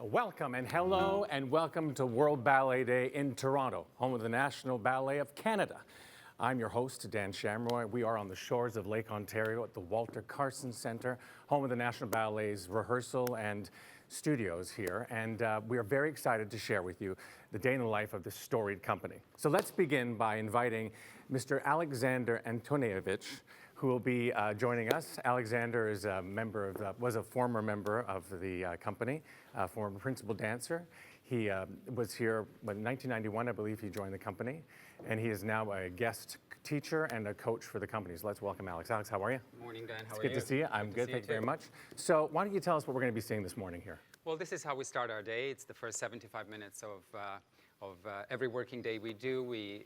Welcome and hello and welcome to World Ballet Day in Toronto, home of the National Ballet of Canada. I'm your host, Dan Shamroy. We are on the shores of Lake Ontario at the Walter Carson Centre, home of the National Ballet's rehearsal and studios here. And we are very excited to share with you the day in the life of this storied company. So let's begin by inviting Mr. Alexander Antonievich, who will be joining us. Alexander is a member of was a former member of the company, former principal dancer. He was here in 1991, I believe he joined the company, and he is now a guest teacher and a coach for the company. So let's welcome Alex. Alex, how are you? Good morning, Dan. How are you? It's good to see you. I'm good, thank you very much. So why don't you tell us what we're going to be seeing this morning here? Well, this is how we start our day. It's the first 75 minutes of every working day we do. We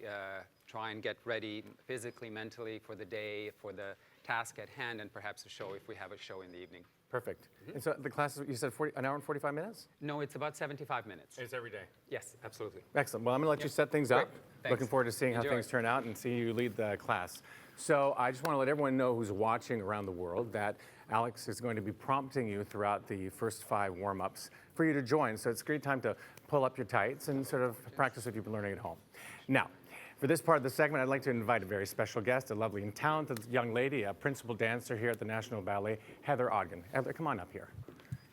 try and get ready physically, mentally for the day, for the task at hand, and perhaps a show if we have a show in the evening. Perfect. And so the class, you said an hour and 45 minutes? No, it's about 75 minutes. It's every day? Yes, absolutely. Excellent. Well, I'm going to let you set things up. Thanks. Looking forward to seeing how things turn out and see you lead the class. So I just want to let everyone know who's watching around the world that Alex is going to be prompting you throughout the first 5 warm-ups for you to join. So it's a great time to pull up your tights and sort of practice what you've been learning at home. Now, for this part of the segment, I'd like to invite a very special guest, a lovely and talented young lady, a principal dancer here at the National Ballet, Heather Onegin. Heather, come on up here.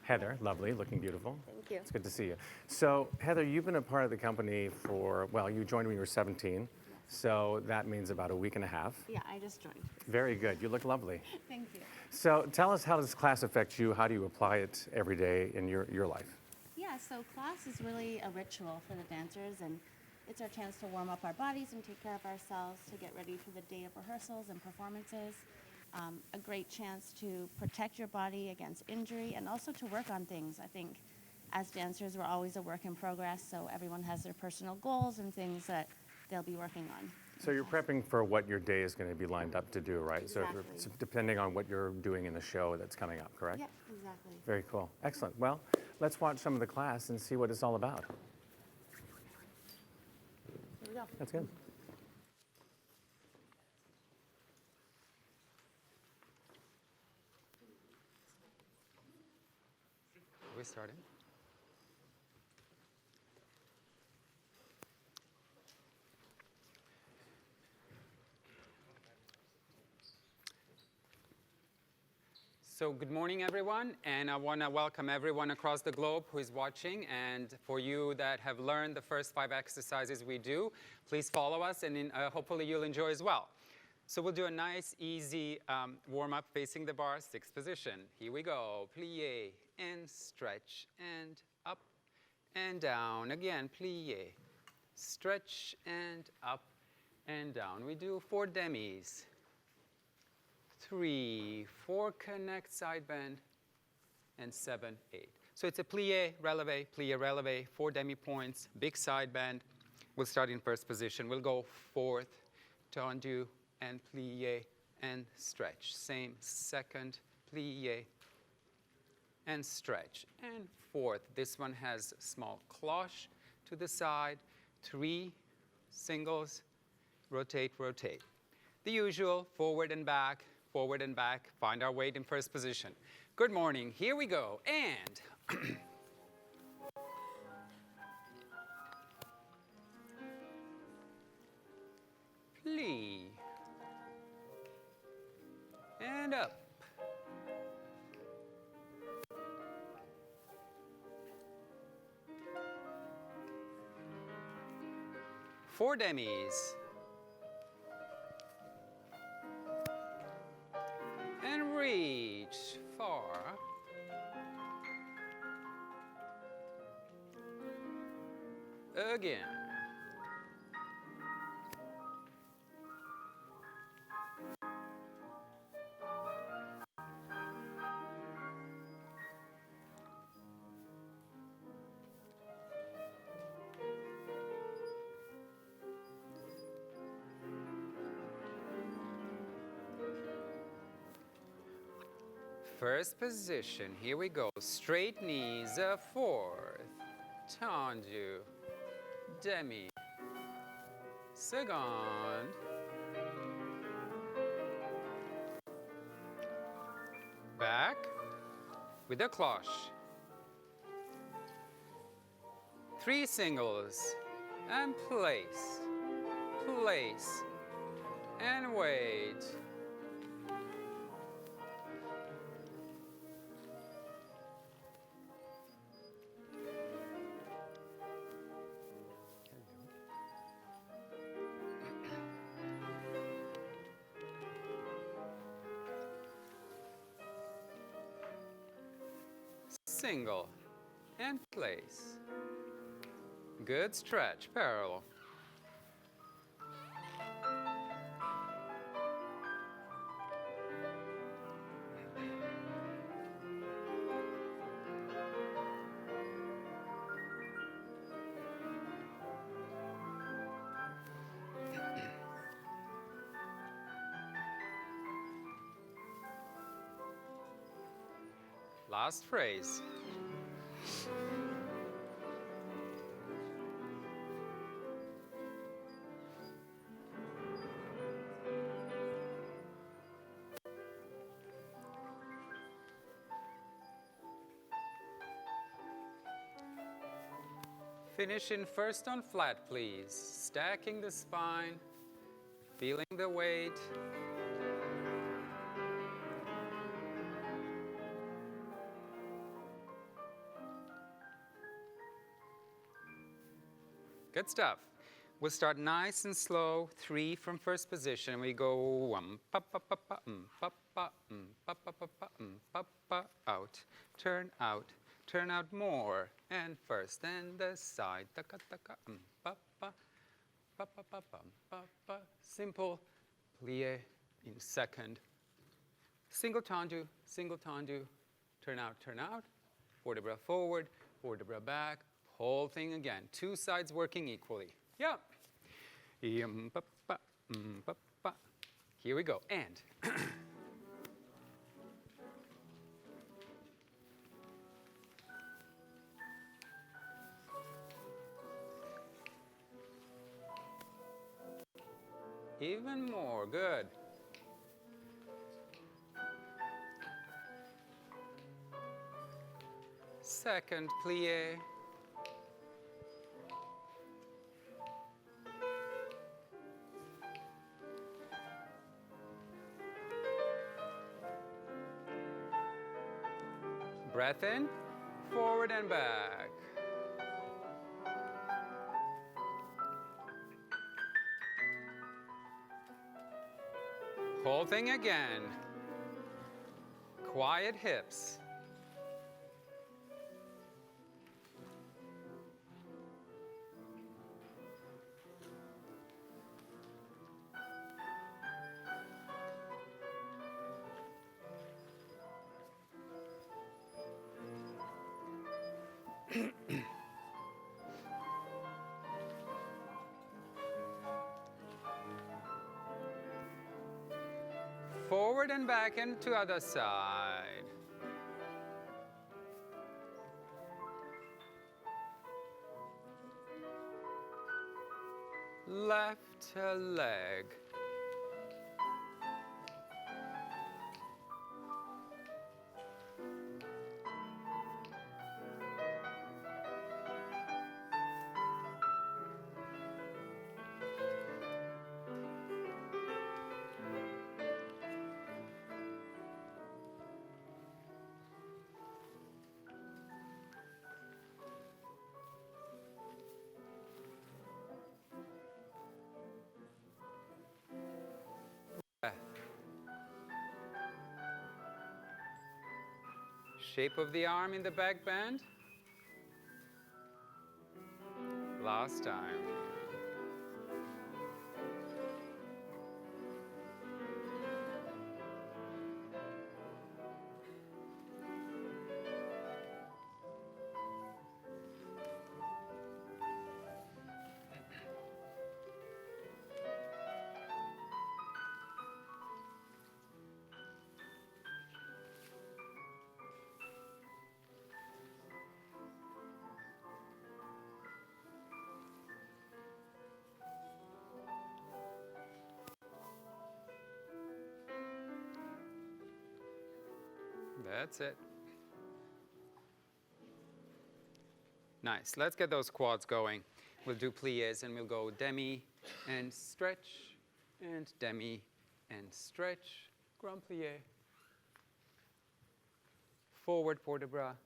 Heather, lovely, looking beautiful. Thank you. It's good to see you. So, Heather, you've been a part of the company for, well, you joined when you were 17. Yes. So that means about a week and a half. Yeah, I just joined. Very good. You look lovely. Thank you. So tell us, how does this class affect you? How do you apply it every day in your life? Yeah, so class is really a ritual for the dancers, and it's our chance to warm up our bodies and take care of ourselves to get ready for the day of rehearsals and performances. A great chance to protect your body against injury and also to work on things. I think as dancers, we're always a work in progress, so everyone has their personal goals and things that they'll be working on. So you're prepping for what your day is going to be lined up to do, right? Exactly. So depending on what you're doing in the show that's coming up, correct? Yeah, exactly. Very cool. Excellent. Well, let's watch some of the class and see what it's all about. Here we go. That's good. Are we starting? So good morning, everyone, and I want to welcome everyone across the globe who is watching. And for you that have learned the first 5 exercises we do, please follow us, and hopefully you'll enjoy as well. So we'll do a nice, easy warm-up facing the bar, 6th position. Here we go. Plie and stretch and up and down. Again, plie, stretch and up and down. We do 4 demis. 3, 4 connect, side bend, and 7, 8. So it's a plie, releve, 4 demi points, big side bend. We'll start in first position. We'll go 4th, tendu, and plie, and stretch. Same, 2nd, plie, and stretch. And 4th, this one has small cloche to the side, 3 singles, rotate, rotate. The usual, forward and back, find our weight in first position. Good morning, here we go, and plie, and up. 4 demis. And reach far. Again. First position, here we go. Straight knees, a fourth, tendu, demi, second, back with a cloche. 3 singles, and place, place, and wait. Single and place. Good stretch, parallel. Last phrase. Finishing first on flat, please. Stacking the spine, feeling the weight. Good stuff. We'll start nice and slow, 3 from first position. We go pa pa pa pa pa pa pa pa pa pa pa out, turn out more, and first and the side, taka taka pa pa pa pa pa pa pa. Simple plie in second. Single tendu, turn out, vertebra forward, vertebra back. Whole thing again. 2 sides working equally. Yeah. Here we go. And. Even more. Good. Second plie. Breath in, forward and back. Whole thing again. Quiet hips. Forward and back and to other side. Left leg. shape of the arm in the back bend. Last time. That's it. Nice. Let's get those quads going. We'll do pliés and we'll go demi and stretch and demi and stretch. Grand plié. Forward port de bras.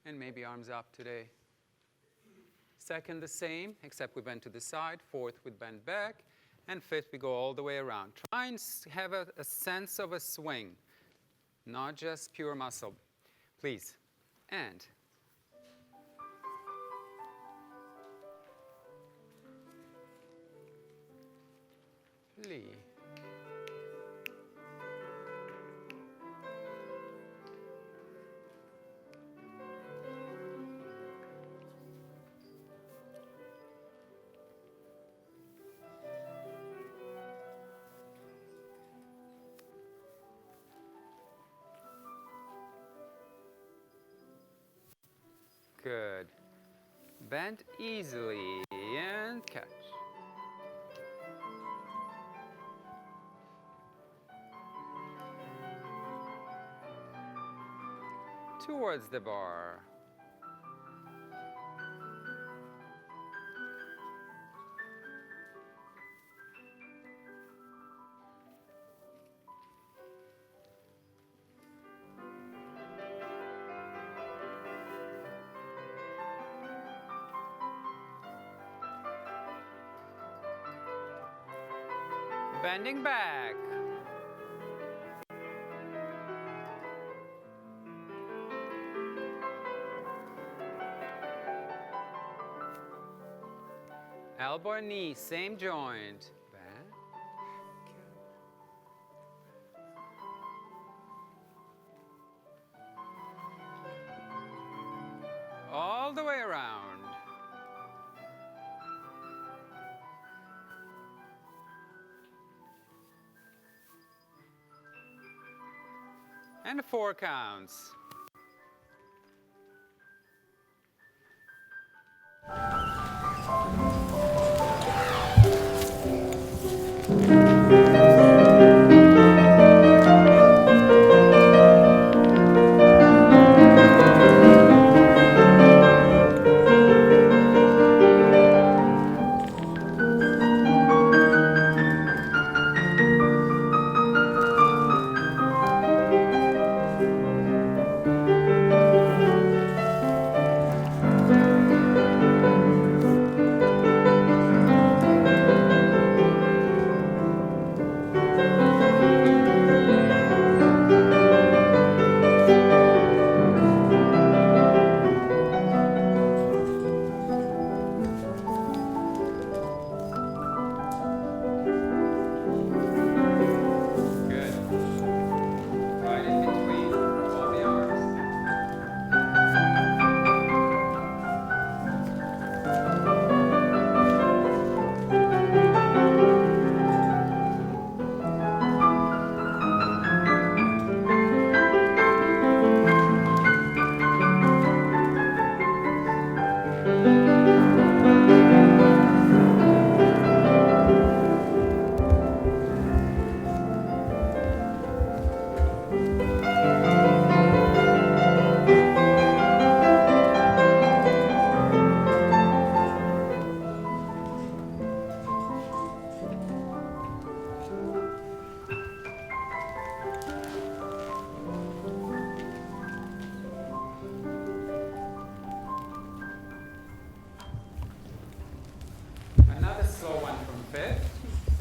And maybe arms up today. Second, the same, except we bend to the side. Fourth, we bend back. And fifth, we go all the way around. Try and have a sense of a swing, not just pure muscle. Please. And. Plie. Good. Bend easily and catch. Towards the bar. Bending back. Elbow and knee, same joint. Back. All the way around. And 4 counts.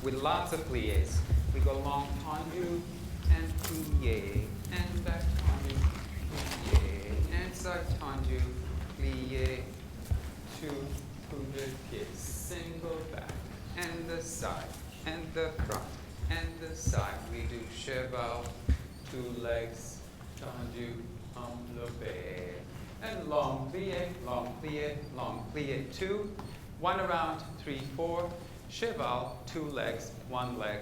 With lots of pliés. We go long tendu, and plie, and back tendu, plie, and side tendu, plie, 2 coude pieds, single back, and the side, and the front, and the side. We do cheval, 2 legs, tendu, enveloppé, and long plie, long plie, long plie, 2, 1 around, 3, 4, cheval, 2 legs, 1 leg,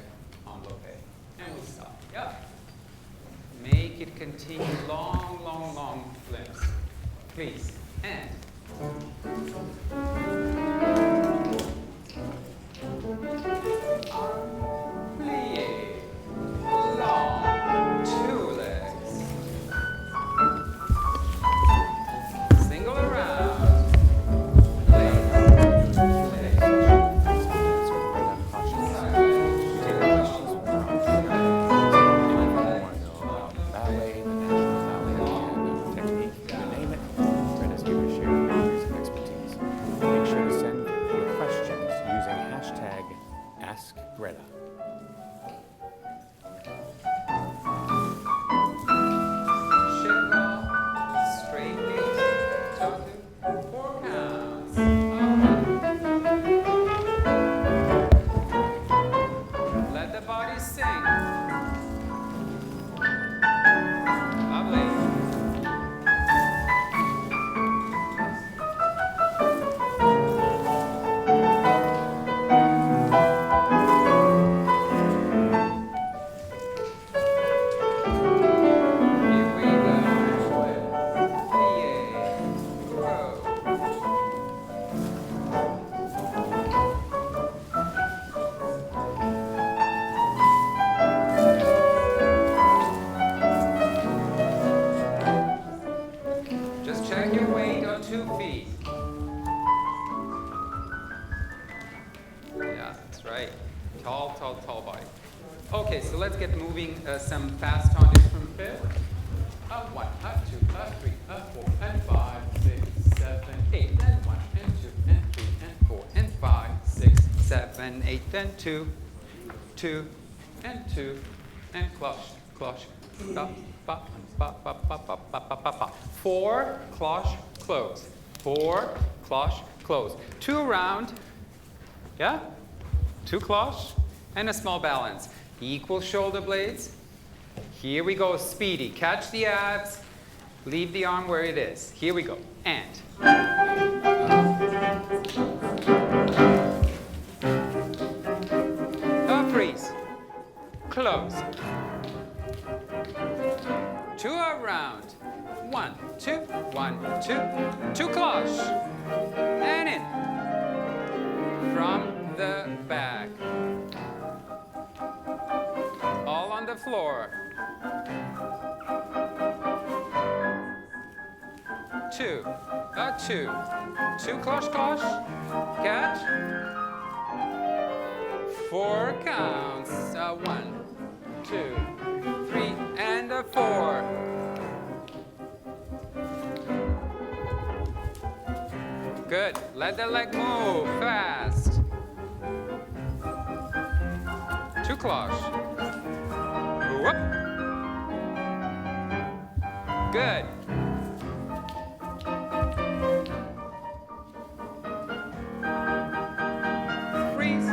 enveloppé, and we'll stop. Yeah. Make it continue, long, long, long limbs, please. And plie, long, 2 legs, single around, legs, Ballet, National Ballet of Canada, technique, you name it. Greta's here to share her years of expertise. Make sure to send your questions using hashtag AskGreta. cheval, straight knees, tendu, 4 counts. Let the body sing. Lovely. Here we go. Plie, grow. Just check your weight on 2 feet. Yeah, that's right. Tall, tall, tall body. Okay, so let's get moving. Some fast tendus from 5th. 1, 2, 3, 4, and 5, 6, 7, 8, and 1, and 2, and 3, and 4, and 5, 6, 7, 8, and 2, 2, and 2, and cloche, cloche, stop, pop, pop, pop, pop, pop, pop, pop, pop, pop. 4, cloche, close. 4, cloche, close. 2 round, yeah? 2 cloche, and a small balance. Equal shoulder blades. Here we go, speedy. Catch the abs, leave the arm where it is. Here we go, and. Freeze. Close. 2 around. 1, 2, 1, 2, 2 cloche. And in. From the back. All on the floor. 2, 2, 2 cloche, cloche, catch. 4 counts. 1, 2, 3, and a 4. Good. Let the leg move fast. 2 cloche. Whoop. Good. Freeze.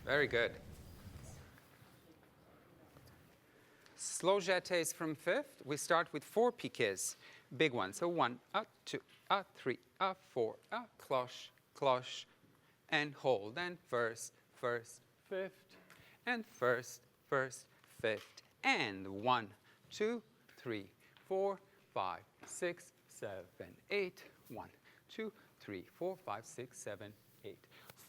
Very good. Slow jetés from 5th. We start with 4 piqués, big ones. So 1, 2, 3, 4, cloche, cloche, and hold. And first, 5th, and first, 5th, and 1, 2, 3, 4, 5, 6, 7, 8. 1, 2, 3, 4, 5, 6, 7, 8.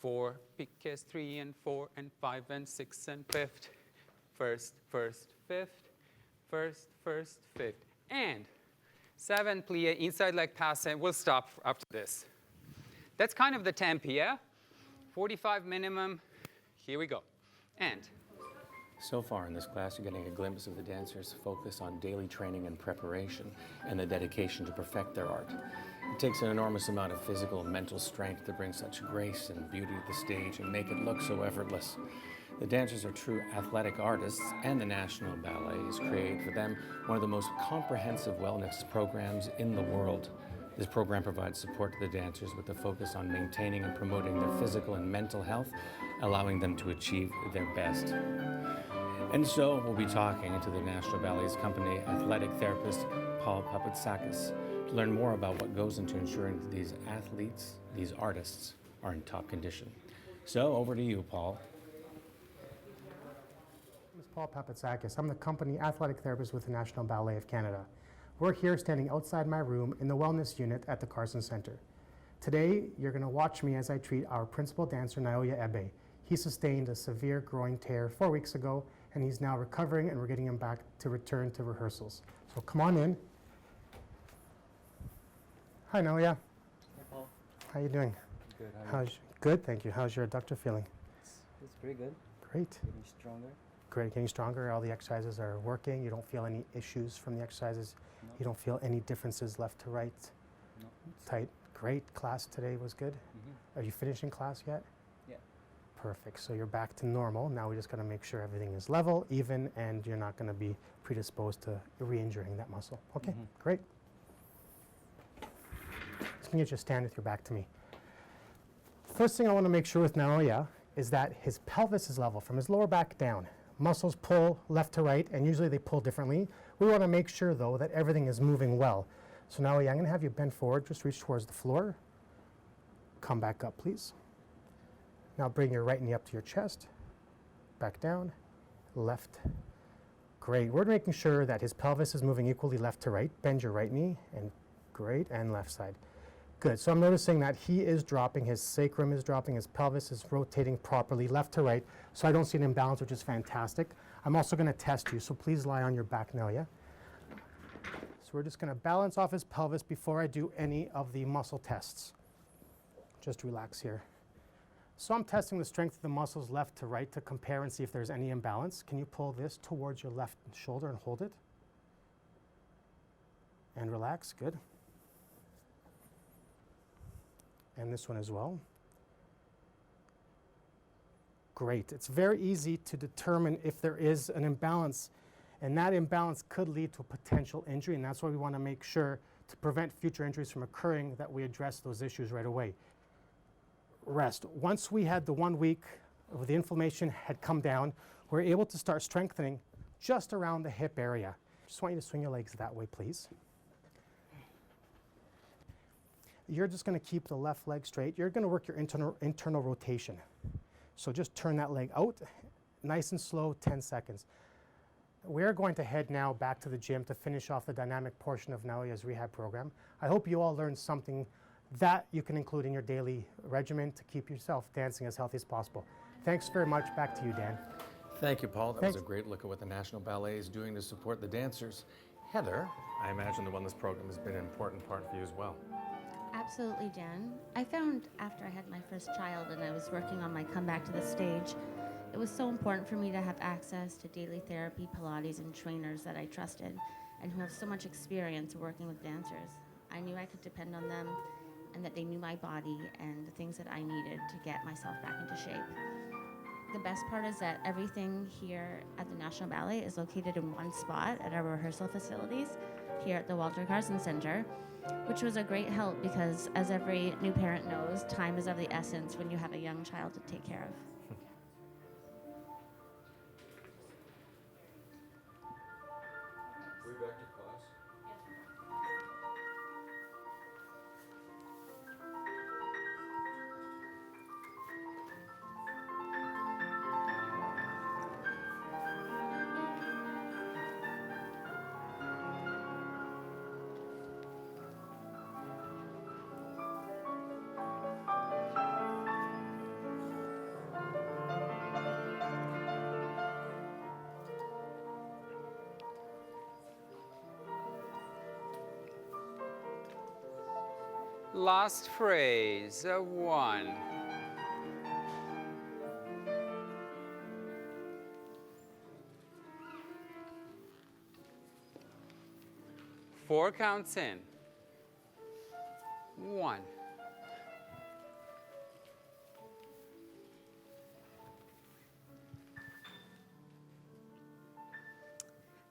4 piqués, 3 and 4 and 5 and 6 and 5th. First, 5th. First, 5th. And 7 plie, inside leg passe. We'll stop after this. That's kind of the tempo, yeah? 45 minimum. Here we go. And So far in this class, you're getting a glimpse of the dancers' focus on daily training and preparation and the dedication to perfect their art. It takes an enormous amount of physical and mental strength to bring such grace and beauty to the stage and make it look so effortless. The dancers are true athletic artists, and the National Ballet has created for them one of the most comprehensive wellness programs in the world. This program provides support to the dancers with a focus on maintaining and promoting their physical and mental health, allowing them to achieve their best. And so we'll be talking to the National Ballet's company athletic therapist, Paul Papatsakis, to learn more about what goes into ensuring that these athletes, these artists, are in top condition. So over to you, Paul. My name is Paul Papatsakis. I'm the company athletic therapist with the National Ballet of Canada. We're here standing outside my room in the wellness unit at the Carson Center. Today, you're going to watch me as I treat our principal dancer, Naoya Ebe. He sustained a severe groin tear 4 weeks ago, and he's now recovering, and we're getting him back to return to rehearsals. So come on in. Hi, Naoya. Hi, Paul. How you doing? Good. How are you? Good, thank you. How's your adductor feeling? It's pretty good. Great. Getting stronger. Great, getting stronger. All the exercises are working. You don't feel any issues from the exercises. No. You don't feel any differences left to right. No. Tight. Great. Class today was good. Mm-hmm. Are you finishing class yet? Yeah. Perfect. So you're back to normal. Now we just got to make sure everything is level, even, and you're not going to be predisposed to re-injuring that muscle. Okay, great. Just gonna get you to stand with your back to me. First thing I want to make sure with Naoya is that his pelvis is level from his lower back down. Muscles pull left to right, and usually they pull differently. We want to make sure, though, that everything is moving well. So Naoya, I'm going to have you bend forward, just reach towards the floor. Come back up, please. Now bring your right knee up to your chest, back down, left. Great. We're making sure that his pelvis is moving equally left to right. Bend your right knee, and great, and left side. Good. So I'm noticing that he is dropping, his sacrum is dropping, his pelvis is rotating properly left to right. So I don't see an imbalance, which is fantastic. I'm also going to test you, so please lie on your back now, yeah? So we're just going to balance off his pelvis before I do any of the muscle tests. Just relax here. So I'm testing the strength of the muscles left to right to compare and see if there's any imbalance. Can you pull this towards your left shoulder and hold it? And relax, good. And this one as well. Great. It's very easy to determine if there is an imbalance, and that imbalance could lead to a potential injury, and that's why we want to make sure to prevent future injuries from occurring that we address those issues right away. Rest. Once we had the 1 week where the inflammation had come down, we're able to start strengthening just around the hip area. Just want you to swing your legs that way, please. You're just going to keep the left leg straight. You're going to work your internal rotation. So just turn that leg out, nice and slow, 10 seconds. We're going to head now back to the gym to finish off the dynamic portion of Naoya's rehab program. I hope you all learned something that you can include in your daily regimen to keep yourself dancing as healthy as possible. Thanks very much. Back to you, Dan. Thank you, Paul. That Thanks. was a great look at what the National Ballet is doing to support the dancers. Heather, I imagine the wellness program has been an important part for you as well. Absolutely, Dan. I found after I had my first child and I was working on my comeback to the stage, it was so important for me to have access to daily therapy, Pilates, and trainers that I trusted and who have so much experience working with dancers. I knew I could depend on them and that they knew my body and the things that I needed to get myself back into shape. The best part is that everything here at the National Ballet is located in one spot at our rehearsal facilities here at the Walter Carson Center, which was a great help because, as every new parent knows, time is of the essence when you have a young child to take care of. Are we back to class? Last phrase, 1. 4 counts in. 1.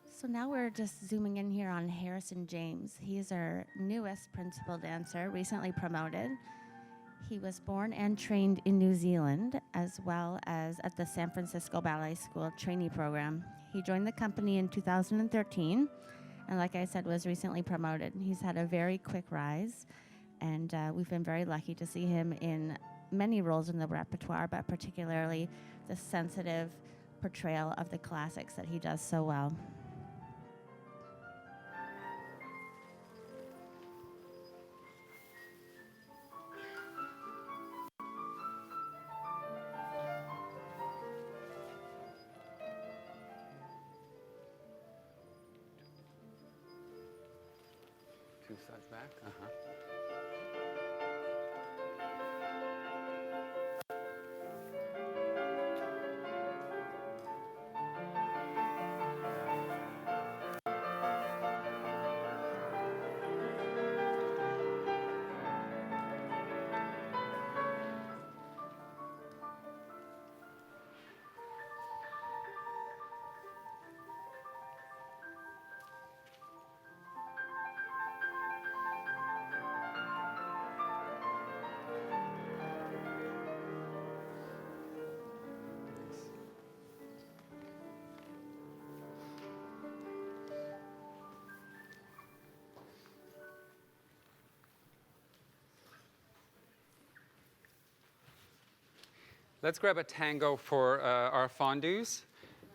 So now we're just zooming in here on Harrison James. He's our newest principal dancer, recently promoted. He was born and trained in New Zealand, as well as at the San Francisco Ballet School trainee program. He joined the company in 2013, and like I said, was recently promoted. He's had a very quick rise, and we've been very lucky to see him in many roles in the repertoire, but particularly the sensitive portrayal of the classics that he does so well. Two sides back. Let's grab a tango for our fondues.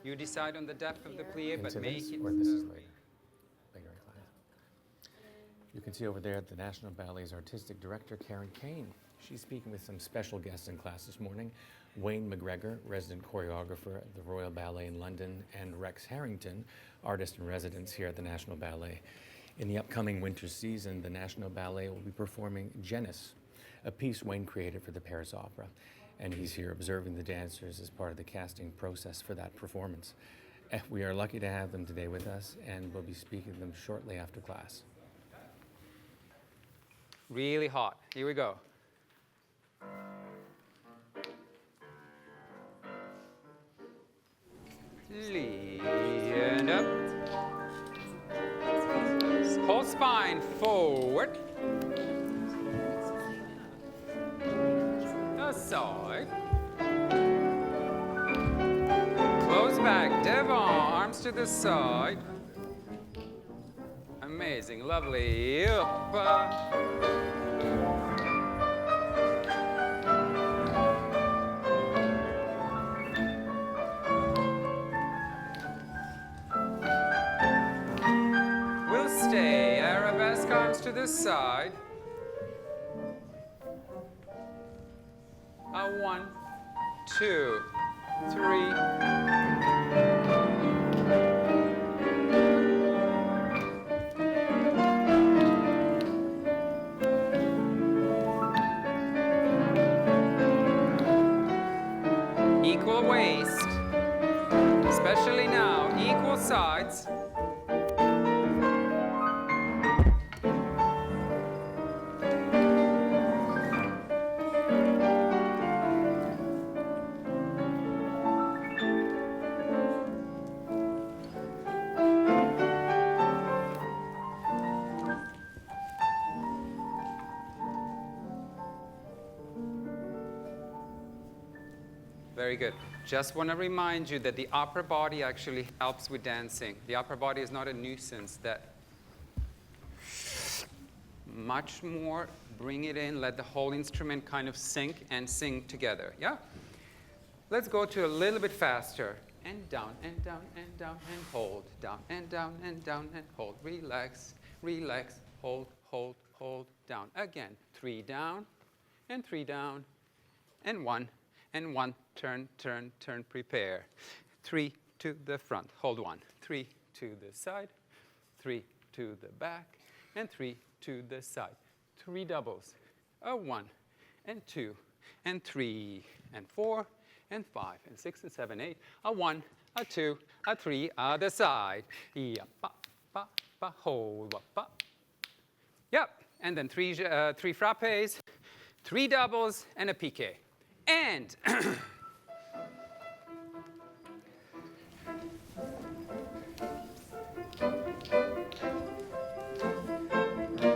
You decide on the depth of the plie, but Into make this, it. or this is later in class. You can see over there the National Ballet's artistic director, Karen Kane. She's speaking with some special guests in class this morning. Wayne McGregor, resident choreographer at the Royal Ballet in London, and Rex Harrington, artist in residence here at the National Ballet. In the upcoming winter season, the National Ballet will be performing Genis, a piece Wayne created for the Paris Opera. And he's here observing the dancers as part of the casting process for that performance. We are lucky to have them today with us, and we'll be speaking to them shortly after class. Really hot. Here we go. Lean up. Whole spine forward. Aside. Close back, devant, arms to the side. Amazing, lovely. Up. We'll stay, arabesque, arms to the side. 1, 2, 3. Equal waist, especially now, equal sides. Very good. Just want to remind you that the upper body actually helps with dancing. The upper body is not a nuisance. That much more, bring it in, let the whole instrument kind of sink and sing together. Yeah? Let's go to a little bit faster. And down, and down, and down, and hold. Down, and down, and down, and hold. Relax, relax, hold, hold, hold. Down. Again. 3 down, and 3 down, and 1. And 1, turn, turn, turn, prepare. 3 to the front, hold 1. 3 to the side, 3 to the back, and 3 to the side. 3 doubles, a 1, and 2, and 3, and 4, and 5, and 6, and 7, 8, a 1, a 2, a 3, other side. Yeah, pa, pa, hold, wapa. Yep, and then three frappes, 3 doubles, and a piqué. And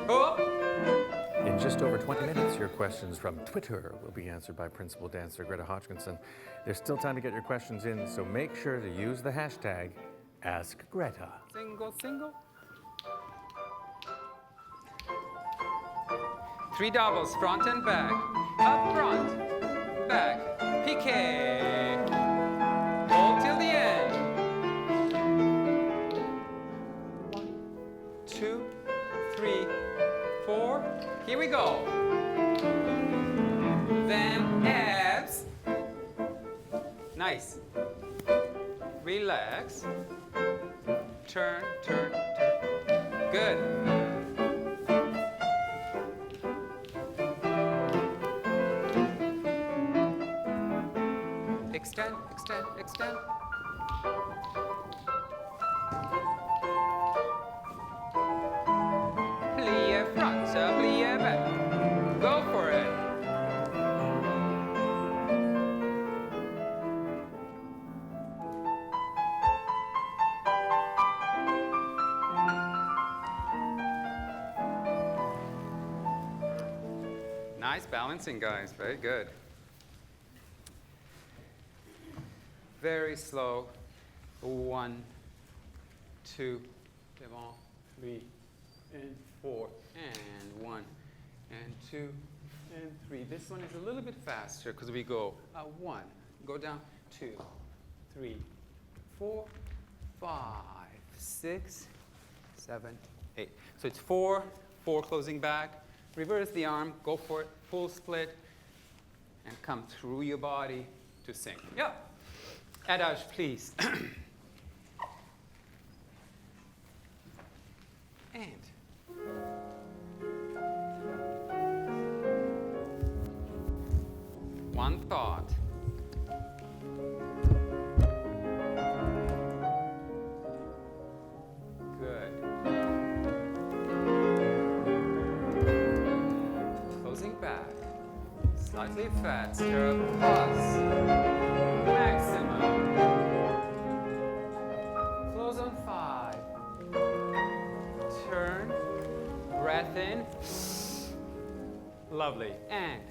oh, In just over 20 minutes, your questions from Twitter will be answered by principal dancer Greta Hodgkinson. There's still time to get your questions in, so make sure to use the hashtag AskGreta. single, single. 3 doubles, front and back, up front, back, piqué, hold till the end. 1, 2, 3, 4, here we go. Then abs, nice, relax, turn, turn, turn, good. Extend, extend, extend. Plie front, plie back. Go for it. Nice balancing, guys. Very good. Very slow. 1, 2, 3, and 4, and 1, and 2, and 3. This one is a little bit faster because we go 1, go down 2, 3, 4, 5, 6, 7, 8. So it's 4, 4 closing back. Reverse the arm, go for it, full split, and come through your body to sink. Yep. Adage, please. And one thought. Good. Closing back. Slightly faster. Pause. Maximum. Close on 5. Turn. Breath in. Lovely. And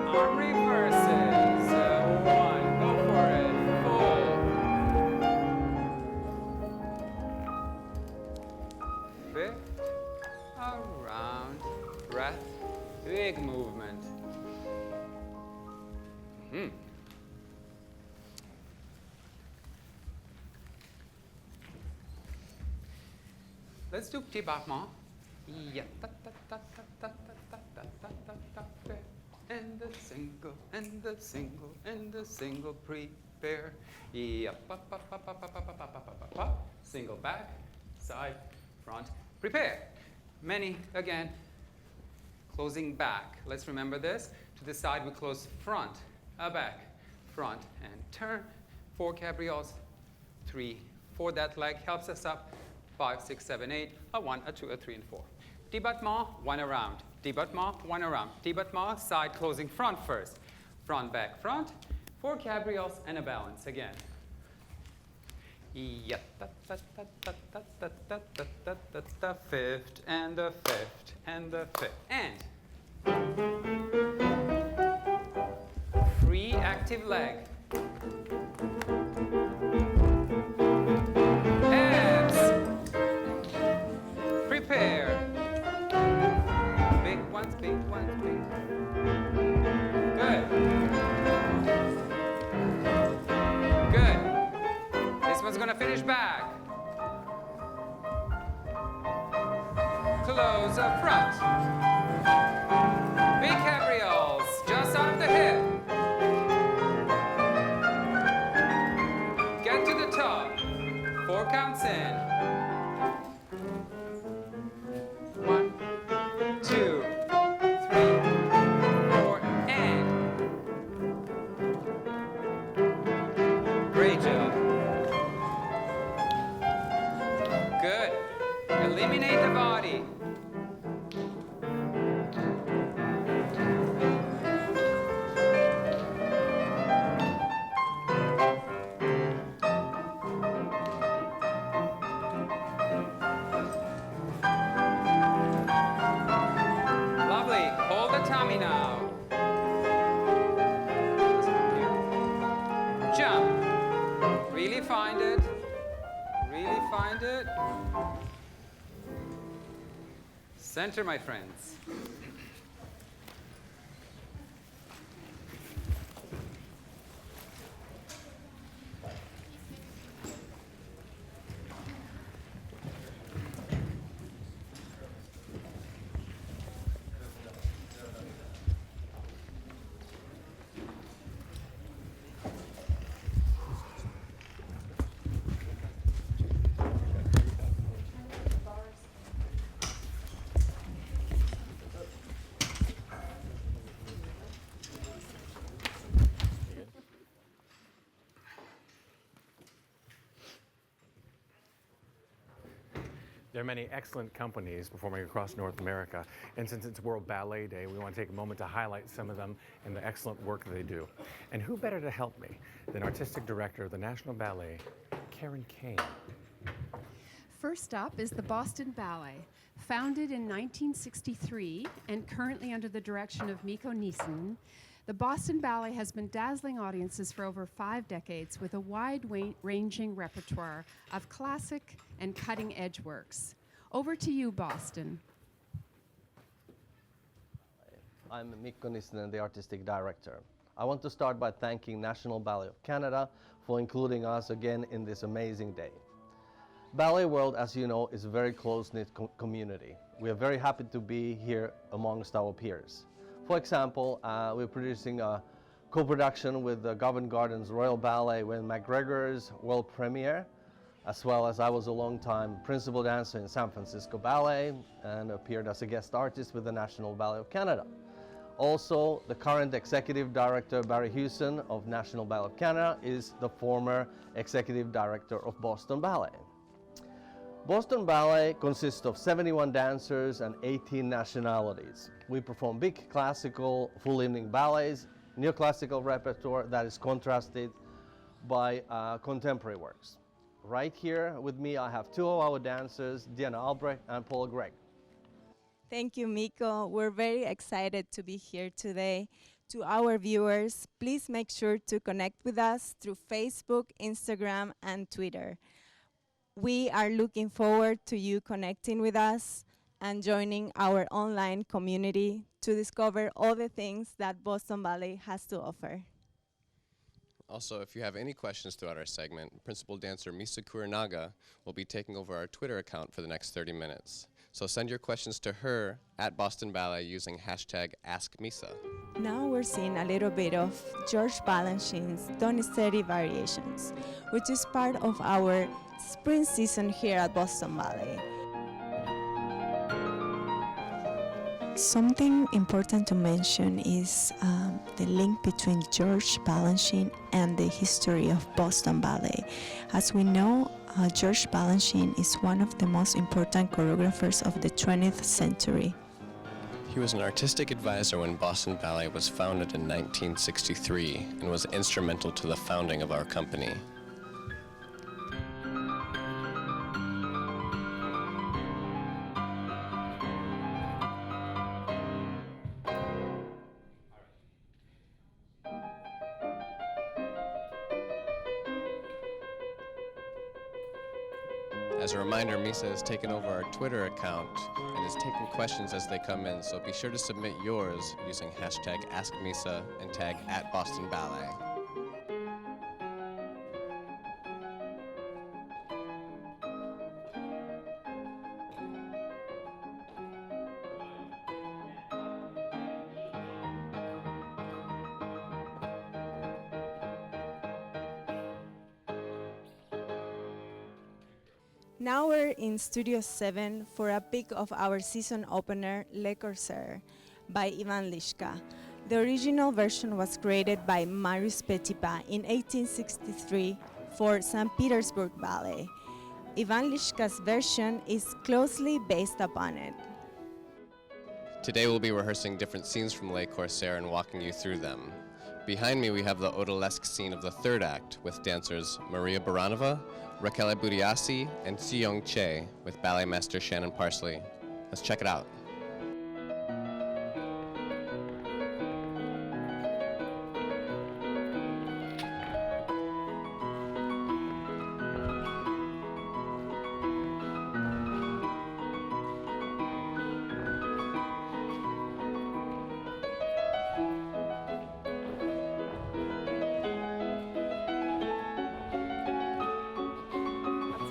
arm reverses. 1. Go for it. Full. Fifth. Around. Breath. Big movement. Let's do petit battement. Yeah. Ta, ta, ta, ta, ta, ta, ta, ta, ta, ta, ta. And the single, and the single, and the single, prepare. Yeah. Pa, pa, pa, pa, pa, pa, pa, pa, pa, pa, pa. Single back, side, front, prepare. Many again. Closing back. Let's remember this. To the side, we close front, back, front, and turn. 4 cabrioles, 3, 4. That leg helps us up. 5, 6, 7, 8. A 1, a 2, a 3, and 4. Débattement, 1 around. Débattement, 1 around. Débattement, side closing front first. Front, back, front. 4 cabrioles and a balance again. Yeah, ta, ta, ta, ta, ta, ta, ta, ta, ta, ta, ta, fifth, and the fifth, and the fifth. And free active leg. Abs. Prepare. Big ones, big ones, big. Good. Good. This one's gonna finish back. Close up front. Big cabrioles, just out of the hip. Get to the top. 4 counts in. 1, 2, Eliminate the body. Lovely. Hold the tummy now. Jump. Really find it. Really find it. Center, my friends. There are many excellent companies performing across North America, and since it's World Ballet Day, we want to take a moment to highlight some of them and the excellent work they do. And who better to help me than Artistic Director of the National Ballet, Karen Kane. First up is the Boston Ballet. Founded in 1963 and currently under the direction of Mikko Nissen, the Boston Ballet has been dazzling audiences for over 5 decades with a wide-ranging repertoire of classic and cutting-edge works. Over to you, Boston. I'm Mikko Nissen, the Artistic Director. I want to start by thanking National Ballet of Canada for including us again in this amazing day. Ballet world, as you know, is a very close-knit community. We are very happy to be here amongst our peers. For example, we're producing a co-production with the Covent Garden's Royal Ballet with McGregor's world premiere, as well as I was a long-time principal dancer in San Francisco Ballet and appeared as a guest artist with the National Ballet of Canada. Also, the current executive director, Barre of National Ballet of Canada, is the former executive director of Boston Ballet. Boston Ballet consists of 71 dancers and 18 nationalities. We perform big classical, full evening ballets, neoclassical repertoire that is contrasted by contemporary works. Right here with me, I have 2 of our dancers, Diana Albrecht and Paul Gregg. Thank you, Mikko. We're very excited to be here today. To our viewers, please make sure to connect with us through Facebook, Instagram, and Twitter. We are looking forward to you connecting with us and joining our online community to discover all the things that Boston Ballet has to offer. Also, if you have any questions throughout our segment, Principal Dancer Misa Kurinaga will be taking over our Twitter account for the next 30 minutes. So send your questions to her at Boston Ballet using hashtag AskMisa. Now we're seeing a little bit of George Balanchine's Donizetti Variations, which is part of our spring season here at Boston Ballet. Something important to mention is the link between George Balanchine and the history of Boston Ballet. As we know, George Balanchine is one of the most important choreographers of the 20th century. He was an artistic advisor when Boston Ballet was founded in 1963 and was instrumental to the founding of our company. As a reminder, Misa has taken over our Twitter account and is taking questions as they come in, so be sure to submit yours using hashtag AskMisa and tag at Boston Ballet. Now we're in Studio 7 for a pick of our season opener, Le Corsaire, by Ivan Lishka. The original version was created by Marius Petipa in 1863 for St. Petersburg Ballet. Ivan Lishka's version is closely based upon it. Today we'll be rehearsing different scenes from Le Corsaire and walking you through them. Behind me we have the odalisque scene of the third act with dancers Maria Bournonville, Raquel Buriasi, and Siyong Che with ballet master Shannon Parsley. Let's check it out.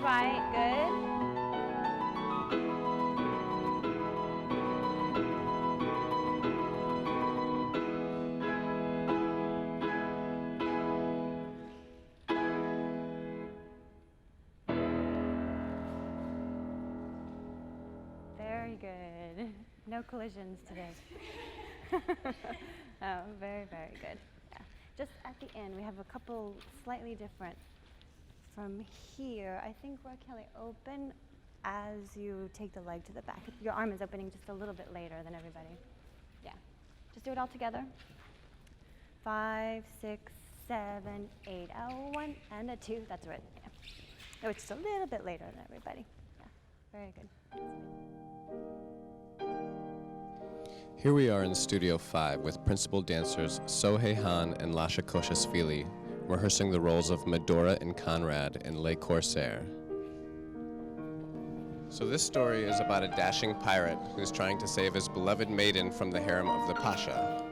Right, good. Very good. No collisions today. Oh, very, very good. Yeah. Just at the end, we have a couple slightly different. From here, I think, Raquel, open as you take the leg to the back. Your arm is opening just a little bit later than everybody. Yeah. Just do it all together. 5, 6, 7, 8. A 1 and a 2. That's right. Yeah. Oh, it's just a little bit later than everybody. Yeah. Very good. Here we are in Studio 5 with principal dancers Sohei Han and Lasha Koshashvili, rehearsing the roles of Medora and Conrad in Le Corsaire. So this story is about a dashing pirate who's trying to save his beloved maiden from the harem of the Pasha.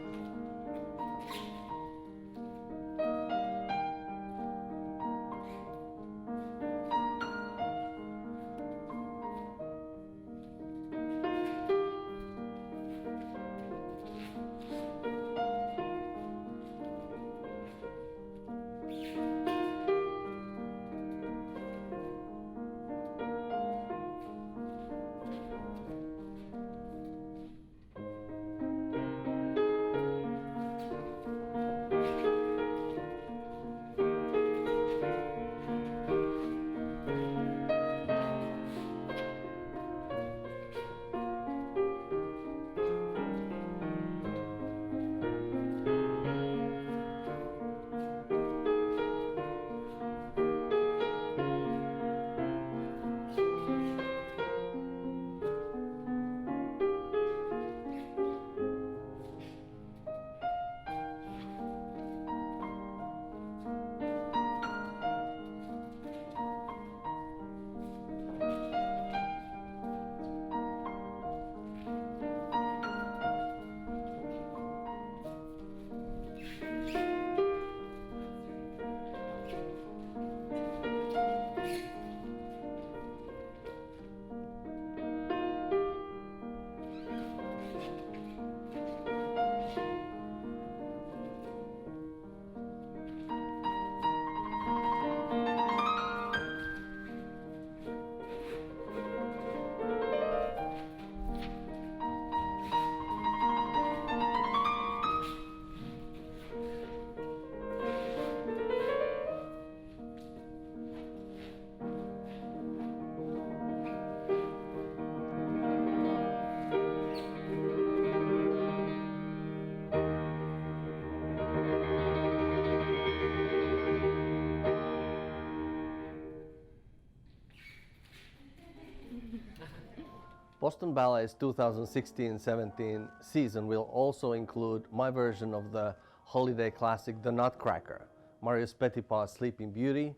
Boston Ballet's 2016-17 season will also include my version of the holiday classic The Nutcracker, Marius Petipa's Sleeping Beauty,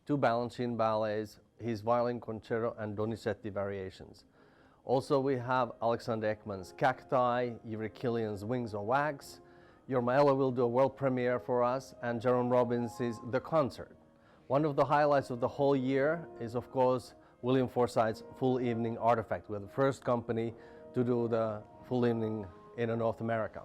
2 Balanchine ballets, his violin concerto and Donizetti variations. Also we have Alexander Ekman's Cacti, Ivry Killian's Wings of Wax, Jorma Ella will do a world premiere for us, and Jerome Robbins' The Concert. One of the highlights of the whole year is, of course, William Forsythe's Full Evening Artifact. We're the first company to do the full evening in North America.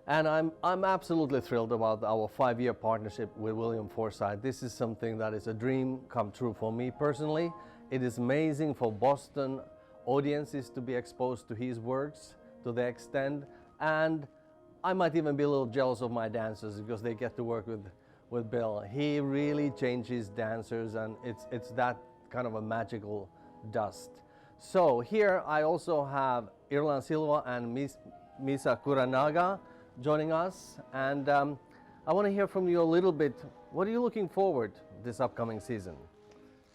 And I'm absolutely thrilled about our 5-year partnership with William Forsythe. This is something that is a dream come true for me personally. It is amazing for Boston audiences to be exposed to his works to the extent, and I might even be a little jealous of my dancers because they get to work with Bill. He really changes dancers, and it's that kind of a magical dust. So here I also have Irlan Silva and Misa Kuranaga joining us, and I want to hear from you a little bit. What are you looking forward this upcoming season?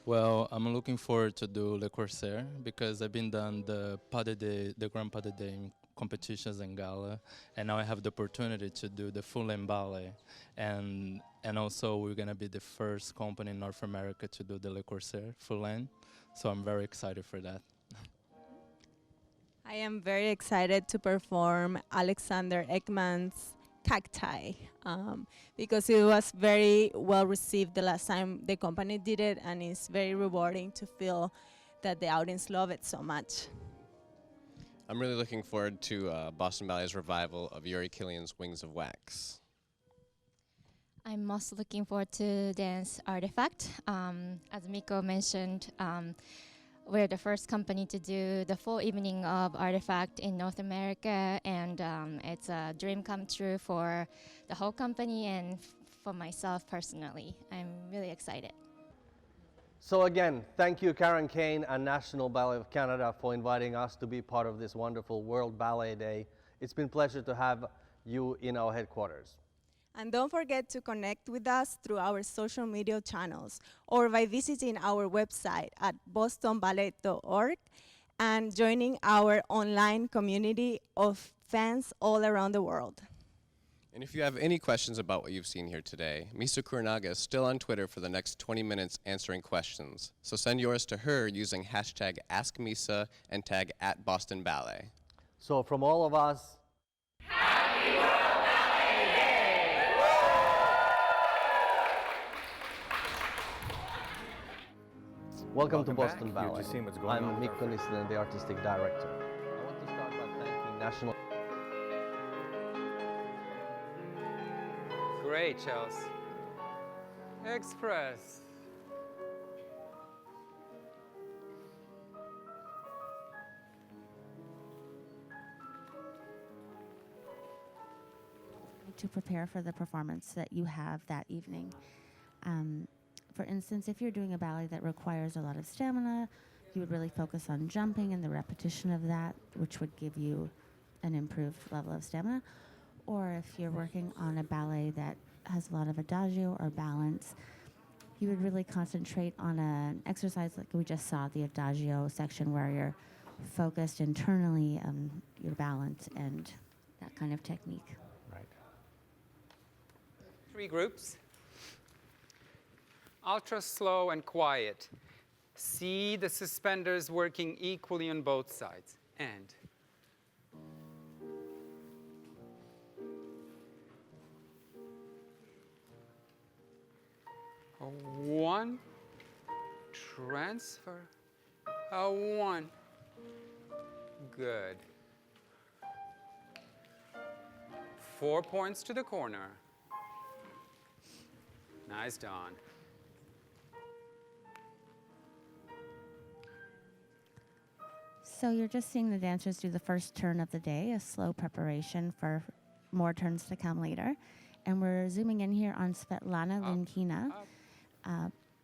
Well, I'm looking forward to do Le Corsaire because I've been done the Pas de Deux, the Grand Pas de Deux competitions and gala, and now I have the opportunity to do the full-length ballet, and also we're gonna be the first company in North America to do the Le Corsaire full-length, so I'm very excited for that. I am very excited to perform Alexander Ekman's Cacti because it was very well received the last time the company did it, and it's very rewarding to feel that the audience love it so much. I'm really looking forward to Boston Ballet's revival of Yuri Killian's Wings of Wax. I'm most looking forward to dance Artifact. As Miko mentioned, we're the first company to do the full evening of Artifact in North America, and it's a dream come true for the whole company and for myself personally. I'm really excited. So again, thank you Karen Kane and National Ballet of Canada for inviting us to be part of this wonderful World Ballet Day. It's been a pleasure to have you in our headquarters. And don't forget to connect with us through our social media channels or by visiting our website at bostonballet.org and joining our online community of fans all around the world. And if you have any questions about what you've seen here today, Misa Kuranaga is still on Twitter for the next 20 minutes answering questions. So send yours to her using hashtag AskMisa and tag @BostonBallet. So from all of us, welcome to Boston back. Ballet. You've just seen what's going on I'm with Mikko our Nissinen, the artistic director. I want to start by thanking National. Great, Chelsea. Express. To prepare for the performance that you have that evening. For instance, if you're doing a ballet that requires a lot of stamina, you would really focus on jumping and the repetition of that, which would give you an improved level of stamina. Or if you're working on a ballet that has a lot of adagio or balance, you would really concentrate on an exercise like we just saw, the adagio section, where you're focused internally on your balance and that kind of technique. Right. 3 groups. Ultra slow and quiet. See the suspenders working equally on both sides. And a 1, transfer, a 1. Good. 4 points to the corner. Nice, Don. So you're just seeing the dancers do the first turn of the day, a slow preparation for more turns to come later. And we're zooming in here on Svetlana Linkina.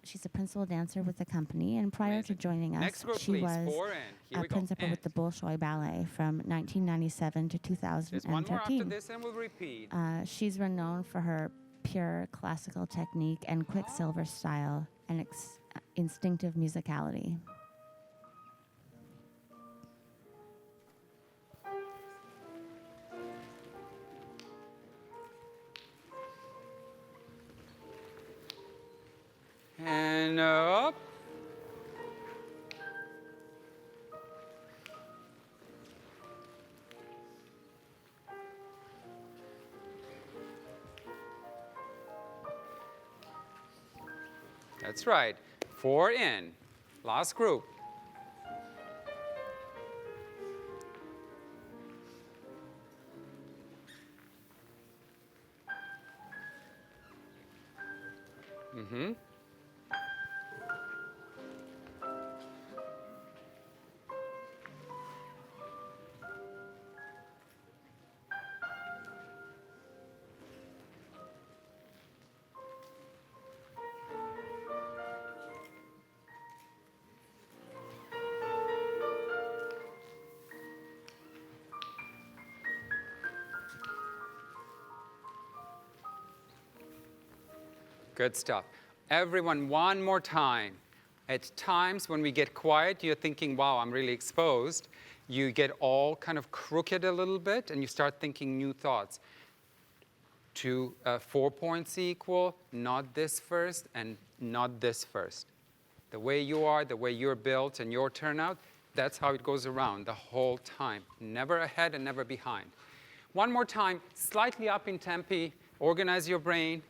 She's a principal dancer with the company, and prior to joining us, Next group, she please. was 4 in. Here a we go. principal with the Bolshoi Ballet from 1997 to There's one more after 2013. this, and we'll repeat. She's renowned for her pure classical technique and quicksilver style and instinctive musicality. And up. That's right. 4 in. Last group. Mm-hmm. Good stuff. Everyone, one more time. At times when we get quiet, you're thinking, wow, I'm really exposed. You get all kind of crooked a little bit, and you start thinking new thoughts. 4 points equal, not this first, and not this first. The way you are, the way you're built, and your turnout, that's how it goes around the whole time. Never ahead and never behind. One more time, slightly up in tempi. Organize your brain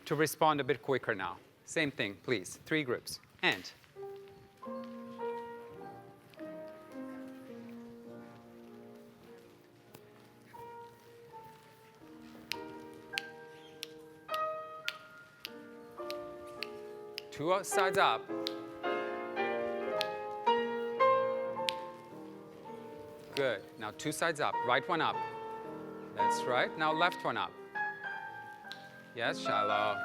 to respond a bit quicker now. Same thing, please. 3 groups. And. Two sides up. Good. Now 2 sides up. Right one up. That's right. Now left one up. Yes, Shiloh.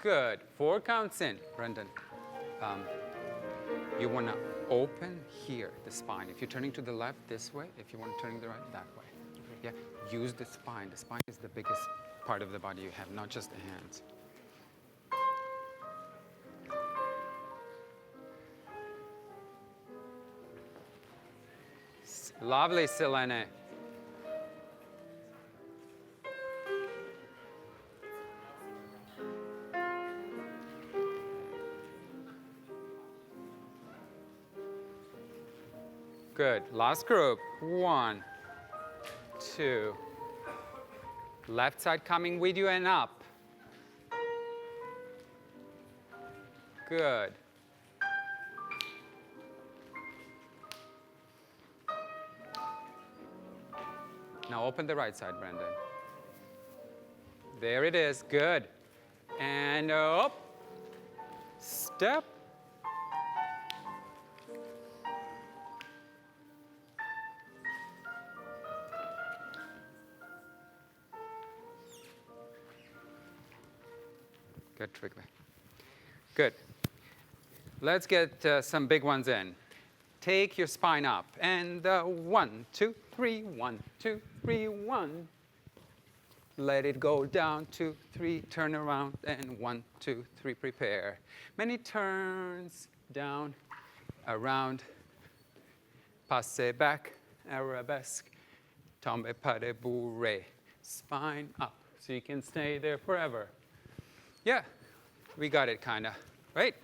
Good. 4 counts in. Brendan, you want to open here, the spine. If you're turning to the left, this way. If you want to turn to the right, that way. Yeah. Use the spine. The spine is the biggest part of the body you have, not just the hands. Lovely, Selene. Good. Last group. 1, 2. Left side coming with you and up. Good. Now open the right side, Brendan. There it is. Good. And up. Step. Good, Trigve. Good. Let's get some big ones in. Take your spine up. And 1, 2, 3, 1, 2, 3, 1. Let it go down, 2, 3, turn around, and 1, 2, 3, prepare. Many turns, down, around, passe back, arabesque, tombe pas bourré. Spine up, so you can stay there forever. Yeah, we got it, kind of, right?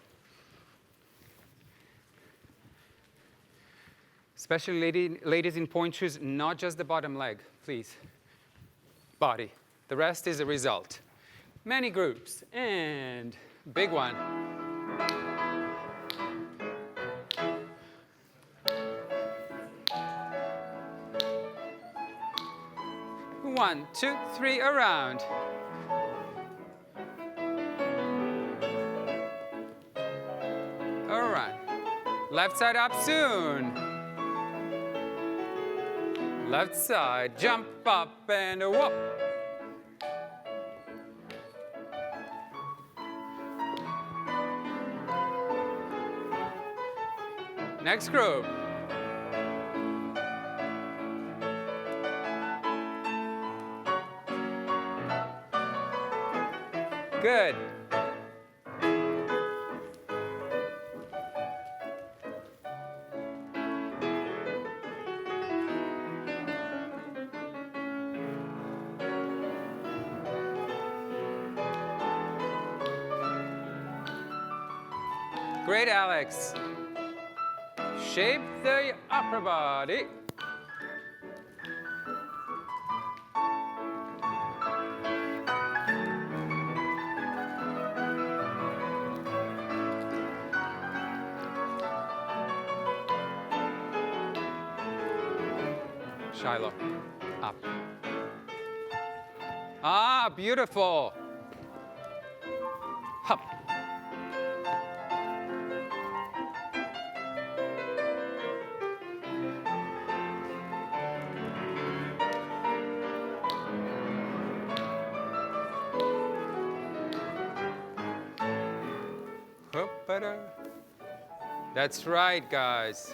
Especially ladies in point shoes, not just the bottom leg, please. Body. The rest is a result. Many groups, and big one. One, 2, 3, around. All right. Left side up soon. Left side, jump up and whoop. Next group. Good. Great, Alex. Shape the upper body. Shiloh, up. Ah, beautiful. Hop. That's right, guys.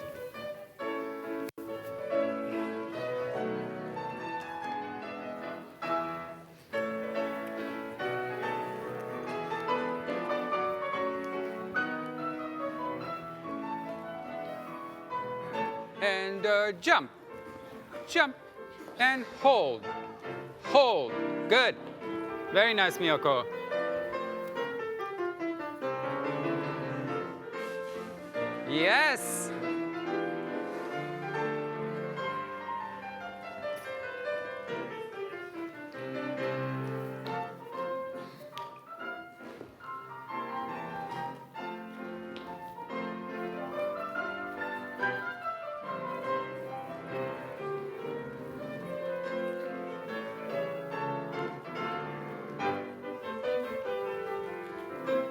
and jump, jump, and hold, hold. Good. Very nice, Miyoko. Yes.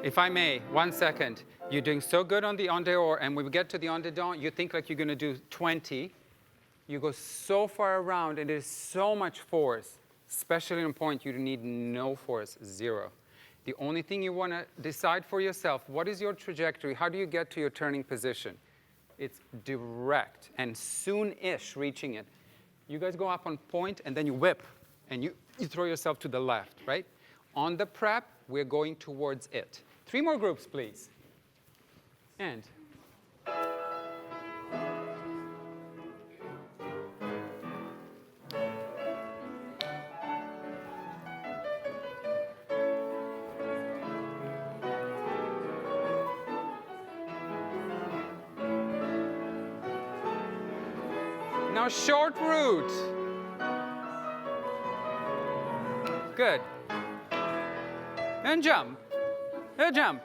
If I may, 1 second. You're doing so good on the en dehors, and when we get to the en dedans, you think like you're going to do 20. You go so far around, and there's so much force, especially on point, you need no force, 0. The only thing you want to decide for yourself, what is your trajectory? How do you get to your turning position? It's direct and soon-ish reaching it. You guys go up on point, and then you whip, and you throw yourself to the left, right? On the prep, we're going towards it. 3 more groups, please. And. Now short route. Good. And jump. And jump.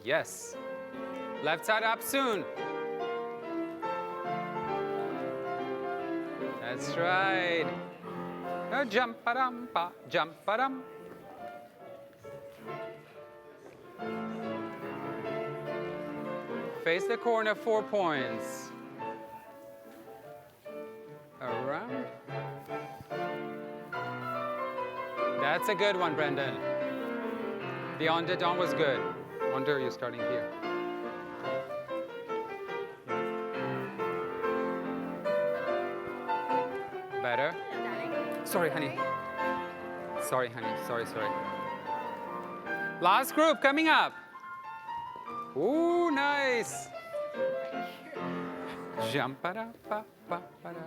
Yes. Left side up soon. That's right. Jump pa-dum pa, jump pa-dum. Face the corner, 4 points. Around. That's a good one, Brendan. The en dedans was good. Wonder you're starting here. Better? Sorry, honey. Sorry, honey. Sorry, sorry. Last group coming up. Ooh, nice. Jump pa da pa pa pa da.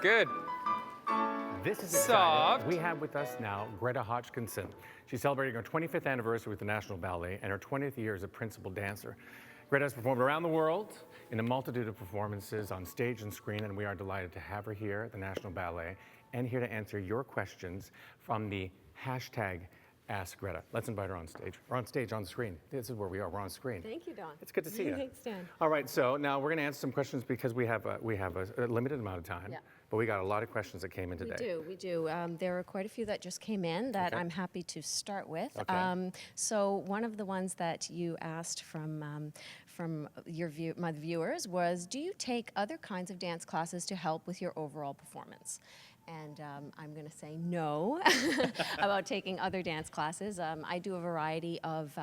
Good. This is Soft. exciting. We have with us now Greta Hodgkinson. She's celebrating her 25th anniversary with the National Ballet and her 20th year as a principal dancer. Greta has performed around the world in a multitude of performances on stage and screen, and we are delighted to have her here at the National Ballet and here to answer your questions from the hashtag Ask Greta. Let's invite her on stage. We're on stage, on screen. This is where we are. We're on screen. Thank you, Don. It's good to see you. Thanks, Dan. All right, so now we're going to answer some questions because we have a limited amount of time. Yeah. But we got a lot of questions that came in today. We do. There are quite a few that just came in that Okay. I'm happy to start with. Okay. So one of the ones that you asked from my viewers was, do you take other kinds of dance classes to help with your overall performance? And I'm going to say no about taking other dance classes. I do a variety of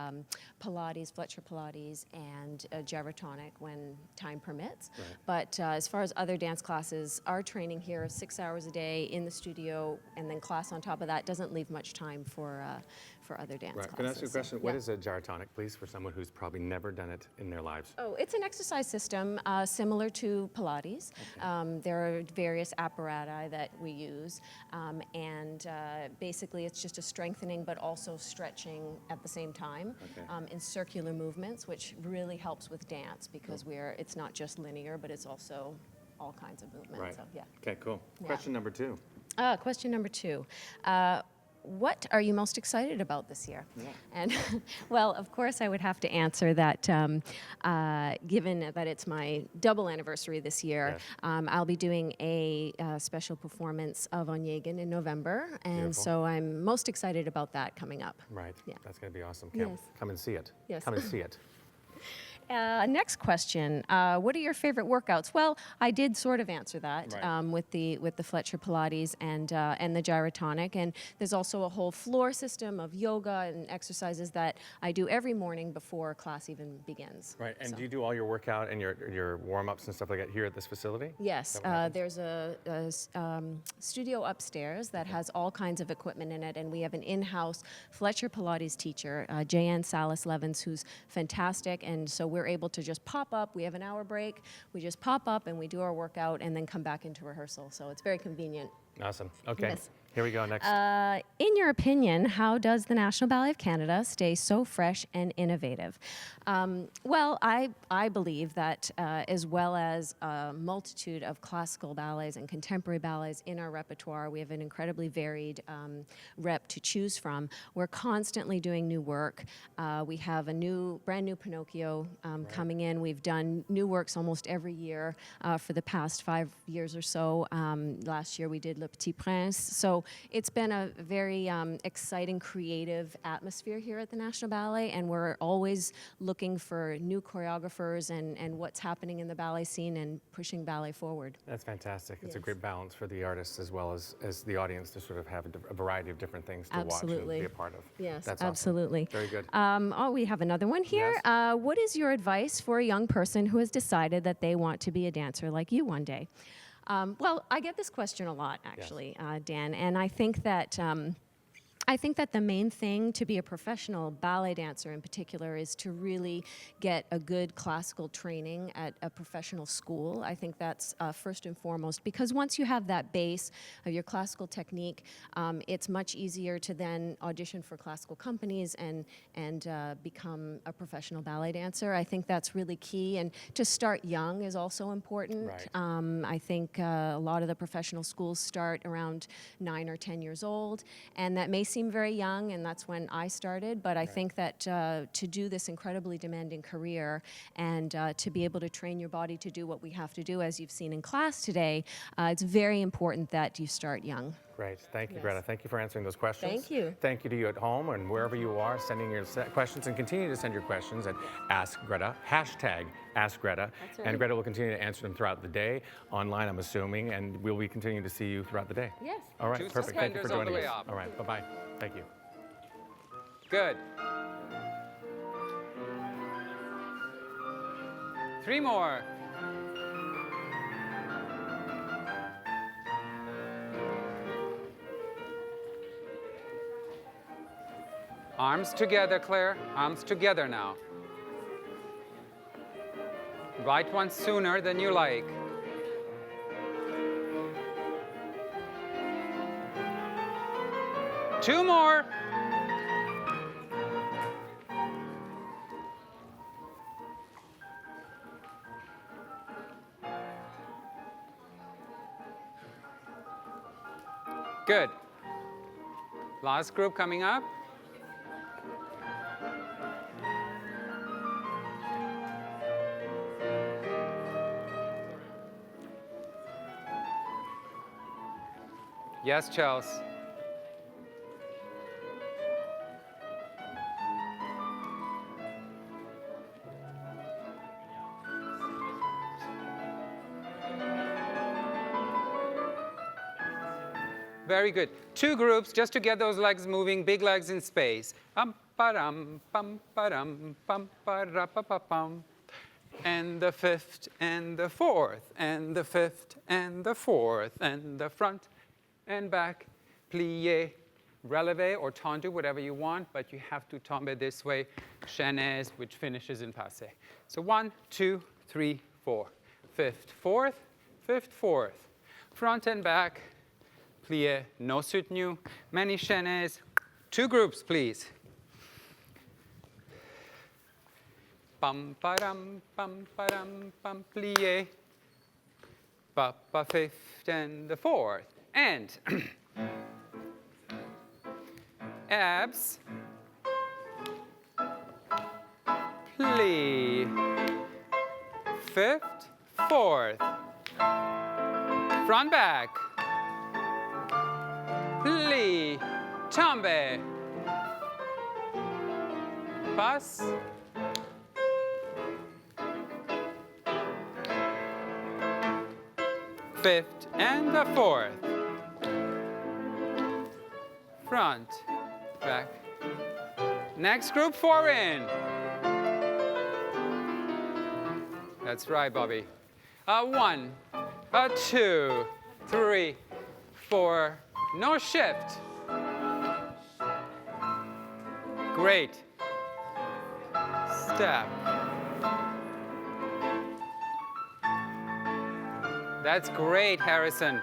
Pilates, Fletcher Pilates, and gyrotonic when time permits. Right. But as far as other dance classes, our training here is 6 hours a day in the studio, and then class on top of that doesn't leave much time for for other dance Right. classes. Can I ask you a So, question? What yeah. is a gyrotonic, please, for someone who's probably never done it in their lives? Oh, it's an exercise system similar to Pilates. There are various apparati that we use, and basically it's just a strengthening but also stretching at the same time in circular movements, which really helps with dance because it's not just linear, but it's also all kinds of movements. Right. So, yeah. Okay, cool. Yeah. Question number 2. Question number 2. What are you most excited about this year? Yeah. And well, of course, I would have to answer that given that it's my double anniversary this year, Yes. I'll be doing a special performance of Onegin in November. And Beautiful. so I'm most excited about that coming up. Right. Yeah. That's going to be awesome. Yes. Come and see it. Yes. Come and see it. Next question, what are your favorite workouts? Well, I did sort of answer that Right. with the Fletcher Pilates and the gyrotonic, and there's also a whole floor system of yoga and exercises that I do every morning before class even begins. Right. And So- do you do all your workout and your warm-ups and stuff like that here at this facility? Yes, Is that what happens? there's a studio upstairs that has all kinds of equipment in it, and we have an in-house Fletcher Pilates teacher, Jan Salas-Levins, who's fantastic, and so we're able to just pop up. We have an hour break. We just pop up and we do our workout and then come back into rehearsal, so it's very convenient. Awesome. Okay. Yes. Here we go. Next. In your opinion, how does the National Ballet of Canada stay so fresh and innovative? Well, I believe that as well as a multitude of classical ballets and contemporary ballets in our repertoire, we have an incredibly varied rep to choose from. We're constantly doing new work. We have a brand new Pinocchio coming in. We've done new works almost every year for the past 5 years or so. Last year we did Le Petit Prince. So it's been a very exciting, creative atmosphere here at the National Ballet, and we're always looking for new choreographers and what's happening in the ballet scene and pushing ballet forward. That's fantastic. It's a Yes. great balance for the artists as well as the audience to sort of have a variety of different things to watch Absolutely. and be a part of. Yes, That's awesome. absolutely. Very good. We have another one here. Yes. What is your advice for a young person who has decided that they want to be a dancer like you one day? Well, I get this question a lot, actually, Dan, and I think that the main thing to be a professional ballet dancer in particular is to really get a good classical training at a professional school. I think that's first and foremost, because once you have that base of your classical technique, it's much easier to then audition for classical companies and become a professional ballet dancer. I think that's really key, and to start young is also important. Right. I think a lot of the professional schools start around 9 or 10 years old, and that may seem very young, and that's when I started, but I think that to do this incredibly demanding career and to be able to train your body to do what we have to do, as you've seen in class today, it's very important that you start young. Great. Thank you, Yes. Greta. Thank you for answering those questions. Thank you. Thank you to you at home and wherever you are, sending your questions, and continue to send your questions at Ask Greta, hashtag Ask Greta. That's And right. Greta will continue to answer them throughout the day, online, I'm assuming, and we'll be continuing to see you throughout the day. Yes. All right, Two perfect. Thank you for suspenders all the joining way us. up. All right, bye-bye. Thank you. Good. 3 more. Arms together, Claire. Arms together now. Right one sooner than you like. Two more. Good. Last group coming up. Yes, Chelsea. Very good. 2 groups just to get those legs moving, big legs in space. Pum-pa-dum, pum-pa-dum, pum-pa-ra-pa-pa-pum. And the 5th and the 4th and the 5th and the 4th and the front and back. Plié, releve or tendu, whatever you want, but you have to tombe this way, chaînés, which finishes in passé. So 1, 2, 3, 4. Fifth, fourth, fifth, fourth. Front and back, plie, no soutenu, many chaînés. 2 groups, please. Pam, param, pam, plie. Pa, fifth and the fourth. And abs, plie. Fifth, fourth. Front, back. Plie, tombe. Pass. Fifth and the fourth. Front, back. Next group, 4 in. That's right, Bobby. 1, 2, 3, 4. No shift. Great. Step. That's great, Harrison.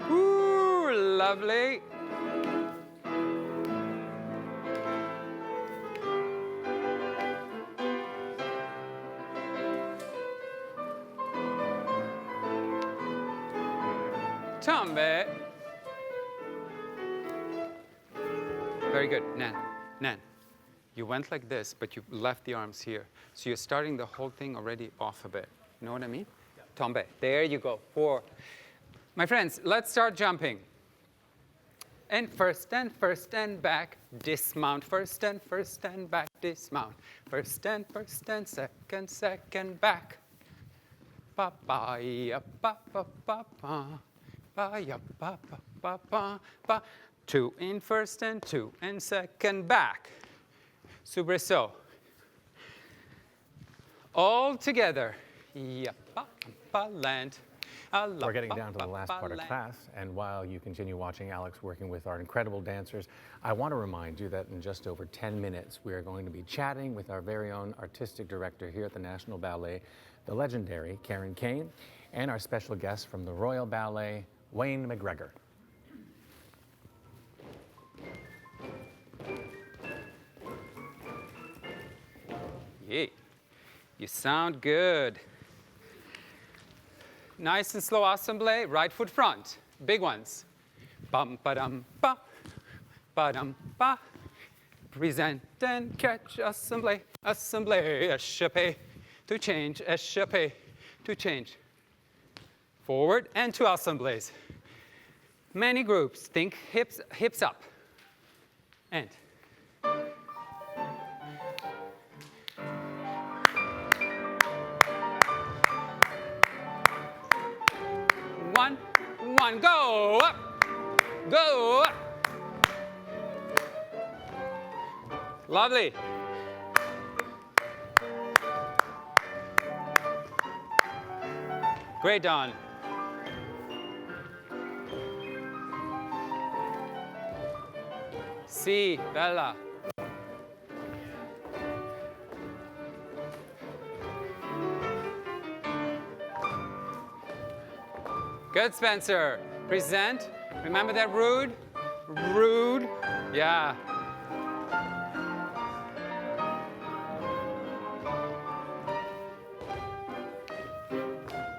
Ooh, lovely. Tombe. Very good. Nan. You went like this, but you left the arms here. So you're starting the whole thing already off a bit. You know what I mean? Yeah. Tombe. There you go. 4. My friends, let's start jumping. And first and back, dismount. First and back, dismount. First and second, back. Pa pa ya pa pa pa pa. Pa ya pa pa pa pa pa. 2 in first and 2 and second, back. Soubresaut. All together. Ya pa pa land. We're getting down to the last part of class, and while you continue watching Alex working with our incredible dancers, I want to remind you that in just over 10 minutes, we are going to be chatting with our very own artistic director here at the National Ballet, the legendary Karen Kane, and our special guest from the Royal Ballet, Wayne McGregor. Yeah, you sound good. Nice and slow assemblée, right foot front. Big ones. Bum, ba-dum, ba, ba-dum, ba. Present and catch, assemblée, assemblée, échappé, to change, échappé, to change. Forward and 2 assemblées. Many groups, think hips up. And. One, go up, go up. Lovely. Great, Don. Si, bella. Good, Spencer. Present. Remember that rude? Rude. Yeah.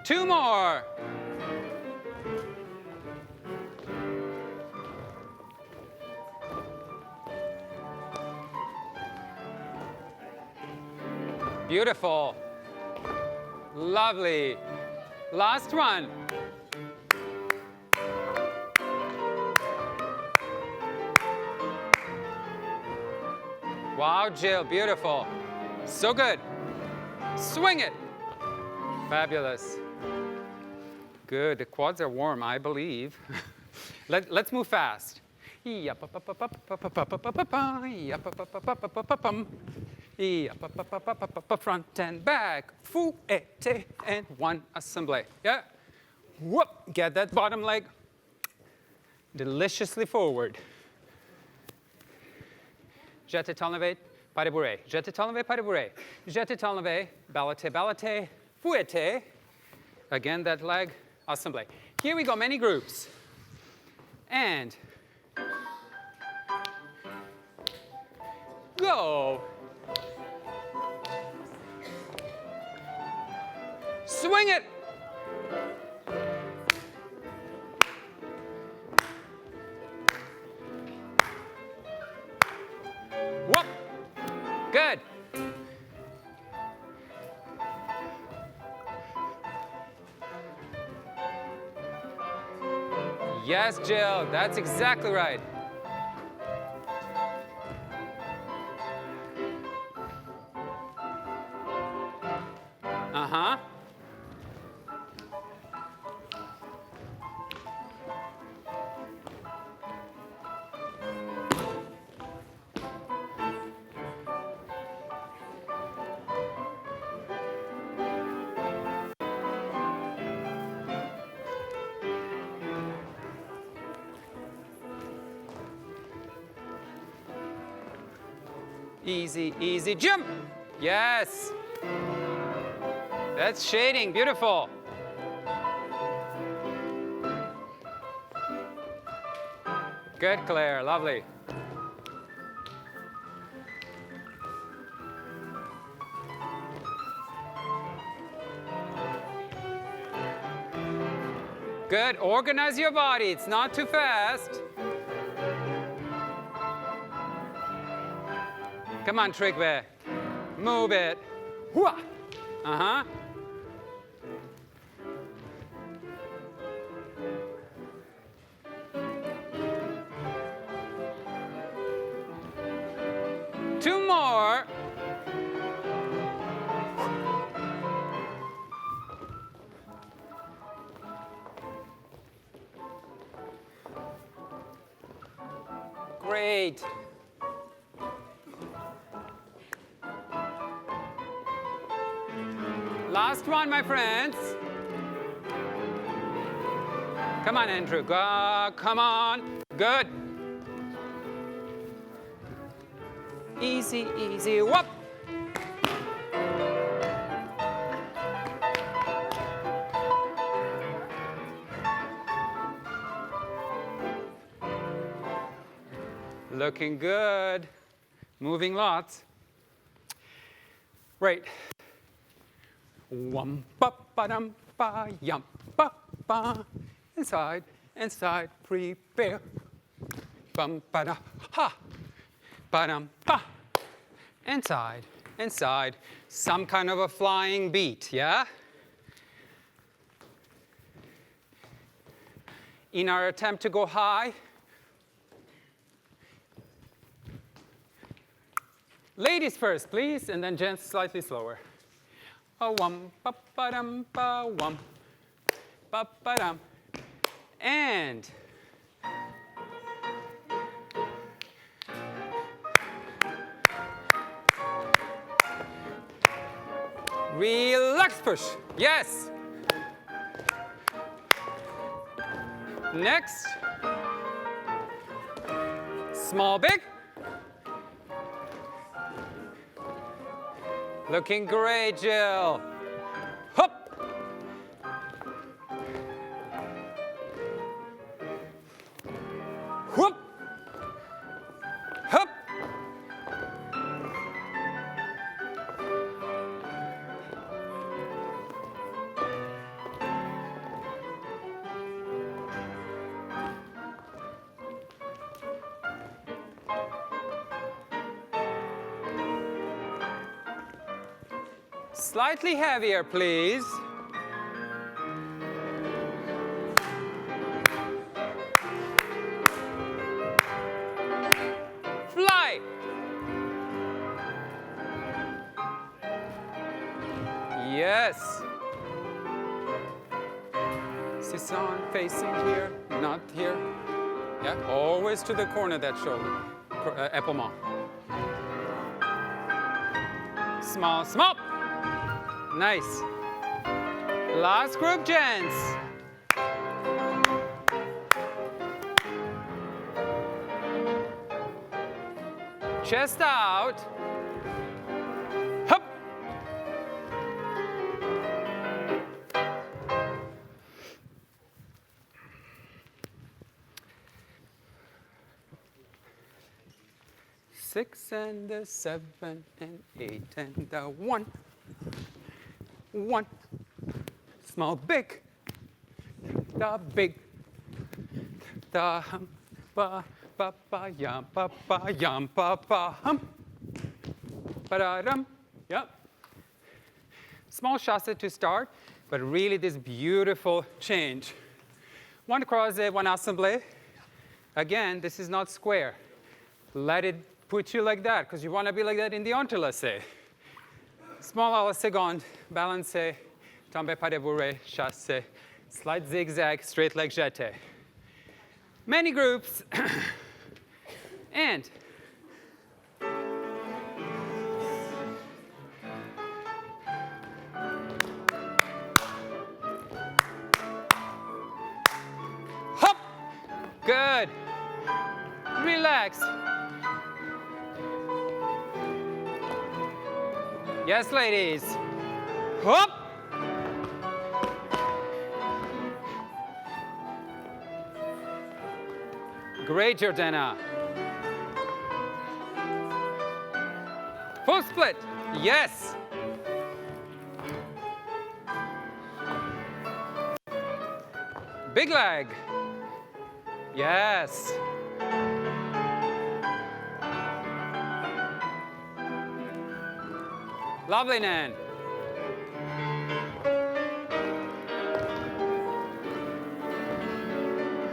Two more. Beautiful. Lovely. Last one. Wow, Jill, beautiful. So good. Swing it. Fabulous. Good, the quads are warm, I believe. Let's move fast. Front and back. Fouette and 1 assemblée. Yeah. Whoop, get that bottom leg deliciously forward. Jeté t'enlever, pas de bourrée. Jeté t'enlever, pas de bourrée. Jeté t'enlever, ballotté, ballotté, fouetté. Again, that leg, assemblé. Here we go, many groups. And go. Swing it. Whoop. Good. Yes, Jill, that's exactly right. Uh-huh. Easy, easy, jump. Yes. That's shading, beautiful. Good, Claire, lovely. Good, organize your body, it's not too fast. Come on, Trygve. Move it. Hooah. Uh-huh. Two more. Great. Last one, my friends. Come on, Andrew. Go, come on. Good. Easy, easy. Whoop. Looking good. Moving lots. Right. Wum ba ba dum ba yum ba ba. Inside, inside, prepare. Bum ba da ha. Ba dum ba. Inside, inside. Some kind of a flying beat, yeah? In our attempt to go high, ladies first, please, and then gents slightly slower. Wum, ba ba dum, ba wum, ba ba dum, and relax, push. Yes. Next, small, big. Looking great, Jill. Hop. Whoop. Hop. Slightly heavier, please. Fly. Yes. Sisson facing here, not here. Yeah, always to the corner of that shoulder. Épaulement. Small, small. Nice. Last group, gents. chest out. Hup. Six and the 7 and 8 and the 1. 1. Small, big. The big. The hum, ba, ba, ba, yum, ba, ba, yum, ba, ba, hum. Ba-da-dum. Yep. Small chassé to start, but really this beautiful change. One croisé, one assemblé. Again, this is not square. Let it put you like that, because you want to be like that in the entrelacé. Small à la seconde, balancé, tombé pas débourré, chassé, slide zigzag, straight leg jeté. Many groups, and hop, good, relax. Yes, ladies, hop. Great, Jordana. Full split. Yes. Big leg. Yes. Lovely, Nan.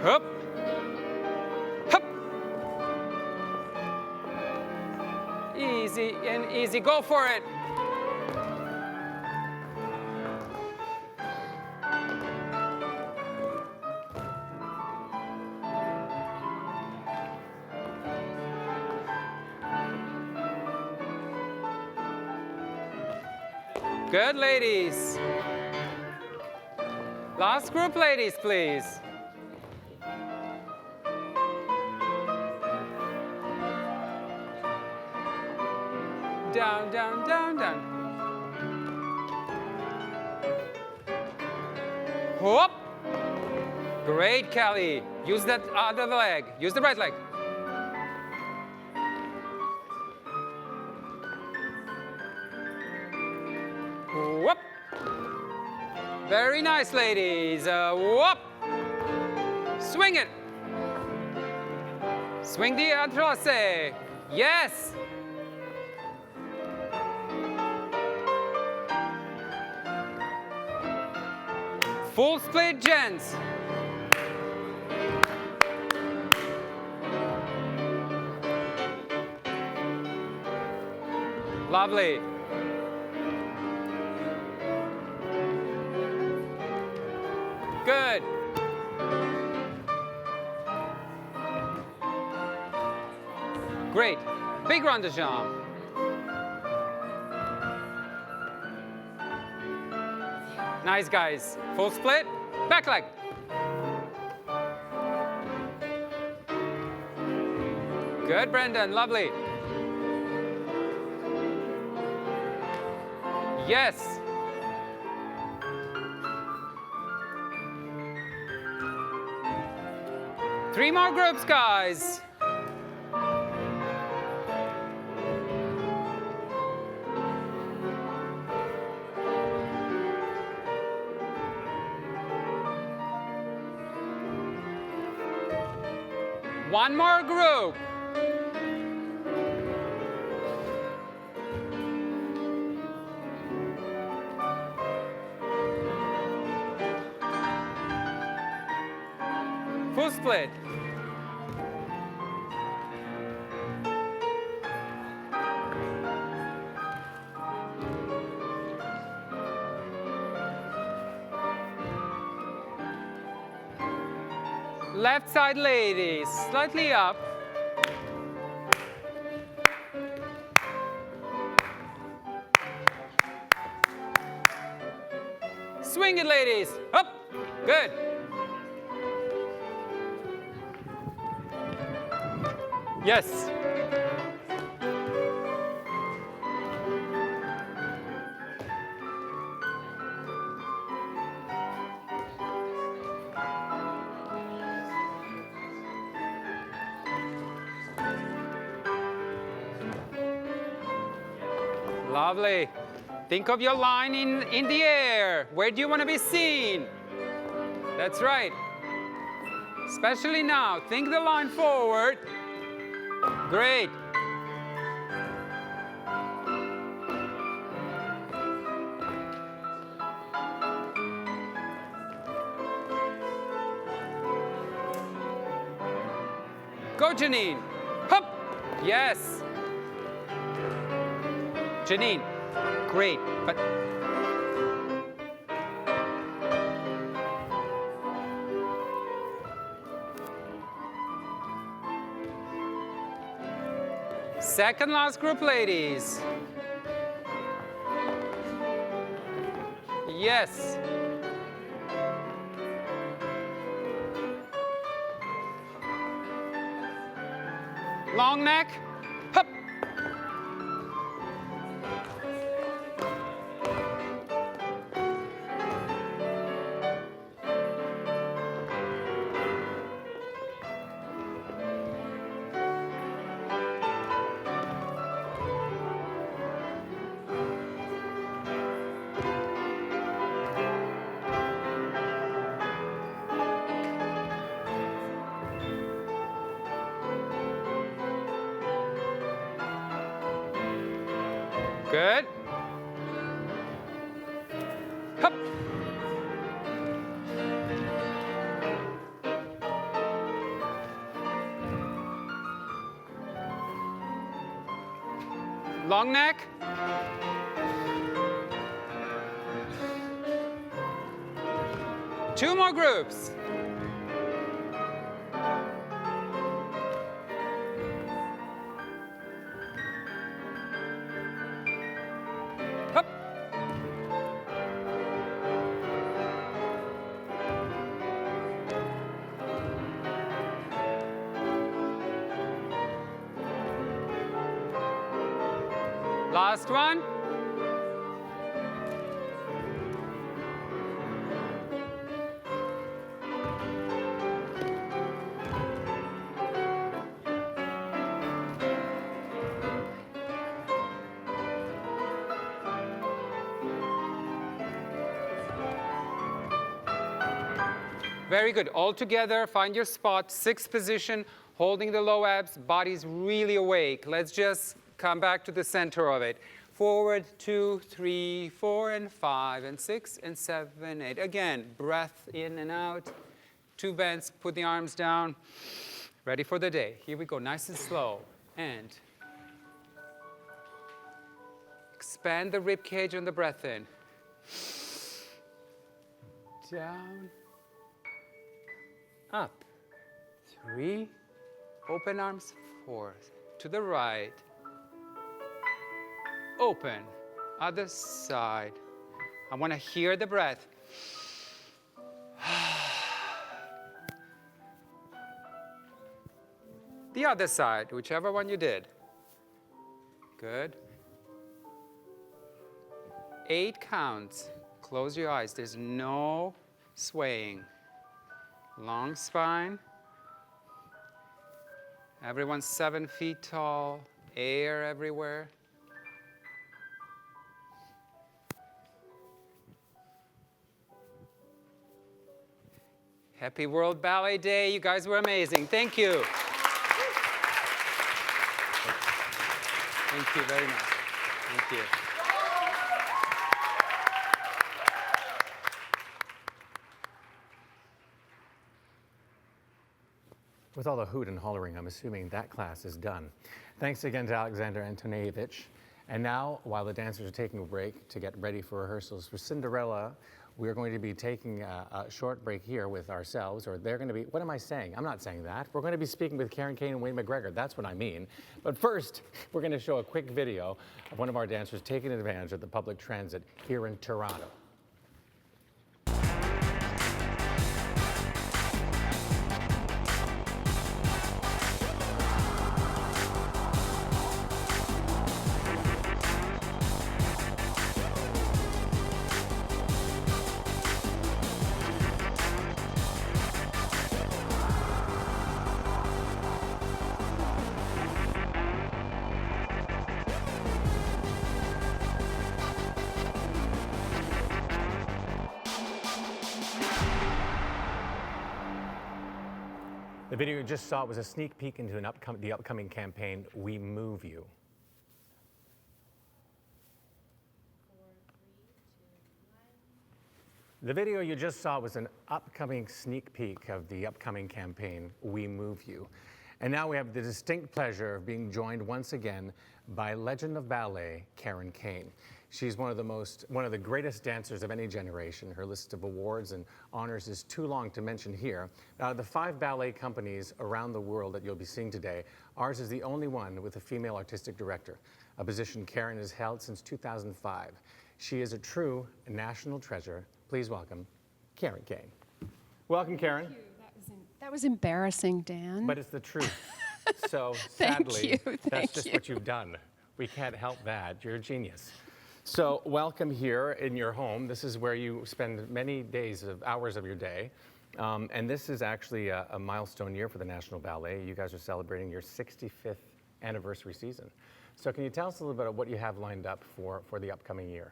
Hup. Hup. Easy and easy. Go for it. Good, ladies. Last group, ladies, please. Down, down, down, down. Whoop. Great, Kelly. Use that other leg. Use the right leg. Whoop. Very nice, ladies. Whoop. Swing it. Swing the entrelacé. Yes. Full split, gents. Lovely. Good. Great. Big rond de jambe. Nice, guys. Full split. Back leg. Good, Brendan. Lovely. Yes. Three more groups, guys. One more group. Full split. Left side, ladies, slightly up. Swing it, ladies. Up. Good. Yes. Lovely. Think of your line in the air. Where do you want to be seen? That's right. Especially now. Think the line forward. Great. Go, Janine. Hup. Yes. Janine. Great. But second last group, ladies. Yes. Long neck. Hup. Good. Hup. Long neck. Two more groups. Hup. Last one. Very good. All together, find your spot, sixth position, holding the low abs, body's really awake. Let's just come back to the center of it. Forward, 2, 3, 4, and 5, and 6, and 7, 8. Again, breath in and out. Two bends, put the arms down. Ready for the day. Here we go, nice and slow. And expand the rib cage on the breath in. Down. Up. 3. Open arms. 4. To the right. Open. Other side. I want to hear the breath. The other side, whichever one you did. Good. 8 counts. Close your eyes. There's no swaying. Long spine. Everyone's 7 feet tall. Air everywhere. Happy World Ballet Day. You guys were amazing. Thank you. Thank you very much. Thank you. With all the hoot and hollering, I'm assuming that class is done. Thanks again to Alexander Antoneyevich. And now, while the dancers are taking a break to get ready for rehearsals for Cinderella, we're going to be taking a short break here with ourselves, or they're going to be, what am I saying? I'm not saying that. We're going to be speaking with Karen Kane and Wayne McGregor. That's what I mean. But first, we're going to show a quick video of one of our dancers taking advantage of the public transit here in Toronto. The video you just saw was a sneak peek into the upcoming campaign, We Move You. The video you just saw was an upcoming sneak peek of the upcoming campaign, We Move You. And now we have the distinct pleasure of being joined once again by legend of ballet, Karen Kane. She's one of the greatest dancers of any generation. Her list of awards and honors is too long to mention here. Out of the 5 ballet companies around the world that you'll be seeing today, ours is the only one with a female artistic director, a position Karen has held since 2005. She is a true national treasure. Please welcome Karen Kane. Welcome, Karen. Thank you. That was embarrassing, Dan. But it's the truth. So Thank sadly, you. that's just what you've done. We can't help that. You're a genius. So welcome here in your home. This is where you spend many hours of your day. And this is actually a milestone year for the National Ballet. You guys are celebrating your 65th anniversary season. So can you tell us a little bit about what you have lined up for the upcoming year?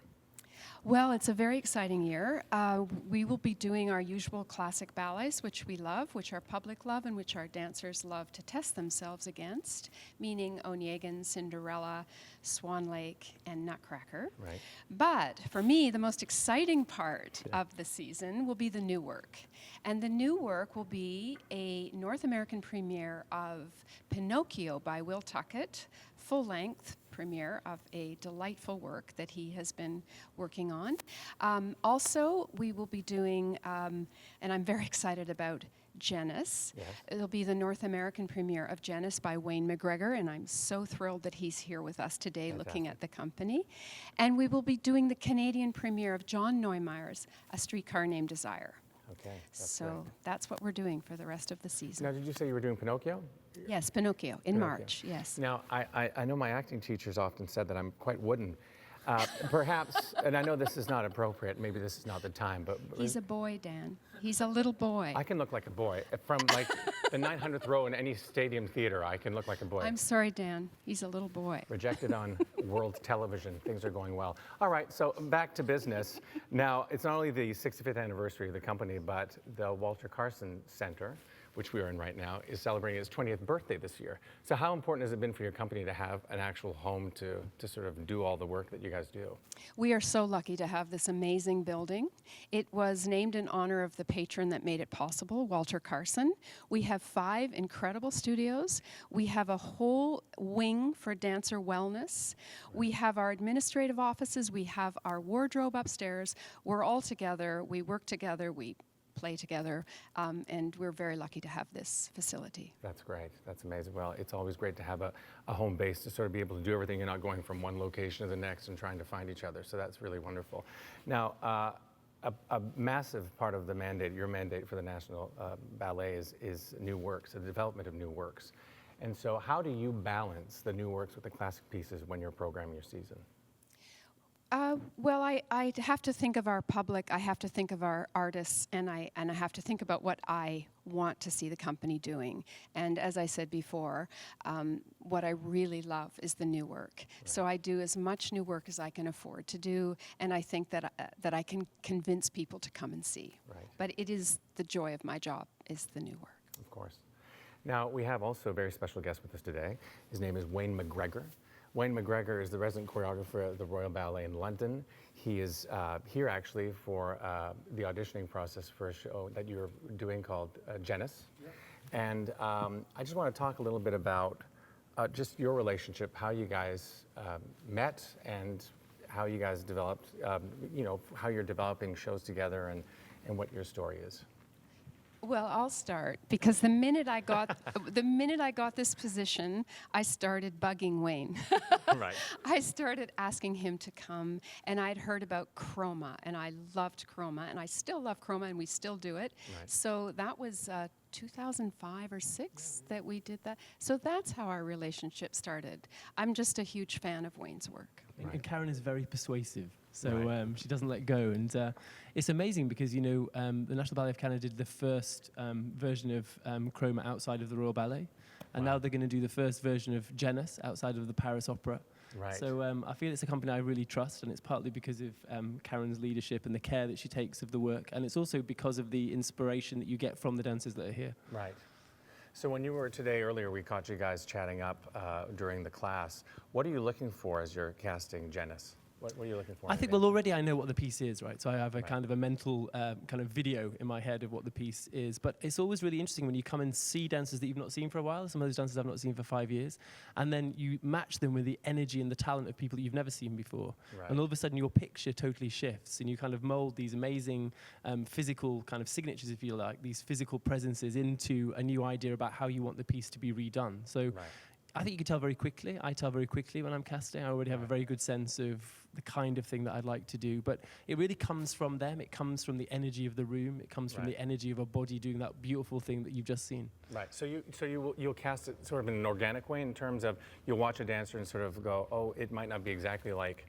Well, it's a very exciting year. We will be doing our usual classic ballets, which we love, which our public love, and which our dancers love to test themselves against, meaning Onegin, Cinderella, Swan Lake, and Nutcracker. Right. But for me, the most exciting part of the season will be the new work. And the new work will be a North American premiere of Pinocchio by Will Tuckett, full-length premiere of a delightful work that he has been working on. Also, we will be doing, and I'm very excited about, Janus. Yes. It'll be the North American premiere of Janus by Wayne McGregor, and I'm so thrilled that he's here with us today. Fantastic. Looking at the company. And we will be doing the Canadian premiere of John Neumeyer's A Streetcar Named Desire. Okay. So great. that's what we're doing for the rest of the season. Now, did you say you were doing Pinocchio? Yes, Pinocchio, in Pinocchio. March, yes. Now, I know my acting teachers often said that I'm quite wooden. Perhaps, and I know this is not appropriate, maybe this is not the time, but... He's a boy, Dan. He's a little boy. I can look like a boy. From like the 900th row in any stadium theater, I can look like a boy. I'm sorry, Dan. He's a little boy. Rejected on world television. Things are going well. All right, so back to business. Now, it's not only the 65th anniversary of the company, but the Walter Carson Center, which we are in right now, is celebrating its 20th birthday this year. So how important has it been for your company to have an actual home to sort of do all the work that you guys do? We are so lucky to have this amazing building. It was named in honor of the patron that made it possible, Walter Carson. We have 5 incredible studios. We have a whole wing for dancer wellness. We have our administrative offices. We have our wardrobe upstairs. We're all together. We work together. We play together, and we're very lucky to have this facility. That's great. That's amazing. Well, it's always great to have a home base to sort of be able to do everything. You're not going from one location to the next and trying to find each other. So that's really wonderful. Now, a massive part of the mandate, your mandate for the National Ballet is new works, the development of new works. And so how do you balance the new works with the classic pieces when you're programming your season? Well, I have to think of our public, I have to think of our artists, and I have to think about what I want to see the company doing. And as I said before, what I really love is the new work. Right. So I do as much new work as I can afford to do, and I think that I can convince people to come and see. Right. But it is the joy of my job, is the new work. Of course. Now, we have also a very special guest with us today. His name is Wayne McGregor. Wayne McGregor is the resident choreographer at the Royal Ballet in London. He is here actually for the auditioning process for a show that you're doing called Janus. Yep. And I just want to talk a little bit about just your relationship, how you guys met and how you guys developed, how you're developing shows together and what your story is. Well, I'll start because the minute I got this position, I started bugging Wayne. Right. I started asking him to come, and I'd heard about chroma, and I loved chroma, and I still love chroma, and we still do it. Right. So that was 2005 or 6 that we did that. So that's how our relationship started. I'm just a huge fan of Wayne's work. Right. And Karen is very persuasive, so Right. She doesn't let go. And it's amazing because, the National Ballet of Canada did the first version of chroma outside of the Royal Ballet. And Wow. now they're going to do the first version of Janus outside of the Paris Opera. Right. So I feel it's a company I really trust, and it's partly because of Karen's leadership and the care that she takes of the work. And it's also because of the inspiration that you get from the dancers that are here. Right. So when you were today earlier, we caught you guys chatting up during the class. What are you looking for as you're casting Janice? What are you looking for? I think, well, already I know what the piece is, right? So I have a kind of a mental kind of video in my head of what the piece is. But it's always really interesting when you come and see dancers that you've not seen for a while. Some of those dancers I've not seen for 5 years. And then you match them with the energy and the talent of people that you've never seen before. Right. And all of a sudden your picture totally shifts and you kind of mold these amazing physical kind of signatures, if you like, these physical presences into a new idea about how you want the piece to be redone. So I think you can tell very quickly. I tell very quickly when I'm casting. I already have a very good sense of the kind of thing that I'd like to do. But it really comes from them. It comes from the energy of the room. It comes from the energy of a body doing that beautiful thing that you've just seen. Right. So you'll cast it sort of in an organic way in terms of you'll watch a dancer and sort of go, oh, it might not be exactly like,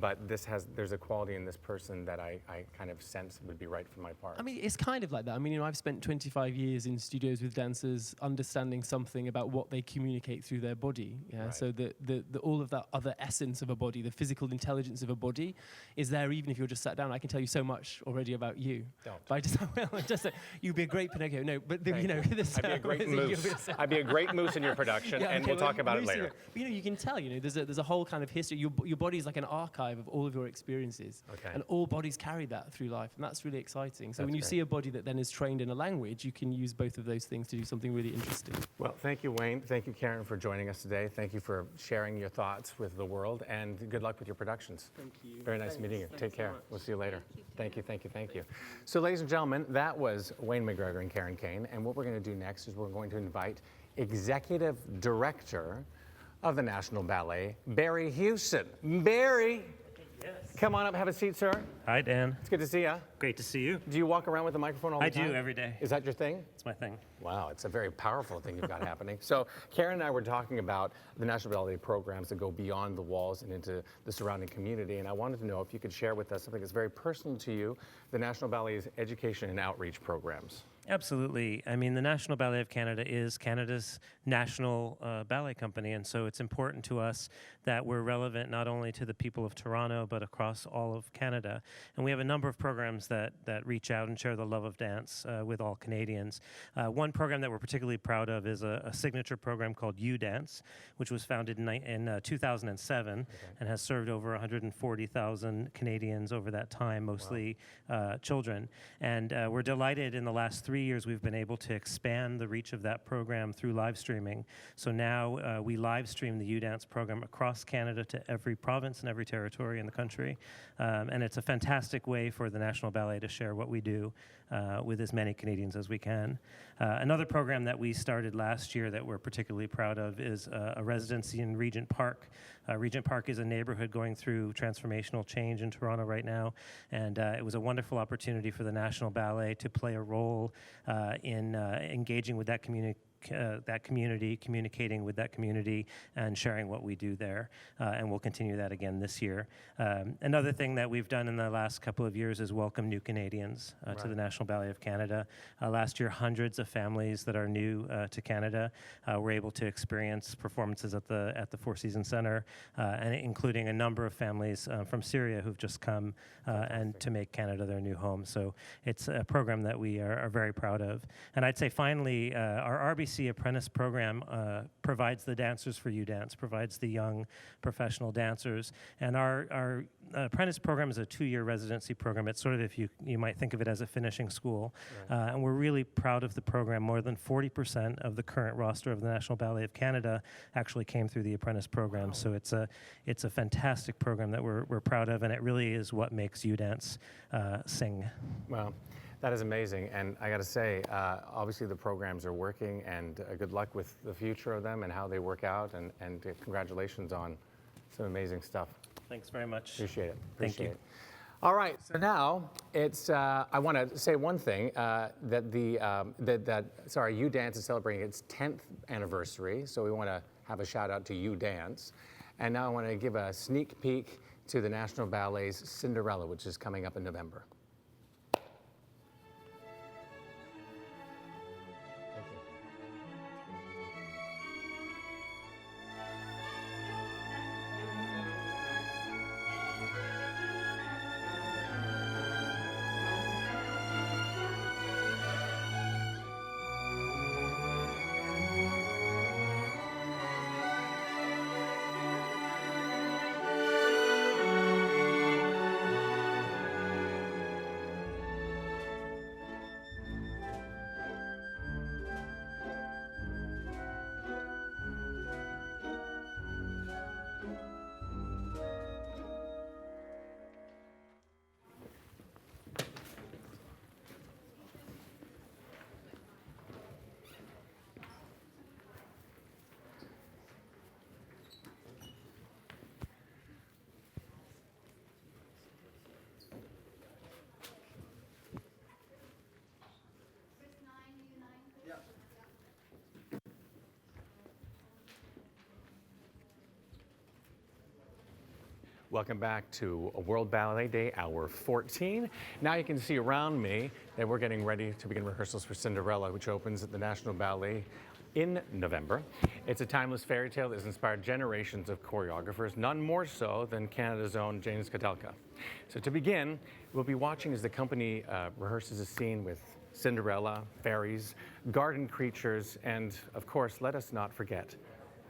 but there's a quality in this person that I kind of sense would be right for my part. I mean, it's kind of like that. I mean, you know, I've spent 25 years in studios with dancers understanding something about what they communicate through their body. Yeah. So the all of that other essence of a body, the physical intelligence of a body is there even if you're just sat down. I can tell you so much already about you. Don't. But I just, well, just you'd be a great Pinocchio. No, but you know, this, I'd be a great moose. I'd be a great moose in your production, and we'll talk about it later. You know, you can tell, you know, there's a whole kind of history. Your body is like an archive of all of your experiences. And all bodies carry that through life, and that's really exciting. So when you see a body that then is trained in a language, you can use both of those things to do something really interesting. Well, thank you, Wayne. Thank you, Karen, for joining us today. Thank you for sharing your thoughts with the world, and good luck with your productions. Thank you. Very nice meeting you. Take care. We'll see you later. Thank you. So, ladies and gentlemen, that was Wayne McGregor and Karen Kane, and what we're going to do next is we're going to invite Executive Director of the National Ballet, Barry Houston. Barry! Yes. Come on up, have a seat, sir. Hi, Dan. It's good to see you. Great to see you. Do you walk around with a microphone all the time? I do, every day. Is that your thing? It's my thing. Wow, it's a very powerful thing you've got happening. So Karen and I were talking about the National Ballet programs that go beyond the walls and into the surrounding community, and I wanted to know if you could share with us something that's very personal to you, the National Ballet's education and outreach programs. Absolutely. I mean, the National Ballet of Canada is Canada's national ballet company, and so it's important to us that we're relevant not only to the people of Toronto, but across all of Canada. And we have a number of programs that reach out and share the love of dance with all Canadians. One program that we're particularly proud of is a signature program called You Dance, which was founded in 2007 and has served over 140,000 Canadians over that time, mostly children. And we're delighted in the last 3 years we've been able to expand the reach of that program through live streaming. So now we live stream the You Dance program across Canada to every province and every territory in the country. And it's a fantastic way for the National Ballet to share what we do with as many Canadians as we can. Another program that we started last year that we're particularly proud of is a residency in Regent Park. Regent Park is a neighborhood going through transformational change in Toronto right now, and it was a wonderful opportunity for the National Ballet to play a role in engaging with that community, communicating with that community, and sharing what we do there. And we'll continue that again this year. Another thing that we've done in the last couple of years is welcome new Canadians to the National Ballet of Canada. Last year, hundreds of families that are new to Canada were able to experience performances at the Four Seasons Centre, and including a number of families from Syria who've just come and to make Canada their new home. So it's a program that we are very proud of. And I'd say finally, our RBC Apprentice program provides the dancers for You Dance, provides the young professional dancers. And our apprentice program is a 2-year residency program. It's sort of, if you might think of it as a finishing school. And we're really proud of the program. More than 40% of the current roster of the National Ballet of Canada actually came through the apprentice program. So it's a fantastic program that we're proud of, and it really is what makes You Dance sing. Well, that is amazing, and I got to say, obviously the programs are working, and good luck with the future of them and how they work out, and congratulations on some amazing stuff. Thanks very much. Appreciate it. Thank you. All right, so now it's. I want to say one thing that You Dance is celebrating its 10th anniversary, so we want to have a shout out to You Dance, and now I want to give a sneak peek to the National Ballet's Cinderella, which is coming up in November. Welcome back to World Ballet Day, hour 14. Now you can see around me that we're getting ready to begin rehearsals for Cinderella, which opens at the National Ballet in November. It's a timeless fairy tale that has inspired generations of choreographers, none more so than Canada's own James Kadelka. So to begin, we'll be watching as the company rehearses a scene with Cinderella, fairies, garden creatures, and of course, let us not forget,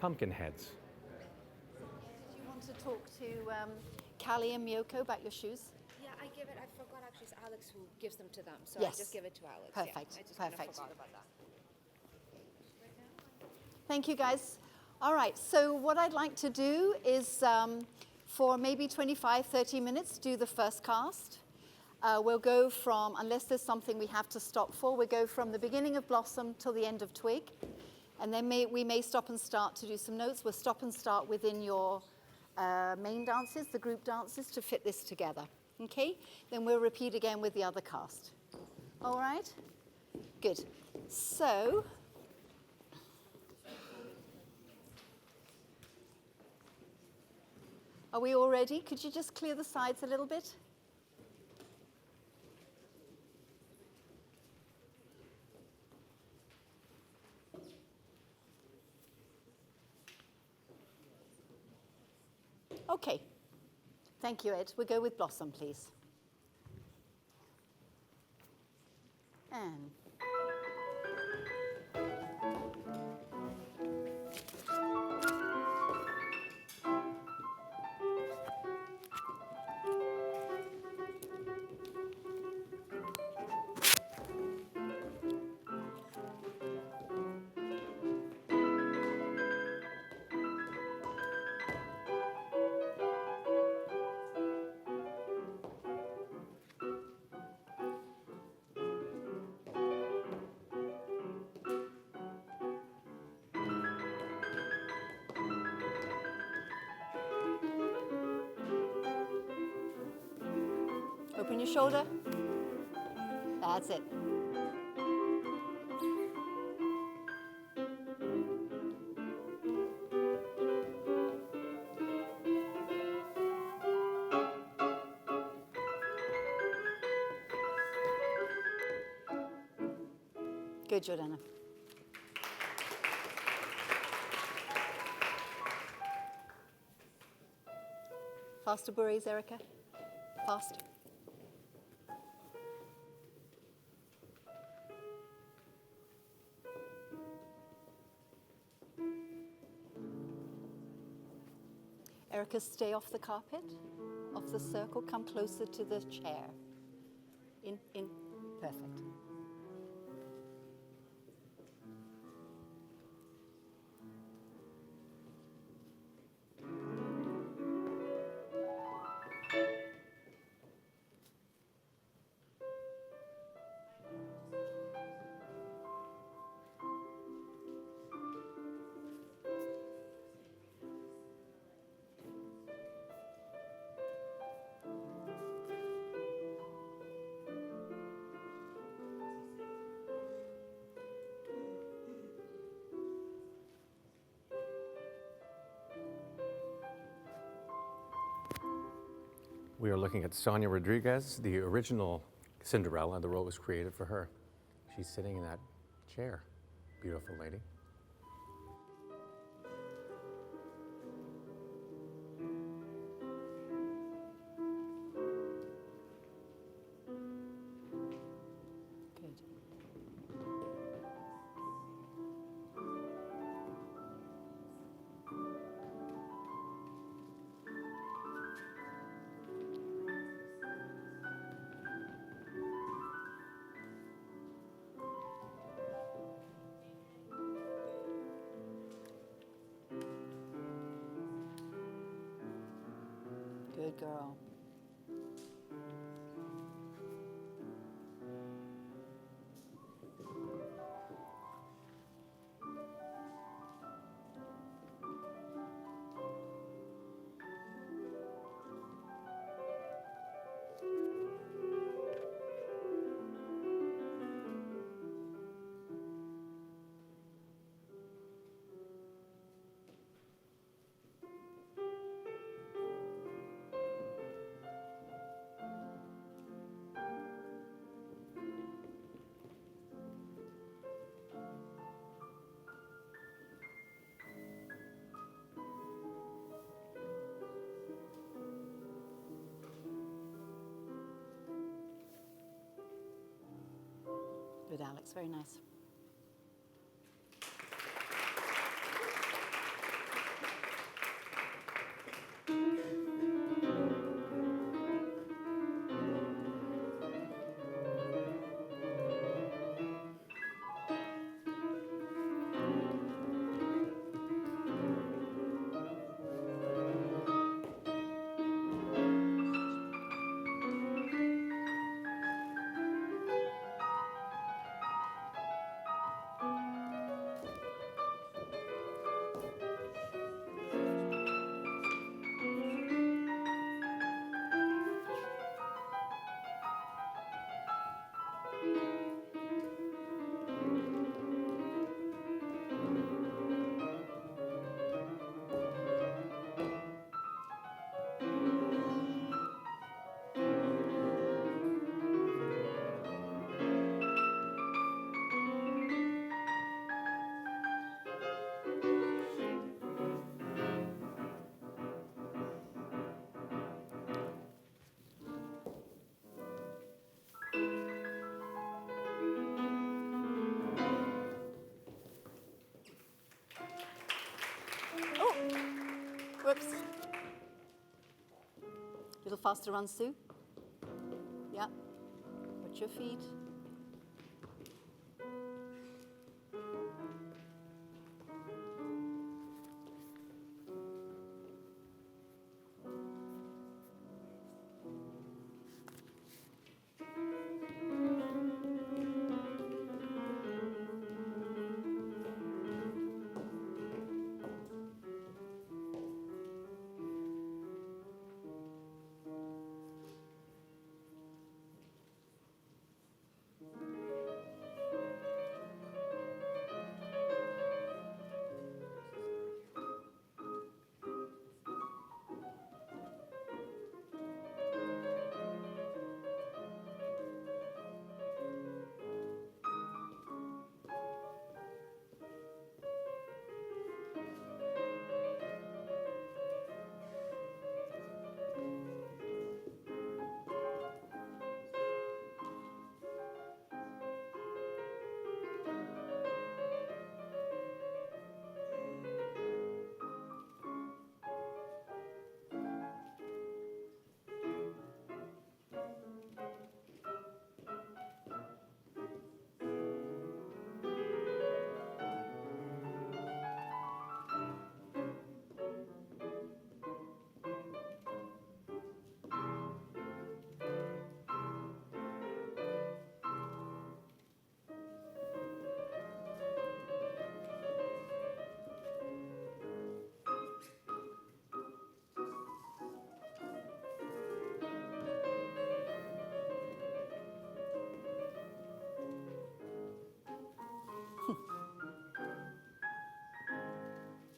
pumpkin heads. Do you want to talk to Callie and Miyoko about your shoes? Yeah, I forgot actually it's Alex who gives them to them, so Yes. I just give it to Alex. Perfect, Yeah, I just kind of perfect. forgot about that. Thank you, guys. All right, so what I'd like to do is for maybe 25, 30 minutes, do the first cast. We'll go from, unless there's something we have to stop for, we'll go from the beginning of Blossom till the end of Twig. And then we may stop and start to do some notes. We'll stop and start within your main dances, the group dances, to fit this together. Okay? Then we'll repeat again with the other cast. All right? Good. So, are we all ready? Could you just clear the sides a little bit? Okay. Thank you, Ed. We'll go with Blossom, please. And open your shoulder. That's it. Good, Jordana. Faster bourrées, Erica. Fast. Erica, stay off the carpet, off the circle. Come closer to the chair. In. Perfect. We are looking at Sonia Rodriguez, the original Cinderella. The role was created for her. She's sitting in that chair. Beautiful lady. Good. Good girl. Good, Alex. Very nice. Whoops. A little faster run, Sue. Yeah. Watch your feet.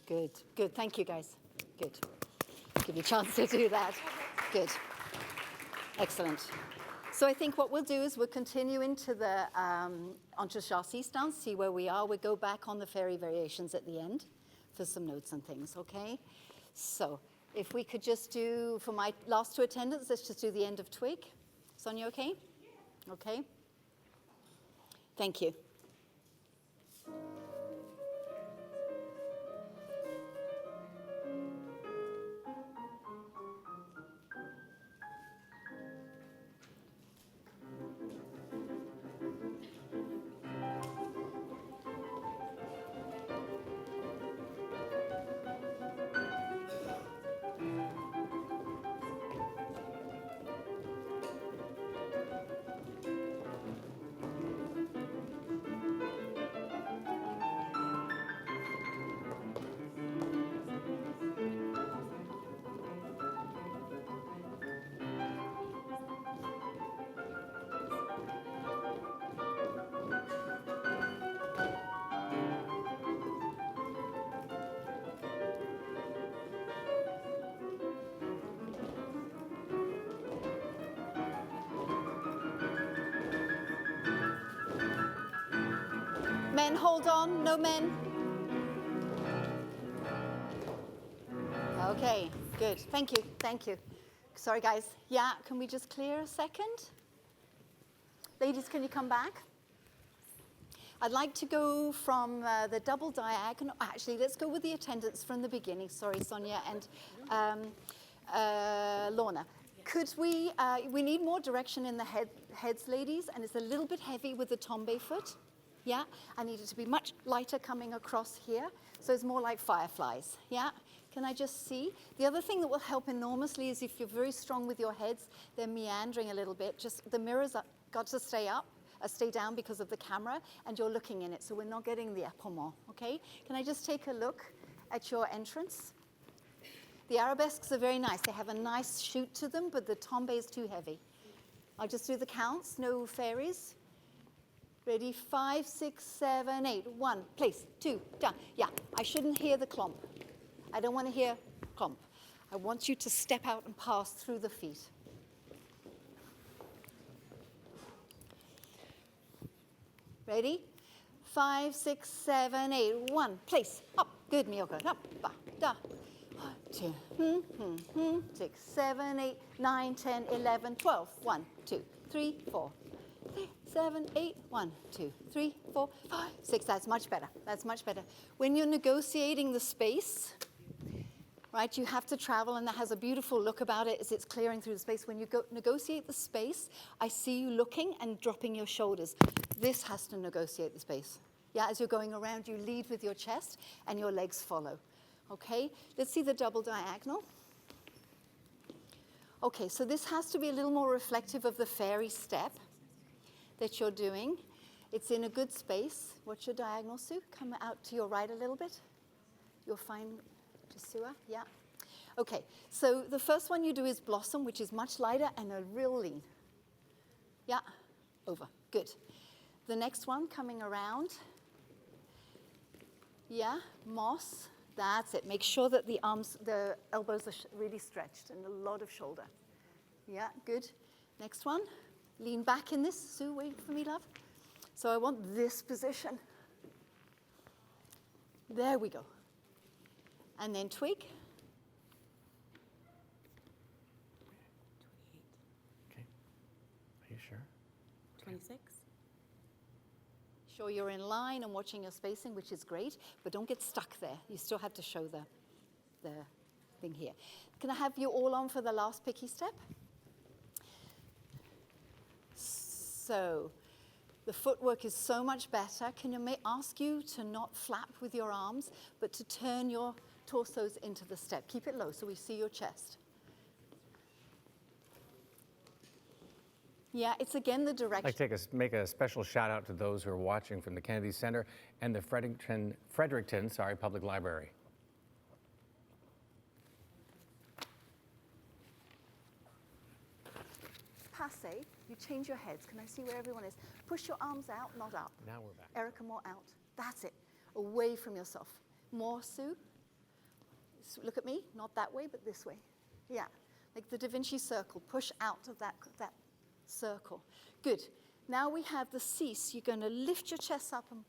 Good, good. Thank you, guys. Good. Give you a chance to do that. Good. Excellent. So I think what we'll do is we'll continue into the entre-chassés dance, see where we are. We'll go back on the fairy variations at the end for some notes and things, okay? So if we could just do, for my last two attendants, let's just do the end of twig. Sonia, okay? Okay. Thank you. Men, hold on. No men. Okay, good. Thank you. Thank you. Sorry, guys. Yeah, can we just clear a second? Ladies, can you come back? I'd like to go from the double diagonal. Actually, let's go with the attendants from the beginning. Sorry, Sonia and Lorna. Could we need more direction in the heads, ladies, and it's a little bit heavy with the tombe foot. Yeah, I need it to be much lighter coming across here, so it's more like fireflies. Yeah, can I just see? The other thing that will help enormously is if you're very strong with your heads, they're meandering a little bit. Just the mirrors got to stay up. Stay down because of the camera, and you're looking in it, so we're not getting the epaulement, okay? Can I just take a look at your entrance? The arabesques are very nice. They have a nice shoot to them, but the tombe is too heavy. I'll just do the counts, no fairies. Ready, 5, 6, 7, 8. 1, place, 2, down. Yeah, I shouldn't hear the clomp. I don't want to hear clomp. I want you to step out and pass through the feet. Ready? 5, 6, 7, 8. 1, place, up. Good, Miyoko. Up, ba, da. 1, 2, 6, 7, 8, 9, 10, 11, 12. 1, 2, 3, 4, 7, 8. 1, 2, 3, 4, 5, 6. That's much better. That's much better. When you're negotiating the space, right, you have to travel, and that has a beautiful look about it as it's clearing through the space. When you negotiate the space, I see you looking and dropping your shoulders. This has to negotiate the space. Yeah, as you're going around, you lead with your chest and your legs follow. Okay, let's see the double diagonal. Okay, so this has to be a little more reflective of the fairy step that you're doing. It's in a good space. What's your diagonal, Sue? Come out to your right a little bit. You'll find Sua, yeah. Okay, so the first one you do is blossom, which is much lighter and a real lean. Yeah, over, good. The next one coming around. Yeah, moss, that's it. Make sure that the arms, the elbows are really stretched and a lot of shoulder. Yeah, good. Next one, lean back in this. Sue, wait for me, love. So I want this position. There we go. And then twig. 28. Okay. Are you sure? 26. Sure you're in line and watching your spacing, which is great, but don't get stuck there. You still have to show the thing here. Can I have you all on for the last picky step? So the footwork is so much better. Can I ask you to not flap with your arms, but to turn your torsos into the step. Keep it low so we see your chest. Yeah, it's again the direction. I'd like to make a special shout out to those who are watching from the Kennedy Center and the Fredericton Public Library. Passe, you change your heads. Can I see where everyone is? Push your arms out, not up. Now we're back. Erica, more out. That's it. Away from yourself. More, Sue. Look at me, not that way, but this way. Yeah, like the Da Vinci circle. Push out of that circle. Good. Now we have the cease. You're going to lift your chest up and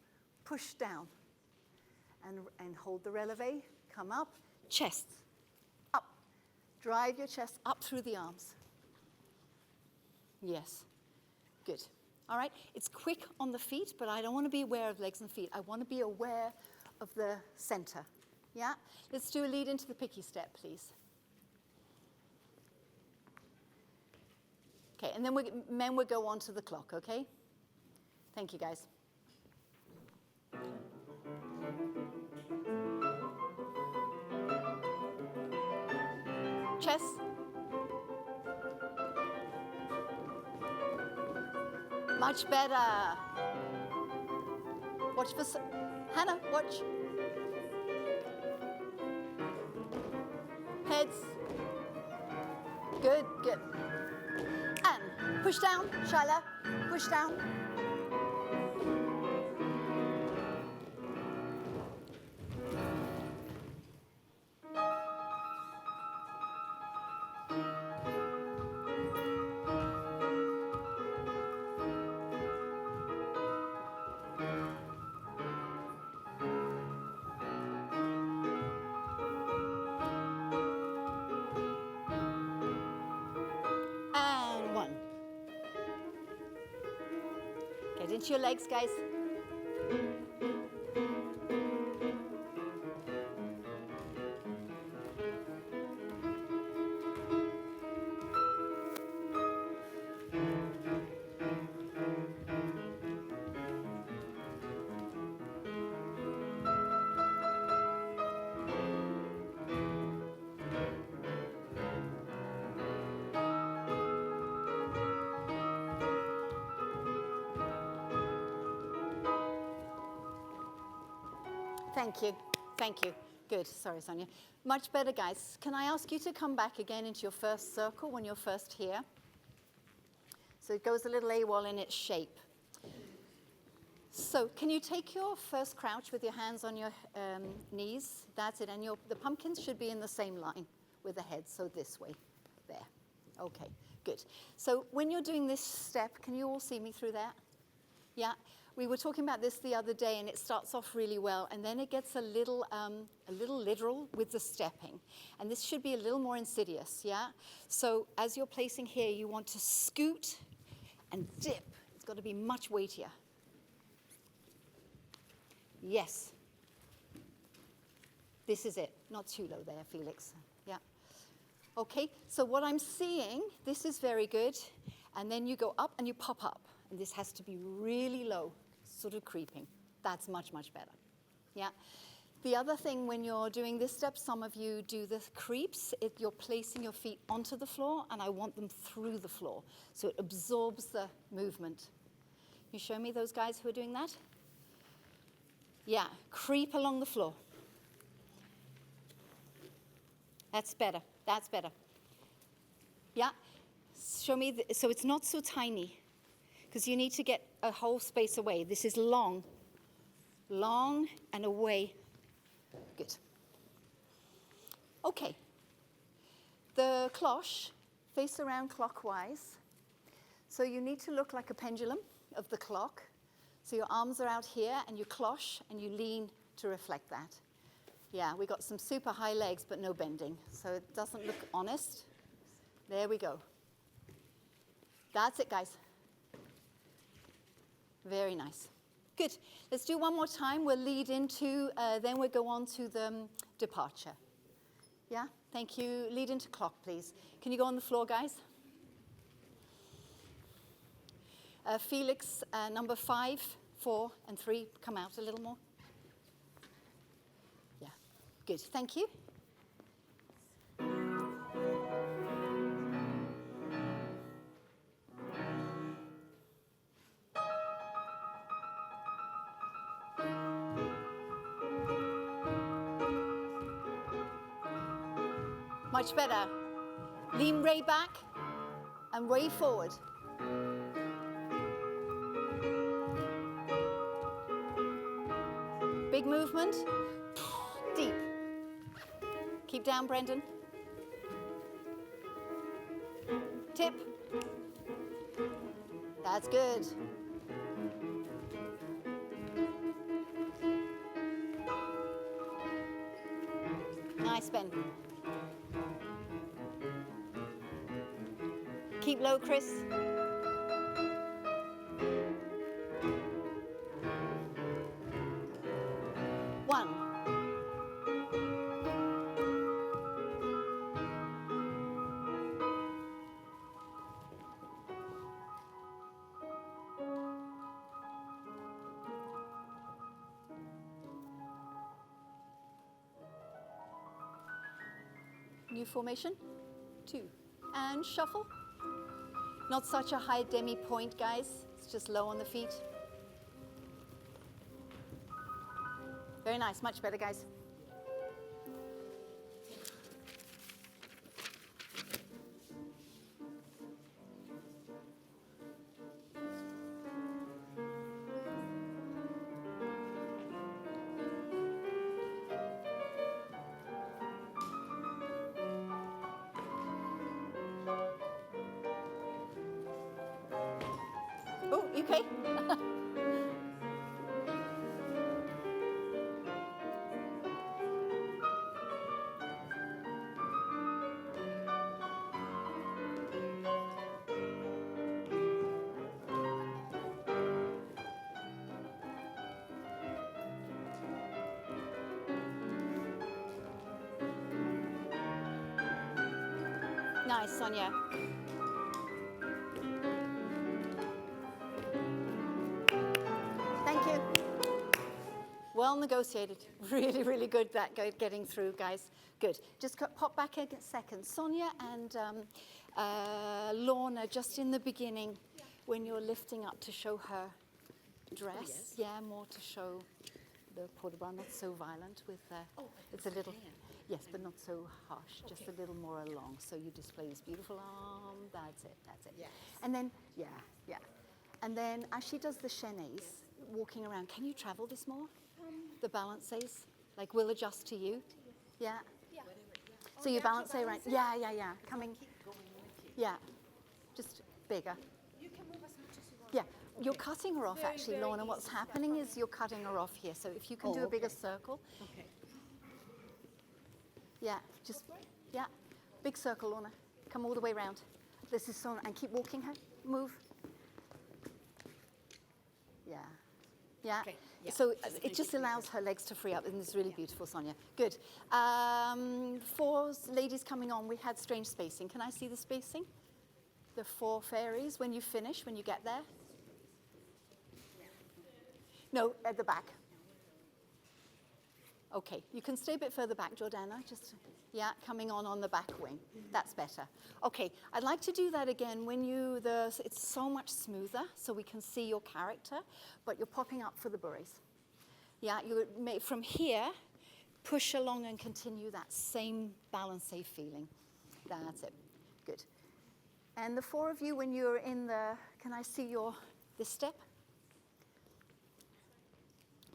push down. And hold the releve. Come up. Chest. Up. Drive your chest up through the arms. Yes. Good. All right. It's quick on the feet, but I don't want to be aware of legs and feet. I want to be aware of the center. Yeah? Let's do a lead into the picky step, please. Okay, and then men will go on to the clock, okay? Thank you, guys. Chest. Much better. Watch for, Hannah, watch. Heads. Good, good. And push down, Shyla, push down. Get into your legs, guys. Thank you. Thank you. Good. Sorry, Sonia. Much better, guys. Can I ask you to come back again into your first circle when you're first here? So it goes a little AWOL in its shape. So can you take your first crouch with your hands on your knees? That's it. And the pumpkins should be in the same line with the head. So this way. There. Okay. Good. So when you're doing this step, can you all see me through that? Yeah. We were talking about this the other day, and it starts off really well, and then it gets a little literal with the stepping. And this should be a little more insidious, yeah? So as you're placing here, you want to scoot and dip. It's got to be much weightier. Yes. This is it. Not too low there, Felix. Yeah. Okay, so what I'm seeing, this is very good. And then you go up and you pop up. And this has to be really low, sort of creeping. That's much, much better. Yeah. The other thing when you're doing this step, some of you do the creeps. You're placing your feet onto the floor, and I want them through the floor. So it absorbs the movement. You show me those guys who are doing that? Yeah, creep along the floor. That's better. That's better. Yeah. Show me. So it's not so tiny, because you need to get a whole space away. This is long, long and away. Good. Okay. The cloche, face around clockwise. So you need to look like a pendulum of the clock. So your arms are out here, and you cloche, and you lean to reflect that. Yeah, we got some super high legs, but no bending. So it doesn't look honest. There we go. That's it, guys. Very nice. Good. Let's do one more time. We'll lead into, then we'll go on to the departure. Yeah, thank you. Lead into clock, please. Can you go on the floor, guys? Felix, number 5, 4, and 3, come out a little more. Yeah, good. Thank you. Much better. Lean way back and way forward. Big movement. Deep. Keep down, Brendan. Tip. That's good. Nice bend. Keep low, Chris. One. New formation. 2. And shuffle. Not such a high demi-point, guys. It's just low on the feet. Very nice. Much better, guys. Oh, you okay? nice, Sonia. Thank you. Well negotiated. Really, really good that getting through, guys. Good. Just pop back a second. Sonia and Lorna, just in the beginning, when you're lifting up to show her dress. Yeah, more to show the port de bras, not so violent with it's a little, yes, but not so harsh, just a little more along. So you display this beautiful arm. That's it. Yes. And then, yeah. And then as she does the chaînés, walking around, can you travel this more? The balancés, like we'll adjust to you. Yeah. So you balance around. Yeah. Coming. Yeah. Just bigger. You can move as much as you want. Yeah. You're cutting her off, actually, Lorna. What's happening is you're cutting her off here. So if you can do a bigger circle. Okay. Yeah, just, yeah. Big circle, Lorna. Come all the way around. This is so, and keep walking her. Move. Yeah. Yeah. Okay. Yeah. So it just allows her legs to free up, and it's really beautiful, Sonia. Good. 4 ladies coming on. We had strange spacing. Can I see the spacing? The 4 fairies when you finish, when you get there? No, at the back. Okay, you can stay a bit further back, Jordana. Just, yeah, coming on the back wing. That's better. Okay, I'd like to do that again when it's so much smoother, so we can see your character, but you're popping up for the bourrées. Yeah, you would make, from here, push along and continue that same balancé feeling. That's it. Good. And the 4 of you, when you're in can I see this step?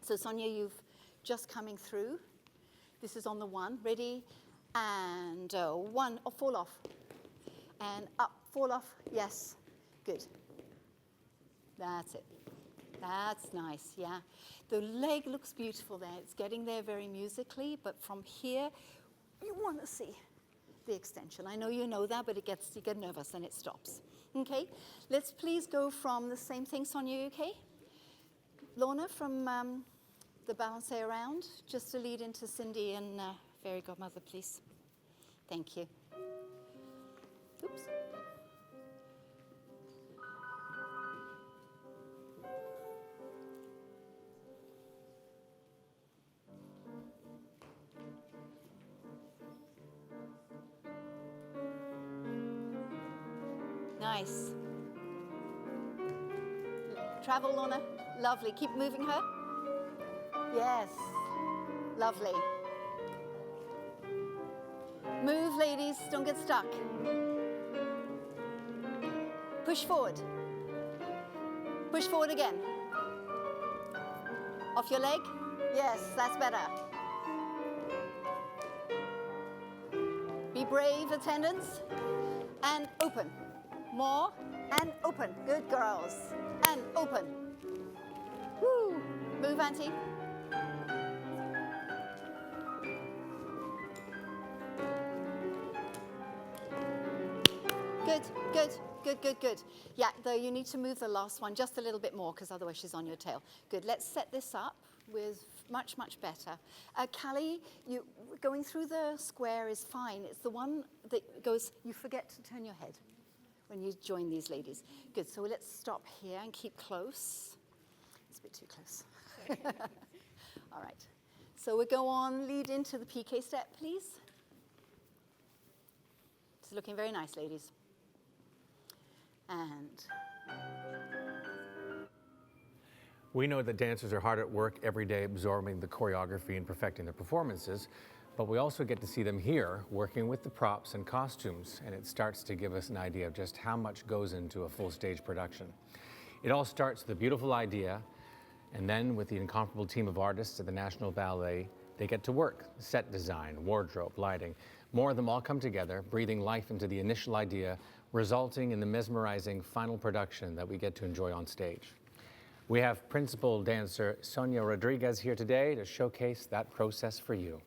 So Sonia, you've just coming through. This is on the 1. Ready? And 1, fall off. And up, fall off. Yes. Good. That's it. That's nice, yeah. The leg looks beautiful there. It's getting there very musically, but from here, you want to see the extension. I know you know that, but you get nervous and it stops. Okay? Let's please go from the same thing, Sonia, okay? Lorna, from the balancé around, just to lead into Cindy and Fairy Godmother, please. Thank you. Oops. Nice. Travel, Lorna. Lovely. Keep moving her. Yes. Lovely. Move, ladies. Don't get stuck. Push forward. Push forward again. Off your leg. Yes, that's better. Be brave, attendants. And open. More. And open. Good girls. And open. Woo. Move, Auntie. Good. Yeah, though you need to move the last one just a little bit more because otherwise she's on your tail. Good, let's set this up with much better. Callie, you going through the square is fine. It's the one that goes, you forget to turn your head when you join these ladies. Good, so let's stop here and keep close. It's a bit too close. All right, so we'll go on, lead into the PK step, please. It's looking very nice, ladies. And we know that dancers are hard at work every day absorbing the choreography and perfecting their performances, but we also get to see them here working with the props and costumes, and it starts to give us an idea of just how much goes into a full stage production. It all starts with a beautiful idea, and then with the incomparable team of artists at the National Ballet, they get to work. Set design, wardrobe, lighting, more of them all come together, breathing life into the initial idea, resulting in the mesmerizing final production that we get to enjoy on stage. We have principal dancer Sonia Rodriguez here today to showcase that process for you.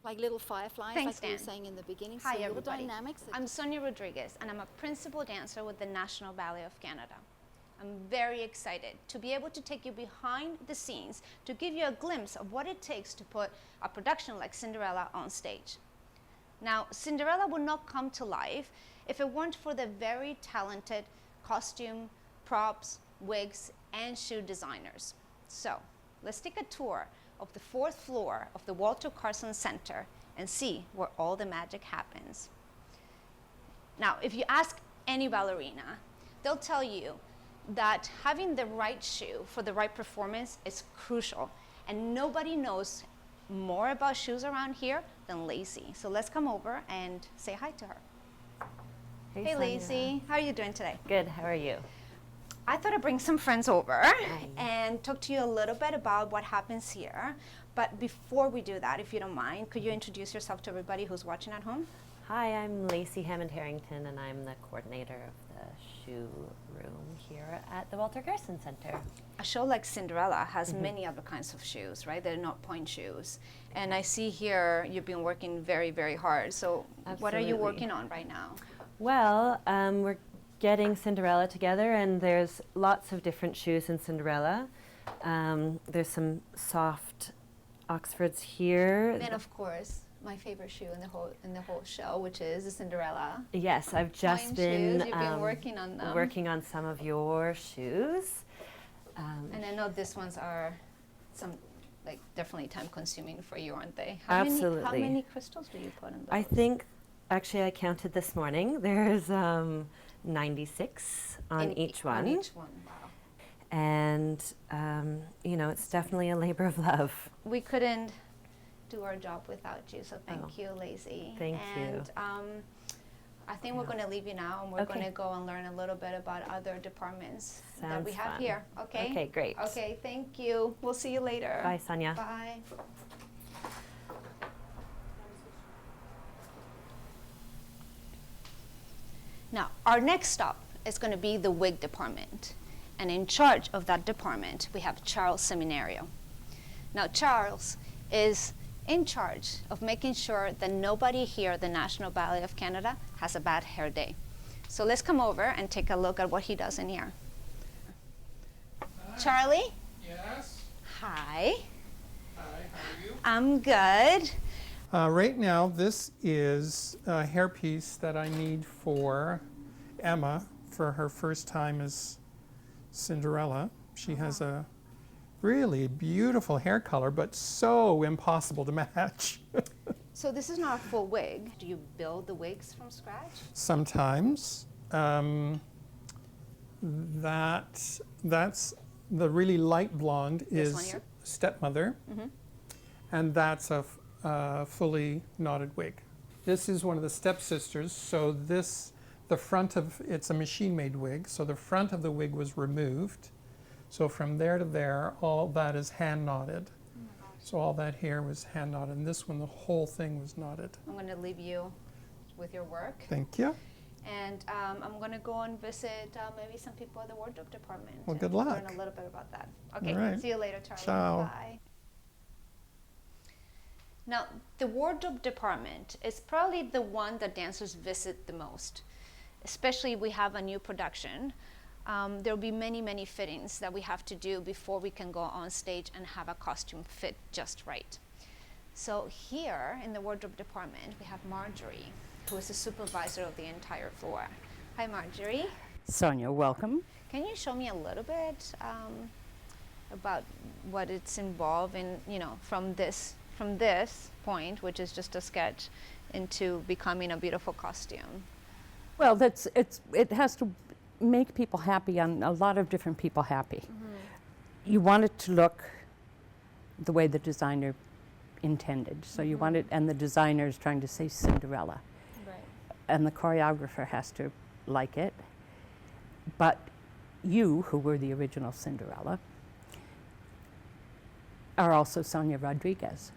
Like little fireflies, Thanks, like you were Dan. saying in the beginning. Hi, so everybody. Dynamics. I'm Sonia Rodriguez, and I'm a principal dancer with the National Ballet of Canada. I'm very excited to be able to take you behind the scenes to give you a glimpse of what it takes to put a production like Cinderella on stage. Now, Cinderella would not come to life if it weren't for the very talented costume, props, wigs, and shoe designers. So, let's take a tour of the 4th floor of the Walter Carson Center and see where all the magic happens. Now, if you ask any ballerina, they'll tell you that having the right shoe for the right performance is crucial, and nobody knows more about shoes around here than Lacey. So let's come over and say hi to her. Hey Sonia. Lacey, how are you doing today? Good, how are you? I thought I'd bring some friends over and talk to you a little bit about what happens here. But before we do that, if you don't mind, could you introduce yourself to everybody who's watching at home? Hi, I'm Lacey Hammond-Harrington, and I'm the coordinator of the shoe room here at the Walter Carson Center. A show like Cinderella has many other kinds of shoes, right? They're not point shoes. And I see here you've been working very, very hard. So what are you Absolutely. working on right now? Well, we're getting Cinderella together, and there's lots of different shoes in Cinderella. There's some soft Oxfords here. And of course, my favorite shoe in the whole show, which is the Cinderella. Yes, I've just Point been, shoes. You've been working on them. working on some of your shoes. And I know these ones are definitely time consuming for you, aren't they? Absolutely. How many crystals do you put in those? I think, actually, I counted this morning. There's 96 on each one. On each one, wow. And, you know, it's definitely a labor of love. We couldn't do our job without you, so thank you, Lacey. Thank you. And I think we're going to leave you now, and we're Okay. going to go and learn a little bit about other departments that Sounds we have fun. here. Okay? Okay, great. Okay, thank you. We'll see you later. Bye, Sonia. Bye. Now, our next stop is going to be the wig department. And in charge of that department, we have Charles Seminario. Now, Charles is in charge of making sure that nobody here at the National Ballet of Canada has a bad hair day. So let's come over and take a look at what he does in here. Charlie? Yes. Hi. Hi, how are you? I'm good. Right now, this is a hairpiece that I need for Emma for her first time as Cinderella. She has a really beautiful hair color, but so impossible to match. So this is not a full wig. Do you build the wigs from scratch? Sometimes. That's the really light blonde This one is here? Stepmother, and that's a fully knotted wig. This is one of the stepsisters, so the front of, it's a machine-made wig, so the front of the wig was removed. So from there to there, all that is hand knotted. So all that hair was hand knotted, and this one, the whole thing was knotted. I'm going to leave you with your work. Thank you. And I'm going to go and visit maybe some people at the wardrobe department. Well, good and luck. Learn a little bit about that. Okay, All right. see you later, Charlie. Ciao. Bye. Now, the wardrobe department is probably the one that dancers visit the most. Especially we have a new production. There will be many, many fittings that we have to do before we can go on stage and have a costume fit just right. So here in the wardrobe department, we have Marjorie, who is the supervisor of the entire floor. Hi, Marjorie. Sonia, welcome. Can you show me a little bit about what it's involved in, from this point, which is just a sketch, into becoming a beautiful costume? Well, it has to make people happy, and a lot of different people happy. You want it to look the way the designer intended. So you want it, and the designer is trying to say Cinderella. Right. And the choreographer has to like it. But you, who were the original Cinderella, are also Sonia Rodriguez.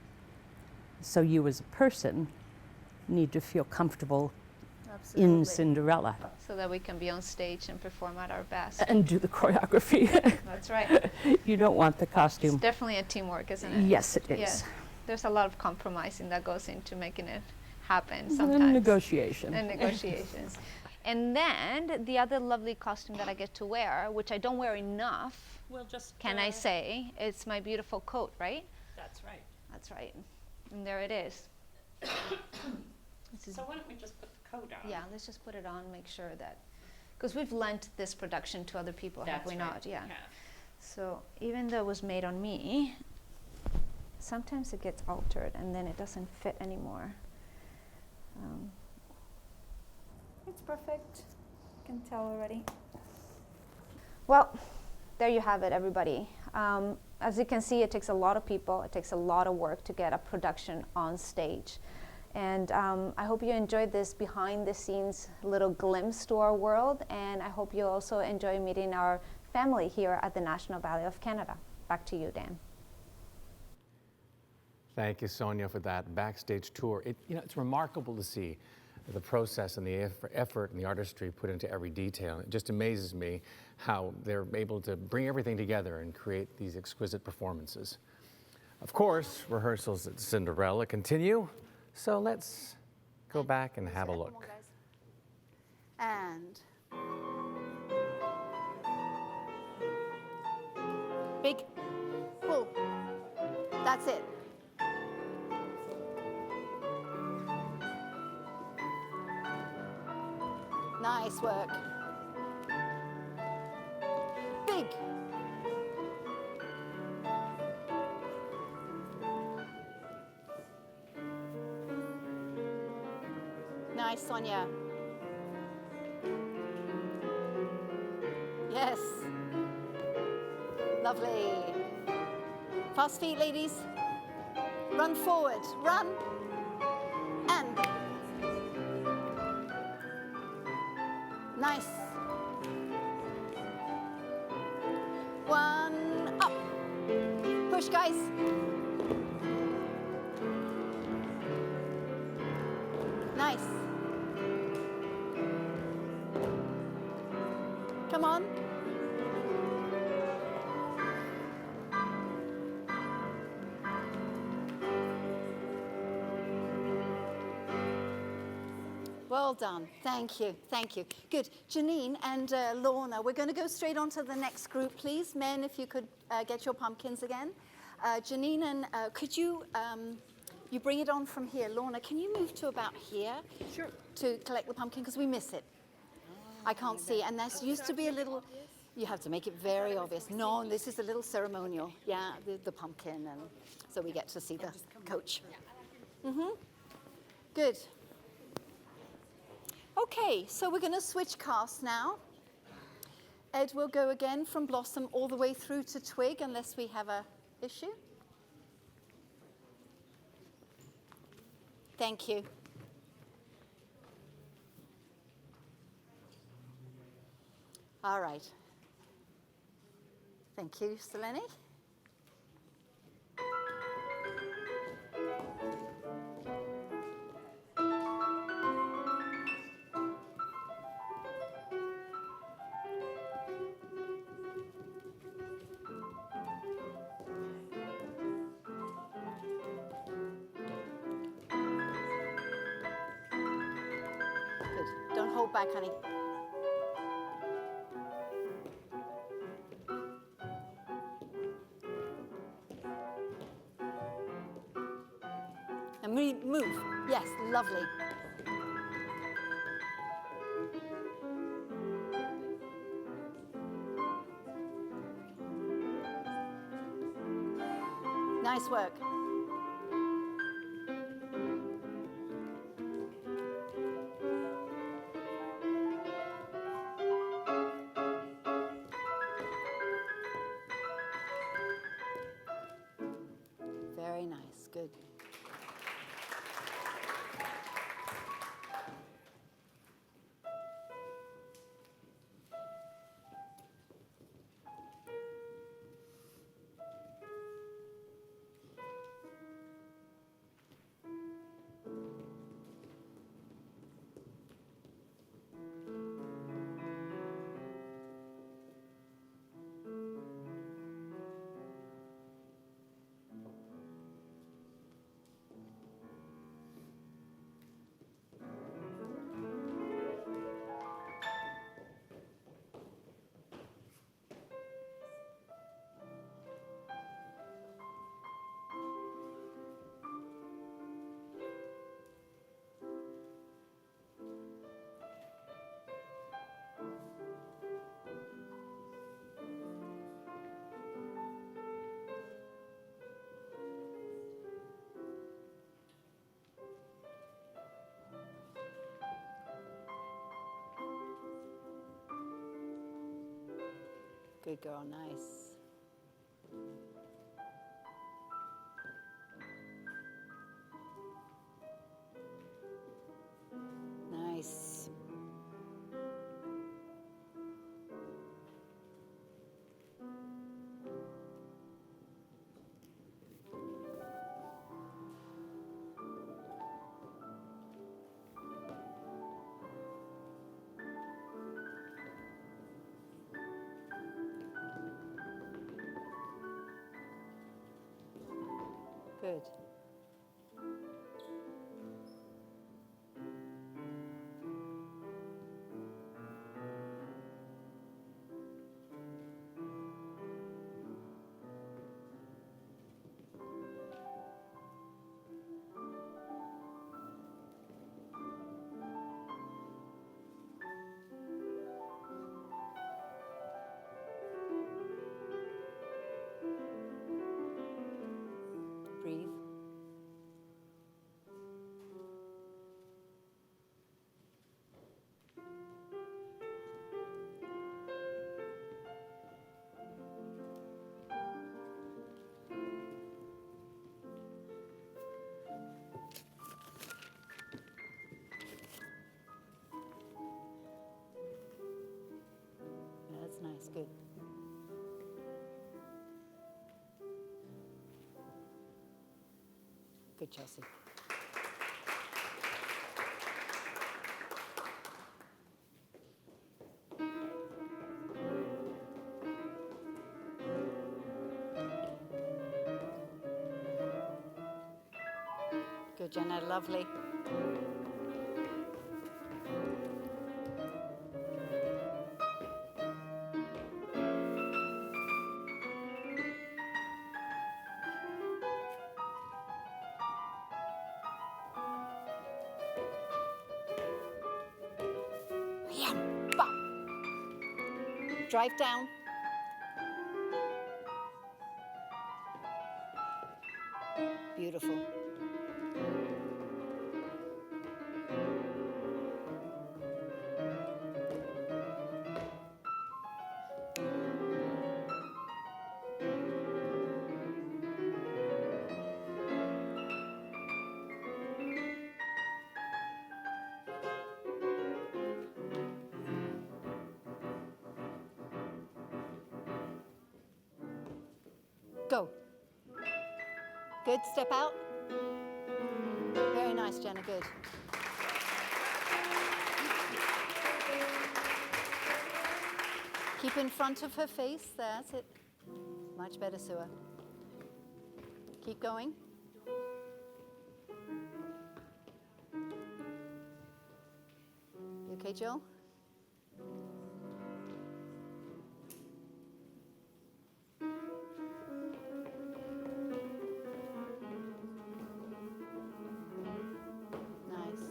So you as a person need to feel comfortable in Cinderella. So that we can be on stage and perform at our best. And do the choreography. That's right. You don't want the costume. It's definitely a teamwork, isn't it? Yes, it is. Yeah. There's a lot of compromising that goes into making it happen And sometimes. negotiation. And negotiations. And then the other lovely costume that I get to wear, which I don't wear enough, can I say, it's my beautiful coat, right? That's right. That's right. And there it is. So why don't we just put the coat on? Yeah, let's just put it on, make sure that, because we've lent this production to other people, have we not? Yeah. So even though it was made on me, sometimes it gets altered and then it doesn't fit anymore. It's perfect. You can tell already. Well, there you have it, everybody. As you can see, it takes a lot of people, it takes a lot of work to get a production on stage. And I hope you enjoyed this behind the scenes little glimpse to our world, and I hope you also enjoy meeting our family here at the National Ballet of Canada. Back to you, Dan. Thank you, Sonia, for that backstage tour. It's remarkable to see the process and the effort and the artistry put into every detail. It just amazes me how they're able to bring everything together and create these exquisite performances. Of course, rehearsals at Cinderella continue, so let's go back and have a look. And big pull. That's it. Nice work. Big. Nice, Sonia. Yes. Lovely. Fast feet, ladies. Run forward. Run. And. Nice. One up. Push, guys. Nice. Come on. Well done. Thank you. Thank you. Good. Janine and Lorna, we're going to go straight on to the next group, please. Men, if you could get your pumpkins again. Janine, and could you, you bring it on from here. Lorna, can you move to about here? Sure. To collect the pumpkin, because we miss it. I can't see. And there used to be a little, you have to make it very obvious. No, this is a little ceremonial. Yeah, the pumpkin. And so we get to see the coach. Mm-hmm. Good. Okay, so we're going to switch casts now. Ed will go again from Blossom all the way through to Twig, unless we have a issue. Thank you. All right. Thank you, Selene. Don't hold back, honey. And move. Yes, lovely. Nice work. Very nice, good. Good girl, nice. Nice. Good. Breathe. Yeah, that's nice, good. Good, Chelsea. Good, Jenna, lovely. Yeah, bop. Drive down. Beautiful. Go. Good, step out. Very nice, Jenna, good. Keep in front of her face, that's it. Much better, Sua. Keep going. You okay, Jill? Nice.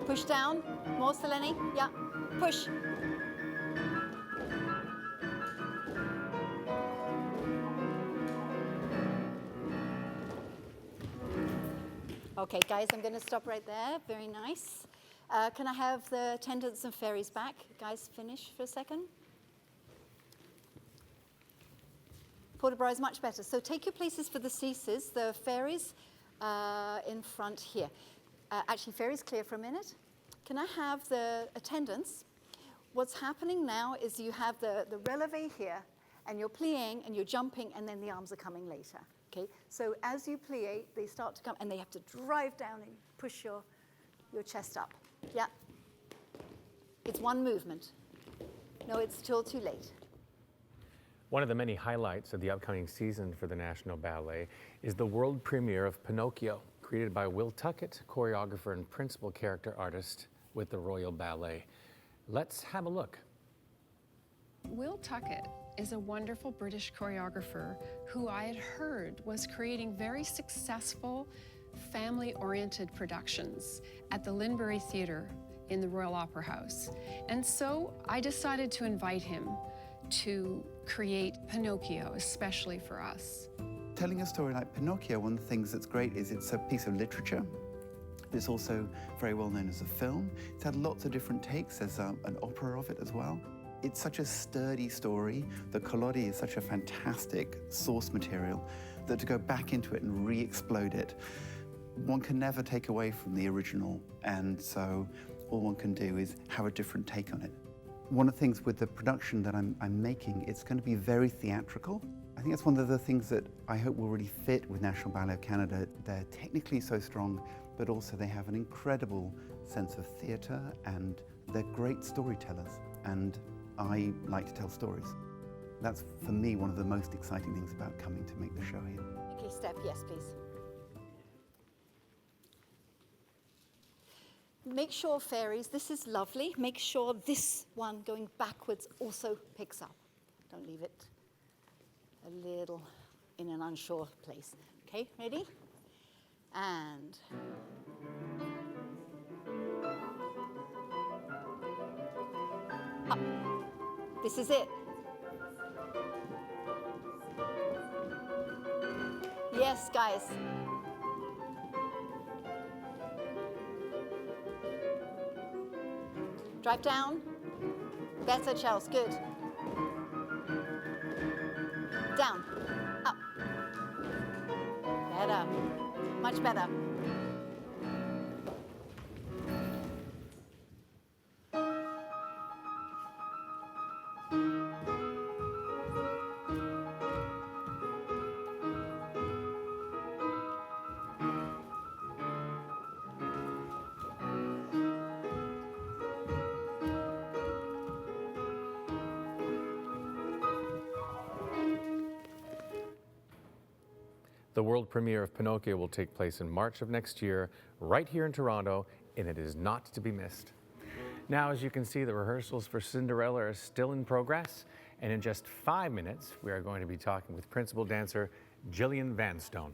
Push down. More, Selene. Yeah. Push. Okay, guys, I'm going to stop right there. Very nice. Can I have the attendants and fairies back? Guys, finish for a second. Port-de-bras is much better. So take your places for the ceases. The fairies in front here. Actually, fairies clear for a minute. Can I have the attendants? What's happening now is you have the releve here, and you're pliing, and you're jumping, and then the arms are coming later. Okay? So as you plie, they start to come, and they have to drive down and push your chest up. Yeah? It's one movement. No, it's still too late. One of the many highlights of the upcoming season for the National Ballet is the world premiere of Pinocchio, created by Will Tuckett, choreographer and principal character artist with the Royal Ballet. Let's have a look. Will Tuckett is a wonderful British choreographer who I had heard was creating very successful family-oriented productions at the Linbury Theatre in the Royal Opera House. And so I decided to invite him to create Pinocchio, especially for us. Telling a story like Pinocchio, one of the things that's great is it's a piece of literature. It's also very well known as a film. It's had lots of different takes. There's an opera of it as well. It's such a sturdy story. The collodi is such a fantastic source material that to go back into it and re-explode it, one can never take away from the original. And so all one can do is have a different take on it. One of the things with the production that I'm making, it's going to be very theatrical. I think that's one of the things that I hope will really fit with National Ballet of Canada. They're technically so strong, but also they have an incredible sense of theatre, and they're great storytellers. And I like to tell stories. That's, for me, one of the most exciting things about coming to make the show here. Okay, step, yes, please. Make sure, fairies, this is lovely. Make sure this one going backwards also picks up. Don't leave it a little in an unsure place. Okay, ready? And up. This is it. Yes, guys. Drive down. Better, Chels. Good. Down. Up. Better. Much better. The world premiere of Pinocchio will take place in March of next year, right here in Toronto, and it is not to be missed. Now, as you can see, the rehearsals for Cinderella are still in progress, and in just 5 minutes, we are going to be talking with principal dancer Gillian Vanstone.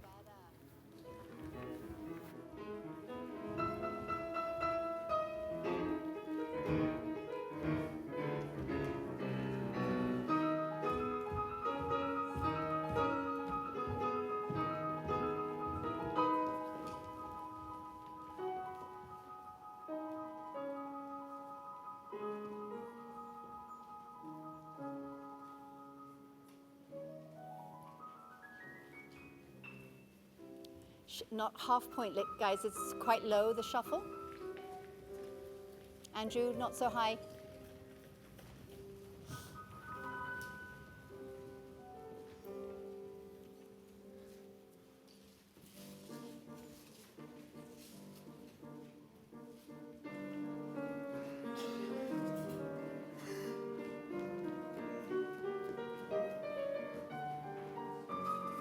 Not half point, guys, it's quite low, the shuffle. Andrew, not so high.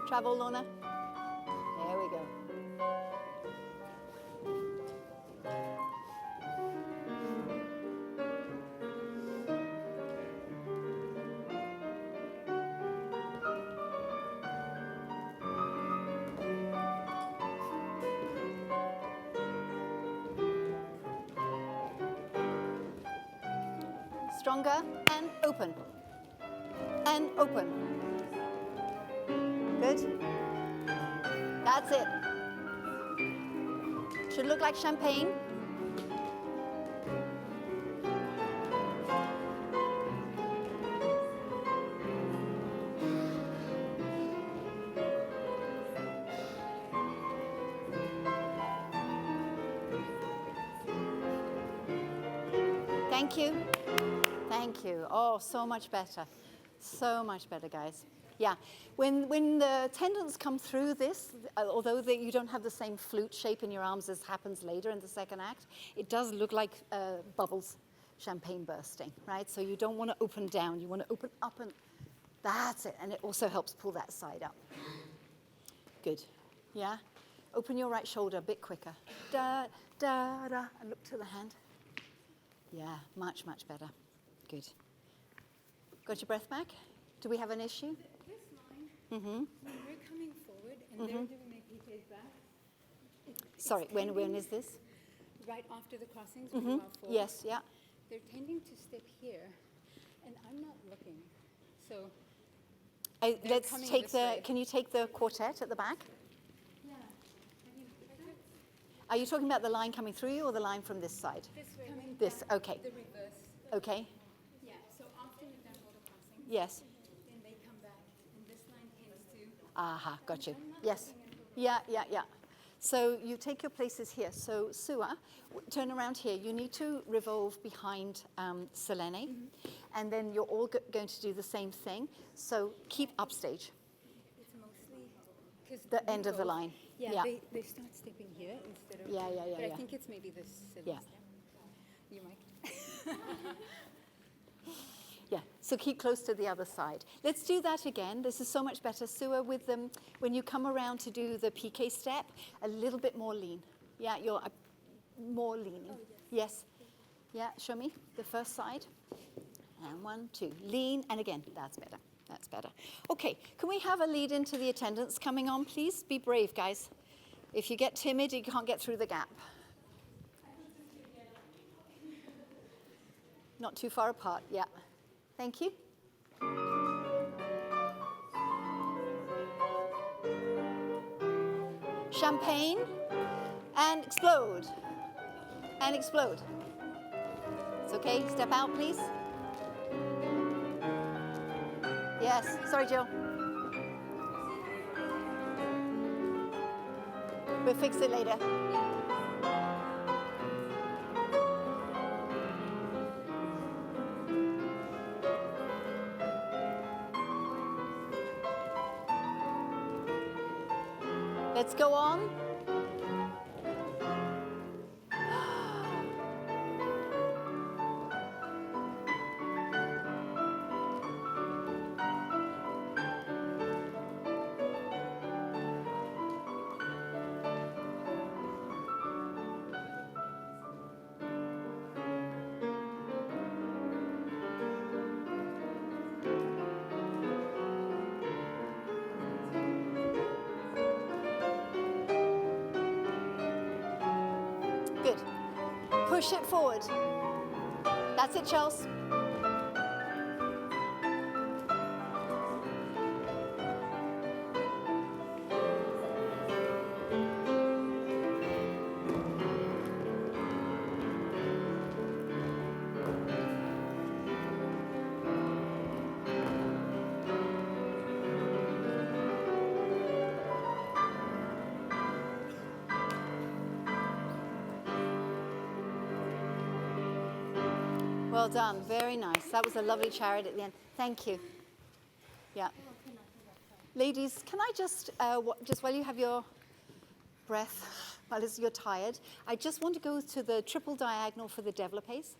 Travel, Lorna. There we go. Stronger, and open. And open. Good. That's it. Should look like champagne. Thank you. Thank you. Oh, so much better. So much better, guys. Yeah. When the tendons come through this, although you don't have the same flute shape in your arms as happens later in the second act, it does look like bubbles, champagne bursting, right? So you don't want to open down. You want to open up, and that's it. And it also helps pull that side up. Good. Yeah? Open your right shoulder a bit quicker. Da, da, da. And look to the hand. Yeah, much, much better. Good. Got your breath back? Do we have an issue? This line, Mm-hmm. when we're coming forward and they're doing their PKs back. Sorry, when is this? Right after the crossings, when you are forward. Yes, yeah. They're tending to step here, and I'm not looking. So Let's coming take this the, way. can you take the quartet at the back? Yeah. Are you talking about the line coming through you or the line from this side? This way. Coming This, back, okay. The reverse. Okay, Yeah, so after you've done all the crossings, yes. then they come back, and this line tends to. Aha, got you. Yes. Yeah, yeah, yeah. So you take your places here. So Sua, turn around here. You need to revolve behind Selene, and then you're all going to do the same thing. So keep upstage. It's mostly because The end of the line. Yeah, Yeah. They start stepping here instead of. Yeah, yeah, yeah, But yeah. I think it's maybe this. Yeah. You might. Yeah, so keep close to the other side. Let's do that again. This is so much better. Sua, with them, when you come around to do the PK step, a little bit more lean. Yeah, you're more leaning. Oh, yes. Yeah, show me the first side. And 1, 2. Lean, and again, that's better. That's better. Okay, can we have a lead into the attendants coming on, please? Be brave, guys. If you get timid, you can't get through the gap. Not too far apart, yeah. Thank you. Champagne, and explode. And explode. It's okay, step out, please. Yes, sorry, Jill. We'll fix it later. Let's go on. Good. Push it forward. That's it, Charles. Well done, very nice. That was a lovely chariot at the end. Thank you. Yeah. Ladies, can I just while you have your breath, while you're tired, I just want to go to the triple diagonal for the développés.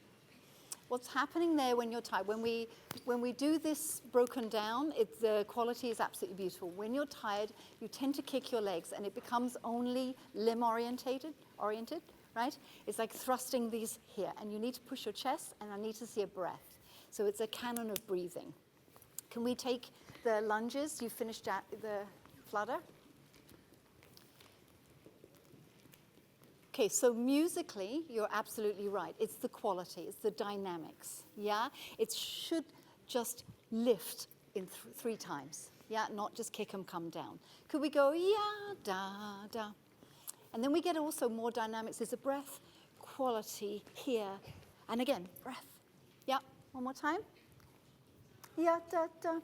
What's happening there when you're tired? When we do this broken down, the quality is absolutely beautiful. When you're tired, you tend to kick your legs, and it becomes only limb oriented, right? It's like thrusting these here, and you need to push your chest, and I need to see a breath. So it's a canon of breathing. Can we take the lunges? You finished the flutter? Okay, so musically, you're absolutely right. It's the quality, it's the dynamics, yeah? It should just lift in 3 times, yeah? Not just kick 'em, come down. Could we go, yeah, da, da? And then we get also more dynamics. There's a breath quality here. And again, breath. Yeah, one more time. Yeah, da, da.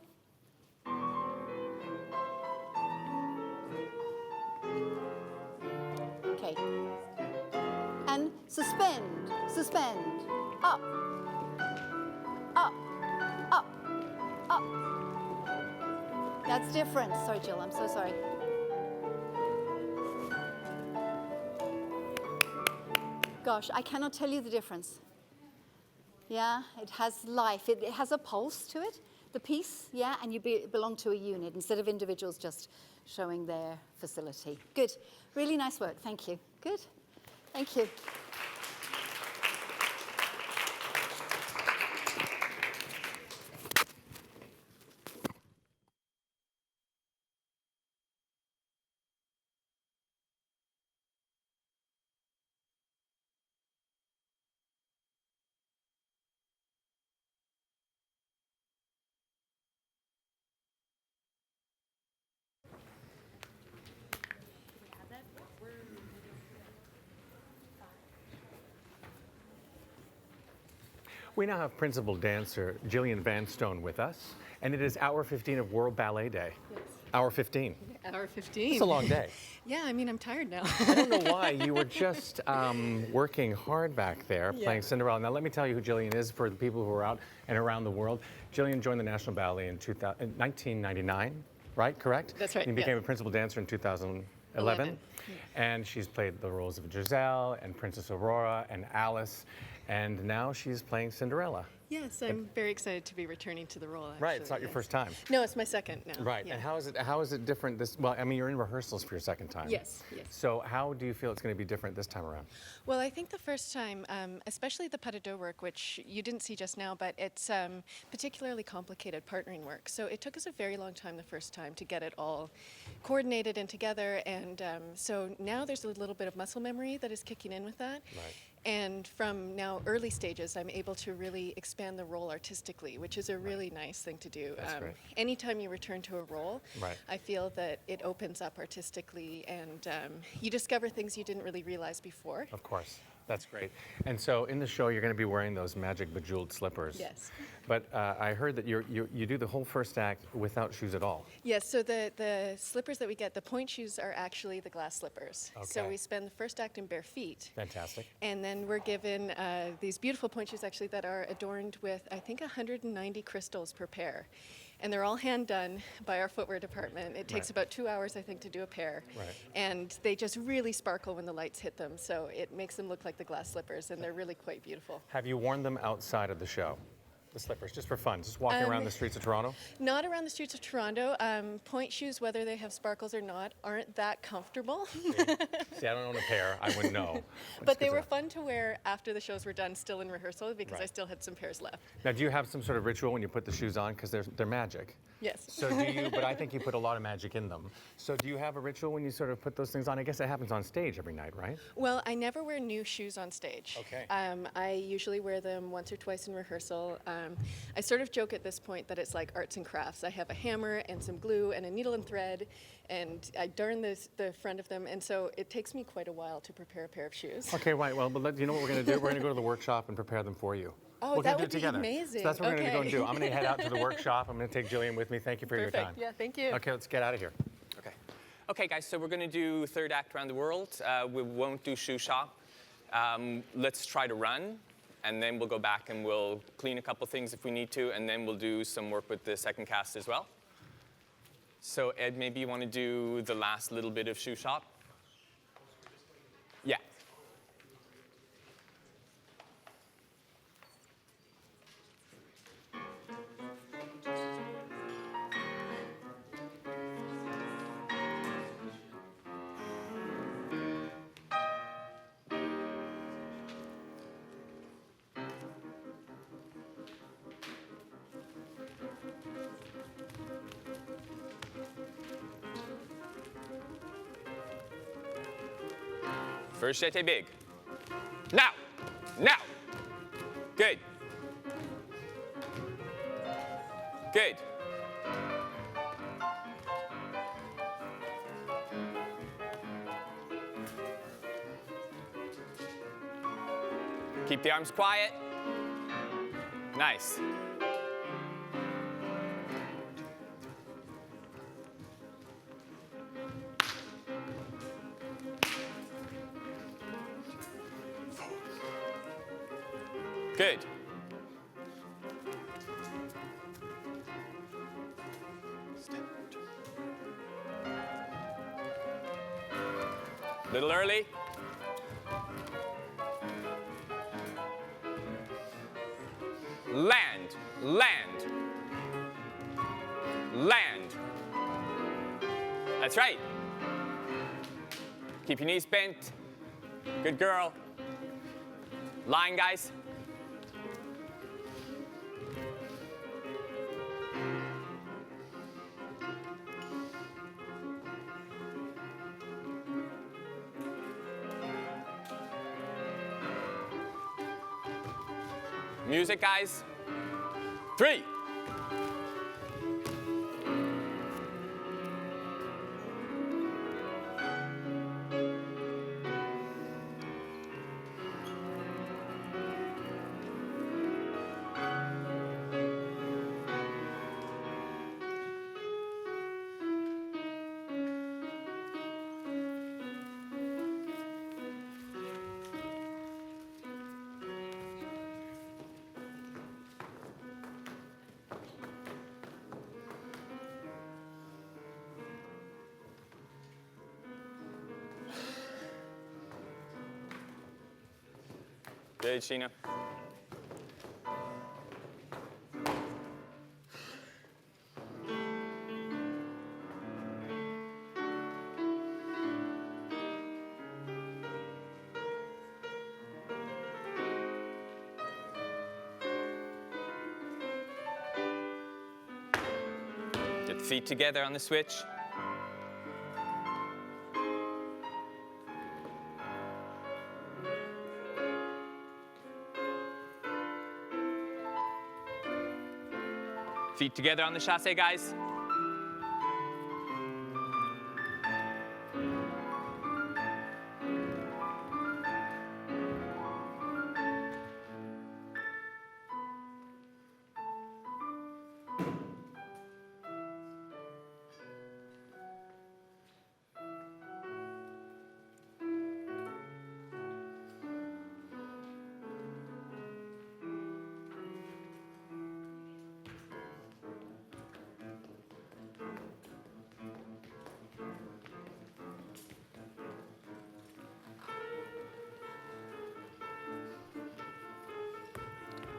Okay. And suspend, suspend, up, up, up, up. That's different. Sorry, Jill, I'm so sorry. Gosh, I cannot tell you the difference. Yeah, it has life. It has a pulse to it, the piece, yeah, and you belong to a unit instead of individuals just showing their facility. Good. Really nice work. Thank you. Good. Thank you. We now have principal dancer Jillian Vanstone with us, and it is hour 15 of World Ballet Day. Yes. Hour 15. Hour 15. It's a long day. Yeah, I mean, I'm tired now. I don't know why. You were just working hard back there playing Cinderella. Now, let me tell you who Jillian is for the people who are out and around the world. Jillian joined the National Ballet in 1999, right? Correct? That's right, And became a principal dancer in 2011. And she's played the roles of Giselle and Princess Aurora and Alice. And now she's playing Cinderella. Yes, I'm very excited to be returning to the role. Actually. Right, it's not your first time. No, it's my second now. Right, Yeah. and how is it different this, well, I mean, you're in rehearsals for your second time. Yes, yes. So how do you feel it's going to be different this time around? Well, I think the first time, especially the pas de deux work, which you didn't see just now, but it's particularly complicated partnering work. So it took us a very long time the first time to get it all coordinated and together. And so now there's a little bit of muscle memory that is kicking in with that. Right. And from now early stages, I'm able to really expand the role artistically, which is a really nice thing to do. That's great. Anytime you return to a role, Right. I feel that it opens up artistically and you discover things you didn't really realize before. Of course. That's great. And so in the show, you're going to be wearing those magic bejeweled slippers. Yes. But I heard that you do the whole first act without shoes at all. Yes, so the slippers that we get, the point shoes are actually the glass slippers. So Okay. we spend the first act in bare feet. Fantastic. And then we're given these beautiful point shoes actually that are adorned with, I think, 190 crystals per pair. And they're all hand done by our footwear department. It takes Right. about 2 hours, I think, to do a pair. Right. And they just really sparkle when the lights hit them. So it makes them look like the glass slippers, and they're really quite beautiful. Have you worn them outside of the show? The slippers, just for fun, just walking around the streets of Toronto? Not around the streets of Toronto. Point shoes, whether they have sparkles or not, aren't that comfortable. See, I don't own a pair. I wouldn't know. But they were fun to wear after the shows were done, still in rehearsal, because I Right. still had some pairs left. Now, do you have some sort of ritual when you put the shoes on? Because they're magic. Yes. So do you, but I think you put a lot of magic in them. So do you have a ritual when you sort of put those things on? I guess it happens on stage every night, right? Well, I never wear new shoes on stage. Okay. I usually wear them once or twice in rehearsal. I sort of joke at this point that it's like arts and crafts. I have a hammer and some glue and a needle and thread, and I darn the front of them, and so it takes me quite a while to prepare a pair of shoes. Okay, right. Well, but you know what we're going to do? We're going to go to the workshop and prepare them for you. Oh, we're that gonna do would it be together. amazing. So that's what we're going to go and do. Okay. I'm going to head out to the workshop. I'm going to take Jillian with me. Thank you for your time. Perfect. Yeah, thank you. Okay, let's get out of here. Okay, guys, so we're going to do third act around the world. We won't do shoe shop. Let's try to run, and then we'll go back and we'll clean a couple things if we need to, and then we'll do some work with the second cast as well. So Ed, maybe you want to do the last little bit of shoe shop? Yeah. First jeté big. Now. Now. Good. Good. Keep the arms quiet. Nice. Good. Little early. Land, land, land. That's right. Keep your knees bent. Good girl. Line, guys. Music, guys. 3. Good, Sheena. Get the feet together on the switch. Feet together on the chassé, guys.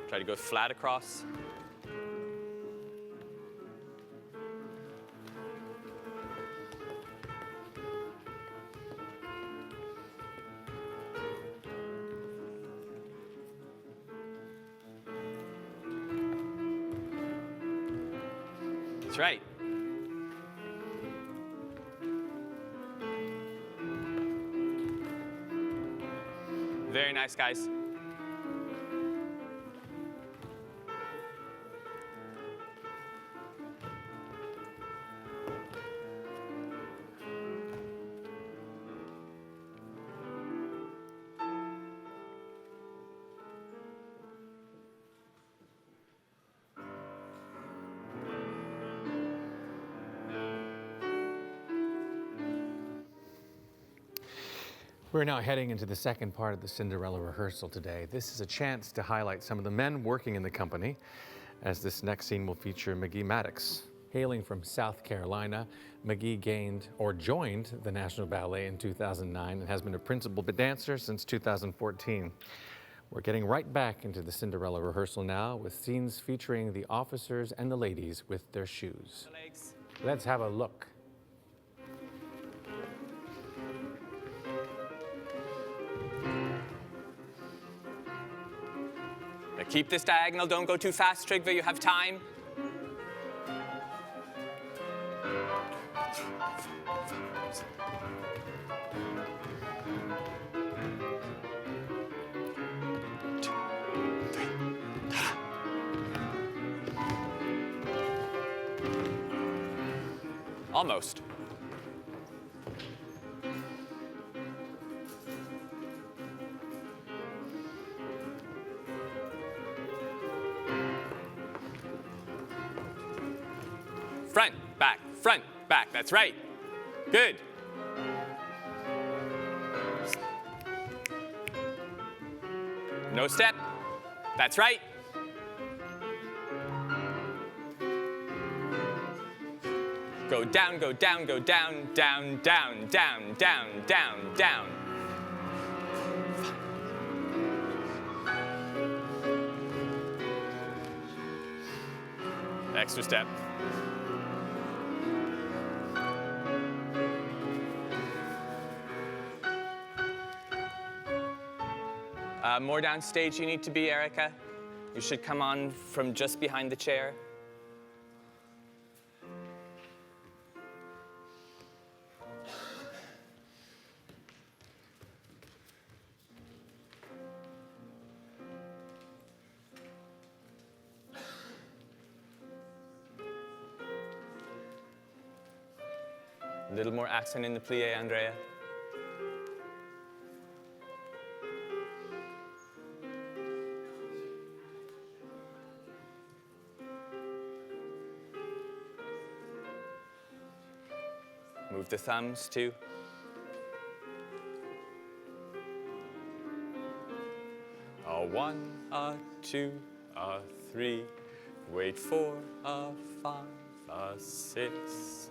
Try to go flat across. That's right. Very nice, guys. We're now heading into the second part of the Cinderella rehearsal today. This is a chance to highlight some of the men working in the company, as this next scene will feature McGee Maddox. Hailing from South Carolina, McGee joined the National Ballet in 2009 and has been a principal dancer since 2014. We're getting right back into the Cinderella rehearsal now with scenes featuring the officers and the ladies with their shoes. Let's have a look. Now keep this diagonal, don't go too fast, Trygve, you have time. Almost. Front, back, that's right. Good. No step, that's right. Go down, go down, go down, down, down, down, down, down, down. Extra step. More downstage you need to be, Erica. You should come on from just behind the chair. A little more accent in the plie, Andrea. Move the thumbs too. A 1, a 2, a 3. Wait for a 5, a 6.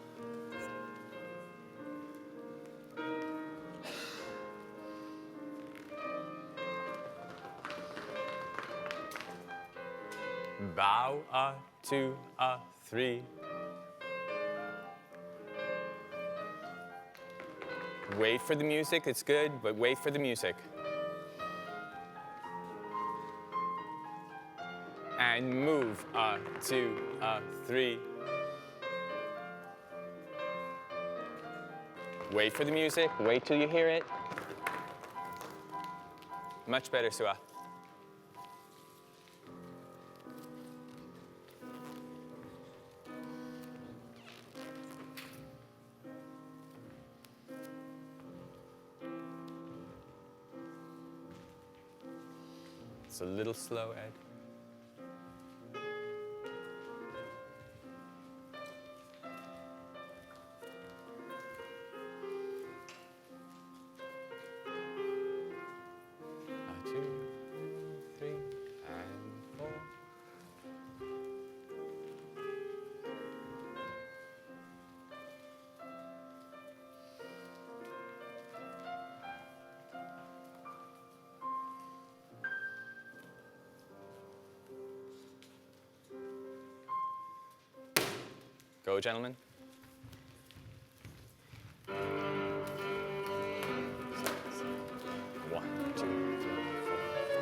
Bow, a 2, a 3. Wait for the music, it's good, but wait for the music. And move, a 2, a 3. Wait for the music, wait till you hear it. Much better, Sua. It's a little slow, Ed. A 2, 3, and 4. Go, gentlemen. One, two, three, four, five,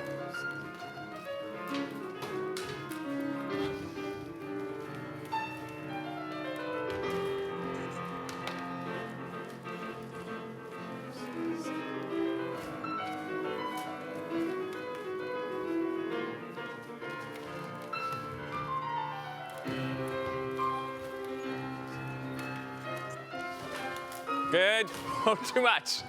Good. Oh, too much.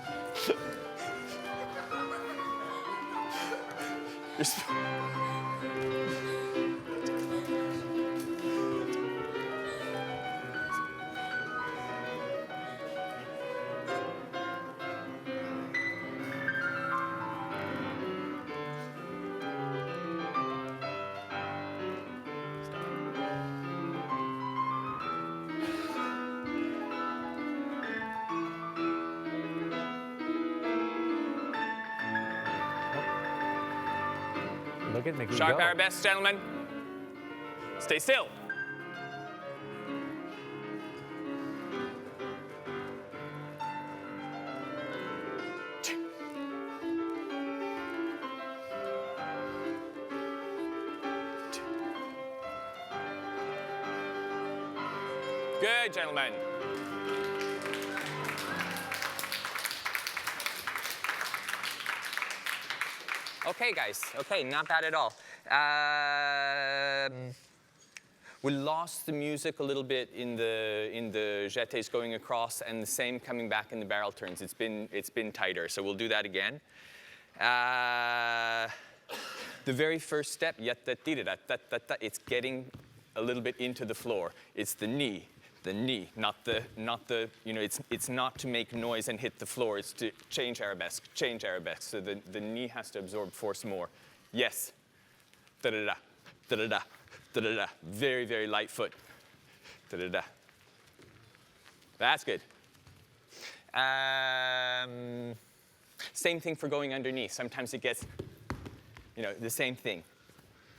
Look at Mickey Sharp go. arabesque, gentlemen. Stay still. Good, gentlemen. Okay, guys. Okay, not bad at all. We lost the music a little bit in the jetés going across, and the same coming back in the barrel turns. It's been tighter, so we'll do that again. The very first step, it's getting a little bit into the floor. It's the knee, not the, it's not to make noise and hit the floor. It's to change arabesque. So the knee has to absorb force more. Yes. Da-da-da, da-da-da, da-da-da. Very, very light foot. Da-da-da. That's good. Same thing for going underneath. Sometimes it gets, the same thing.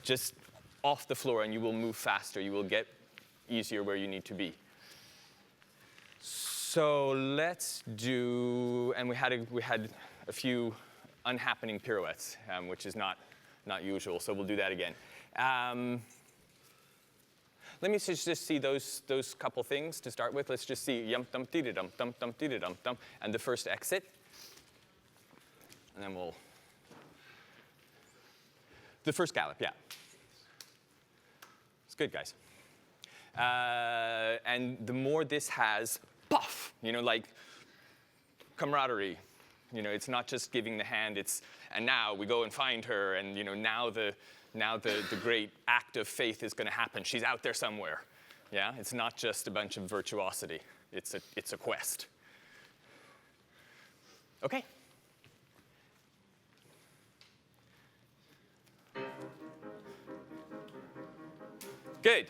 Just off the floor and you will move faster. You will get easier where you need to be. So let's do, and we had a few unhappening pirouettes, which is not usual, so we'll do that again. Let me just see those couple things to start with. Let's just see yum dum dee dum dum dum dee dum dum, and the first exit, and then the first gallop, yeah. It's good, guys. And the more this has, puff, like camaraderie. It's not just giving the hand, and now we go and find her, and now the great act of faith is going to happen. She's out there somewhere. Yeah, it's not just a bunch of virtuosity. It's a quest. Okay. Good.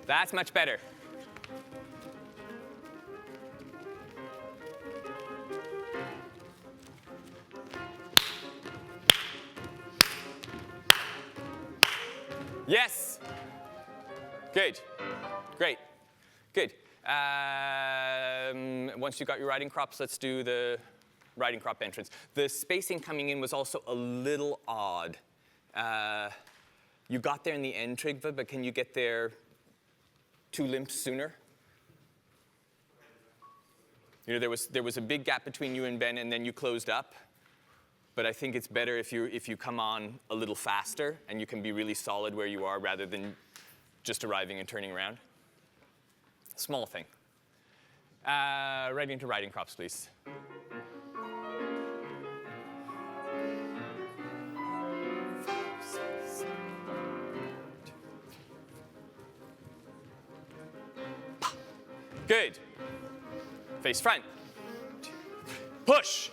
That's much better. Yes. Good. Great. Good. Once you got your riding crops, let's do the riding crop entrance. The spacing coming in was also a little odd. You got there in the end, Trygve, but can you get there 2 limps sooner? There was a big gap between you and Ben, and then you closed up. But I think it's better if you come on a little faster and you can be really solid where you are rather than just arriving and turning around. Small thing. Right into riding crops, please. Good. Face front. Push.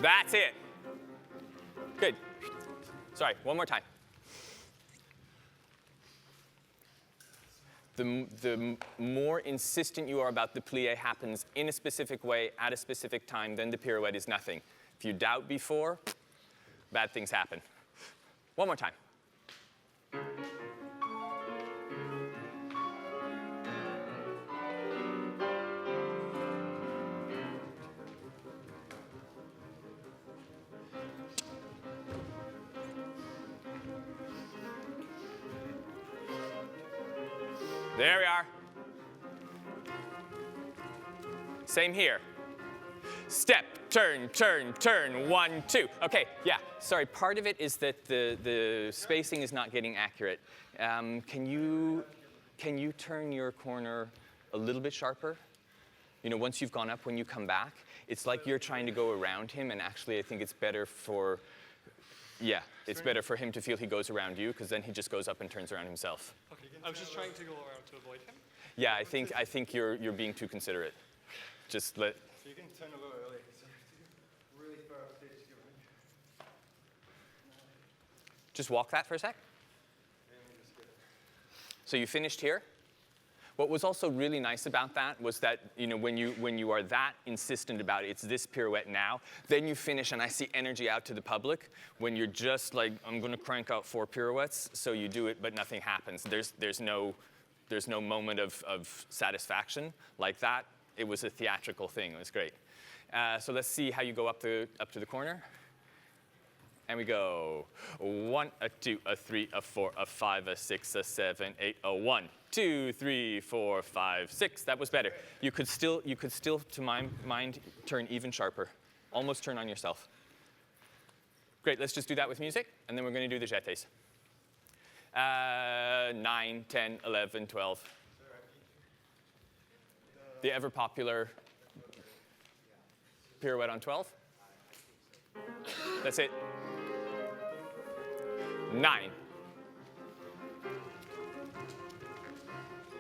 That's it. Good. Sorry, one more time. The more insistent you are about the plie happens in a specific way at a specific time, then the pirouette is nothing. If you doubt before, bad things happen. One more time. There we are. Same here. Step, turn, turn, turn, 1, 2. Okay, yeah, sorry, part of it is that the spacing is not getting accurate. Can you turn your corner a little bit sharper? Once you've gone up, when you come back, it's like you're trying to go around him, and actually I think it's better for, it's better for him to feel he goes around you, because then he just goes up and turns around himself. Okay, I was just trying to go around to avoid him. Yeah, I think you're being too considerate. Just let. So you can turn a little early. So really far up stage to your right. Just walk that for a sec. So you finished here. What was also really nice about that was that when you are that insistent about it, it's this pirouette now, then you finish and I see energy out to the public. When you're just like, I'm going to crank out 4 pirouettes, so you do it, but nothing happens. There's no moment of satisfaction like that. It was a theatrical thing. It was great. So let's see how you go up to the corner. And we go 1, a 2, a 3, a 4, a 5, a 6, a 7, 8, a 1, 2, 3, 4, 5, 6. That was better. You could still, to my mind, turn even sharper. Almost turn on yourself. Great. Let's just do that with music, and then we're going to do the jetés. 9, 10, 11, 12. The ever popular pirouette on 12. That's it. 9.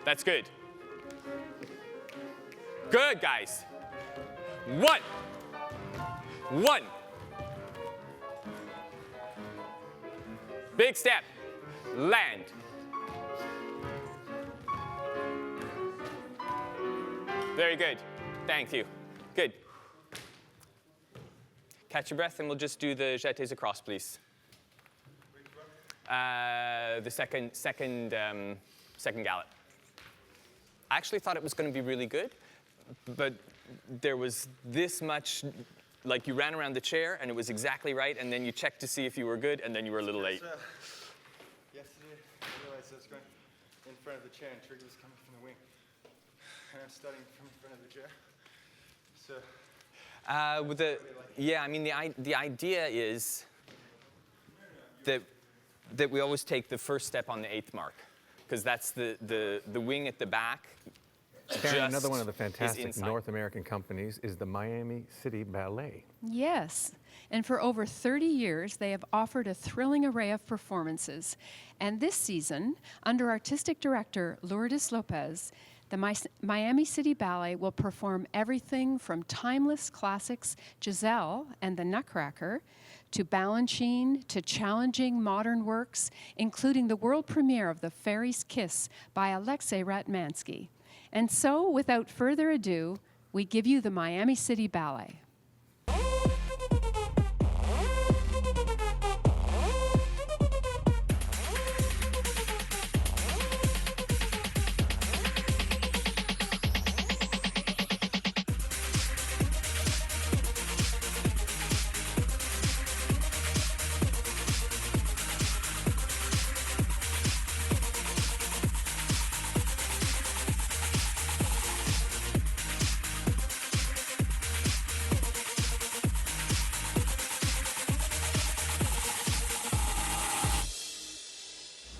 That's good. Good, guys. 1. 1. Big step. Land. Very good. Thank you. Good. Catch your breath, and we'll just do the jetés across, please. The second gallop. I actually thought it was going to be really good, but there was this much, like you ran around the chair, and it was exactly right, and then you checked to see if you were good, and then you were a little late. Yesterday, I realized I was going in front of the chair, and trigger was coming from the wing. And I'm starting from in front of the chair. So. I mean, the idea is that we always take the first step on the 8th mark, because that's the wing at the back. Karen, another one of the fantastic North American companies is the Miami City Ballet. Yes, and for over 30 years, they have offered a thrilling array of performances. And this season, under artistic director Lourdes Lopez, the Miami City Ballet will perform everything from timeless classics Giselle and the Nutcracker to Balanchine to challenging modern works, including the world premiere of the Fairies' Kiss by Alexei Ratmansky. And so, without further ado, we give you the Miami City Ballet.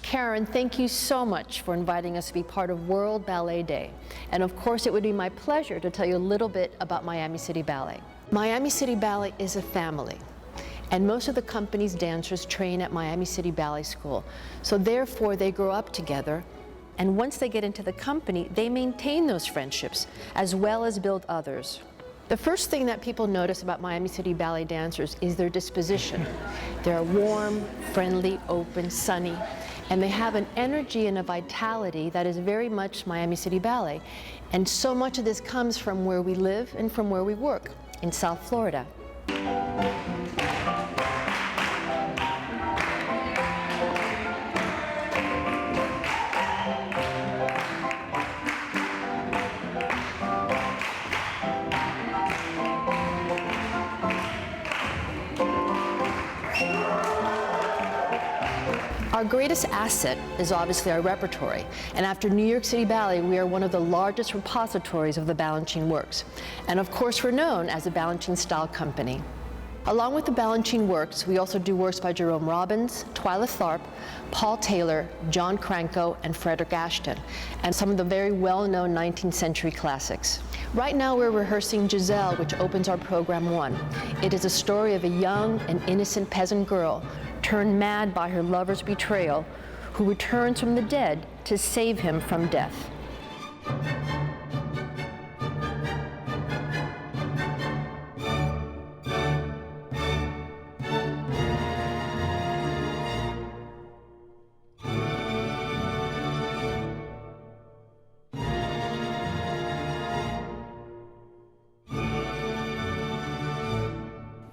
Karen, thank you so much for inviting us to be part of World Ballet Day. And of course, it would be my pleasure to tell you a little bit about Miami City Ballet. Miami City Ballet is a family, and most of the company's dancers train at Miami City Ballet School. So therefore, they grow up together, and once they get into the company, they maintain those friendships, as well as build others. The first thing that people notice about Miami City Ballet dancers is their disposition. They're warm, friendly, open, sunny, and they have an energy and a vitality that is very much Miami City Ballet. And so much of this comes from where we live and from where we work, in South Florida. Our greatest asset is obviously our repertory, and after New York City Ballet, we are one of the largest repositories of the Balanchine works. And of course, we're known as a Balanchine style company. Along with the Balanchine works, we also do works by Jerome Robbins, Twyla Tharp, Paul Taylor, John Cranko, and Frederick Ashton, and some of the very well-known 19th century classics. Right now we're rehearsing Giselle, which opens our program 1. It is a story of a young and innocent peasant girl turned mad by her lover's betrayal, who returns from the dead to save him from death.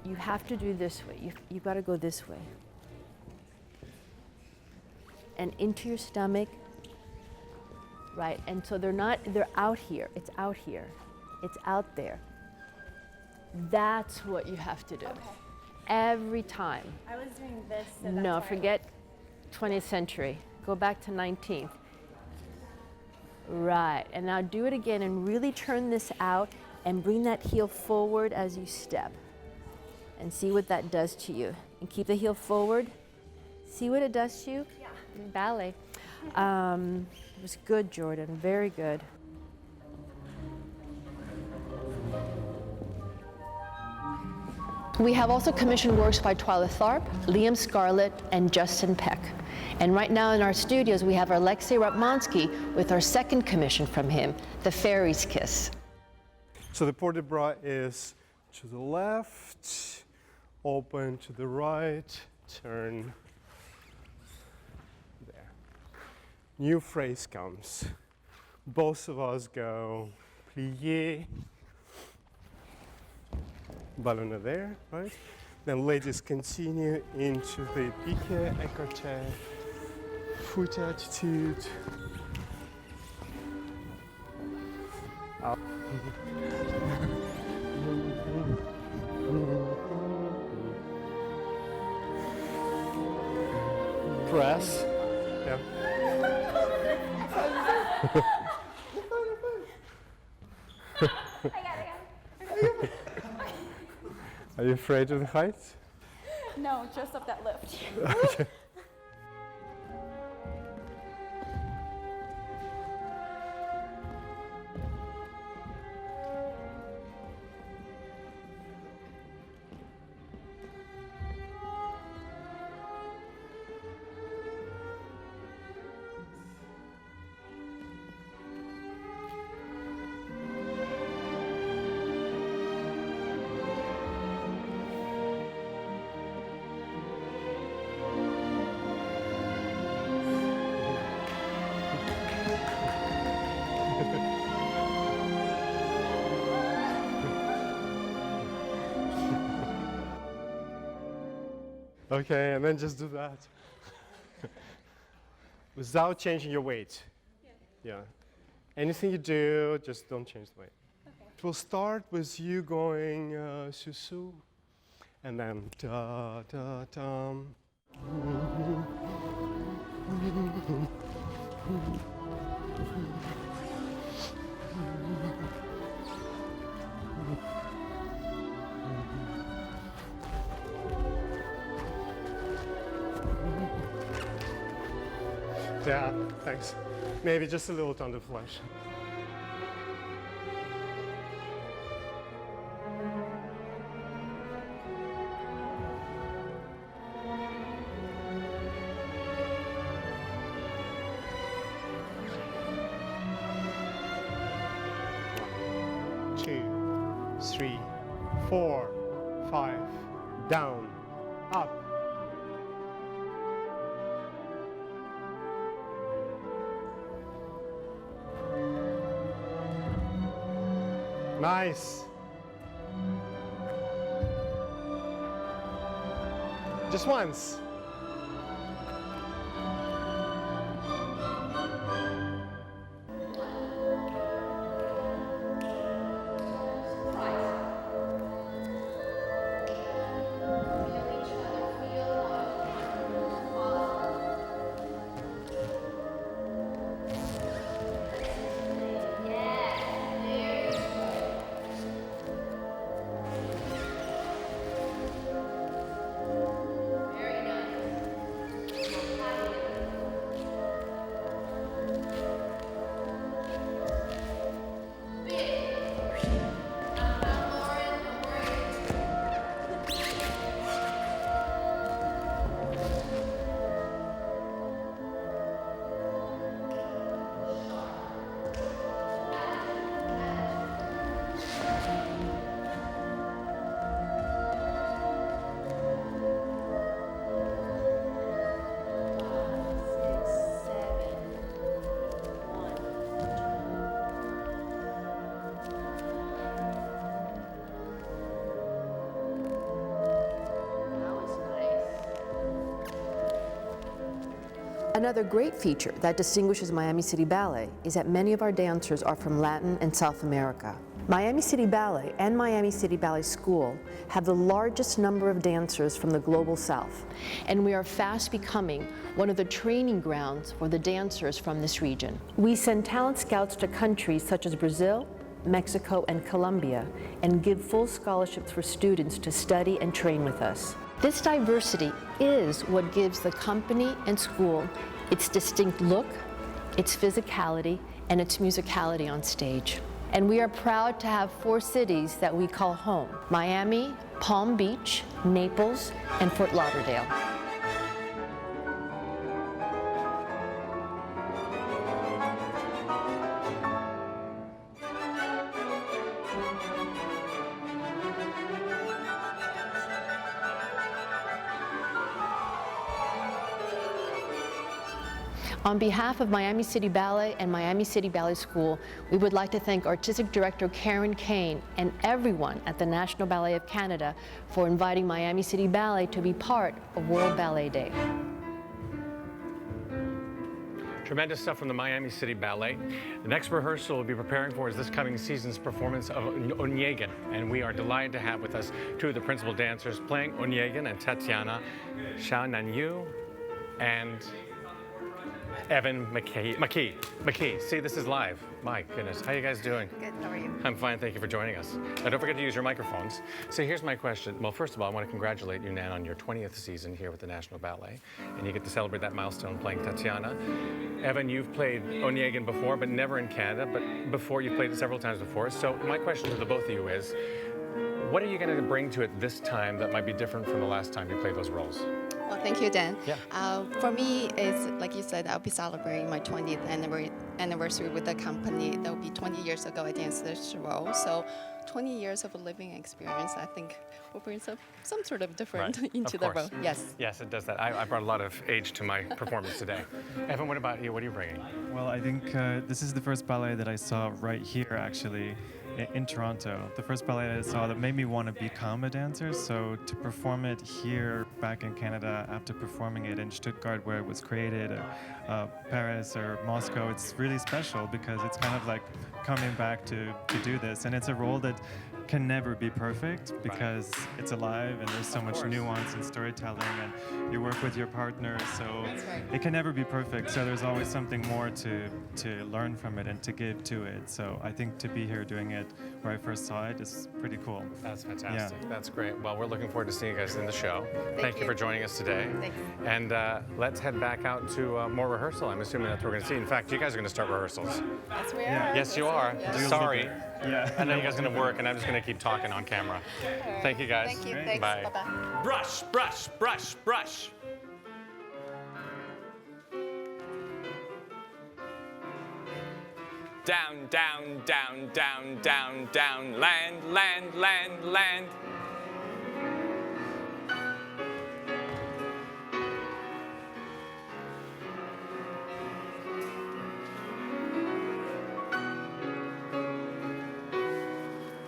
You have to do this way. You've got to go this way. And into your stomach, right? And so they're out here. It's out here. It's out there. That's what you have to do. Okay. Every time. I was doing this. So that's No, why forget 20th century. Go back to 19th. Right, and now do it again and really turn this out and bring that heel forward as you step. And see what that does to you. And keep the heel forward. See what it does to you? Yeah. Ballet. It was good, Jordan, very good. We have also commissioned works by Twyla Tharp, Liam Scarlett, and Justin Peck. And right now in our studios, we have Alexei Ratmansky with our second commission from him, The Fairies' Kiss. So the port de bras is to the left, open to the right, turn there. New phrase comes. Both of us go plié, ballonnet there, right? Then ladies continue into the piqué, écarté, foot attitude. Up. Press. Yeah. Are you afraid of the heights? No, just of that lift. Okay. Okay, and then just do that. Without changing your weight. Yeah. Anything you do, just don't change the weight. Okay. We'll start with you going su-su, and then da-da-dum. Yeah, thanks. Maybe just a little thunder flash. One, 2, 3, 4, 5, down, up. Nice. Just once. Another great feature that distinguishes Miami City Ballet is that many of our dancers are from Latin and South America. Miami City Ballet and Miami City Ballet School have the largest number of dancers from the global south, and we are fast becoming one of the training grounds for the dancers from this region. We send talent scouts to countries such as Brazil, Mexico, and Colombia, and give full scholarships for students to study and train with us. This diversity is what gives the company and school its distinct look, its physicality, and its musicality on stage. And we are proud to have 4 cities that we call home: Miami, Palm Beach, Naples, and Fort Lauderdale. On behalf of Miami City Ballet and Miami City Ballet School, we would like to thank Artistic Director Karen Kane and everyone at the National Ballet of Canada for inviting Miami City Ballet to be part of World Ballet Day. Tremendous stuff from the Miami City Ballet. The next rehearsal we'll be preparing for is this coming season's performance of Onegin, and we are delighted to have with us 2 of the principal dancers playing Onegin and Tatiana, Sha Nanyu and Evan McKee. See, this is live. My goodness. How are you guys doing? Good, how are you? I'm fine, thank you for joining us. Now, don't forget to use your microphones. So here's my question. Well, first of all, I want to congratulate you, Nan, on your 20th season here with the National Ballet. And you get to celebrate that milestone playing Tatiana. Evan, you've played Onegin before, but never in Canada. But before, you've played it several times before. So my question to the both of you is, what are you going to bring to it this time that might be different from the last time you played those roles? Well, thank you, Dan. Yeah. For me, it's like you said, I'll be celebrating my 20th anniversary with the company. That will be 20 years ago I danced this role. So 20 years of a living experience, I think will bring some sort of different into the role. Yes. Yes, it does that. I brought a lot of age to my performance today. Evan, what about you? What are you bringing? Well, I think this is the first ballet that I saw right here, actually, in Toronto. The first ballet that I saw that made me want to become a dancer. So to perform it here back in Canada after performing it in Stuttgart where it was created, Paris or Moscow, it's really special because it's kind of like coming back to do this. And it's a role that can never be perfect because it's alive and there's so much nuance and storytelling and you work with your partner, so it can never be perfect. So there's always something more to learn from it and to give to it. So I think to be here doing it where I first saw it is pretty cool. That's fantastic. Yeah. That's great. Well, we're looking forward to seeing you guys in the show. Thank you for joining us today. Thanks. And let's head back out to more rehearsal. I'm assuming that's what we're going to see. In fact, you guys are going to start rehearsals. Yes, we are. Yes, you are. Yes. Sorry. Yeah. I know you guys are going to work, and I'm just going to keep talking on camera. Thank you, guys. Thank you. Thanks. Bye. Bye-bye. Brush, brush, brush, brush. Down, down, down, down, down, down, land, land, land, land.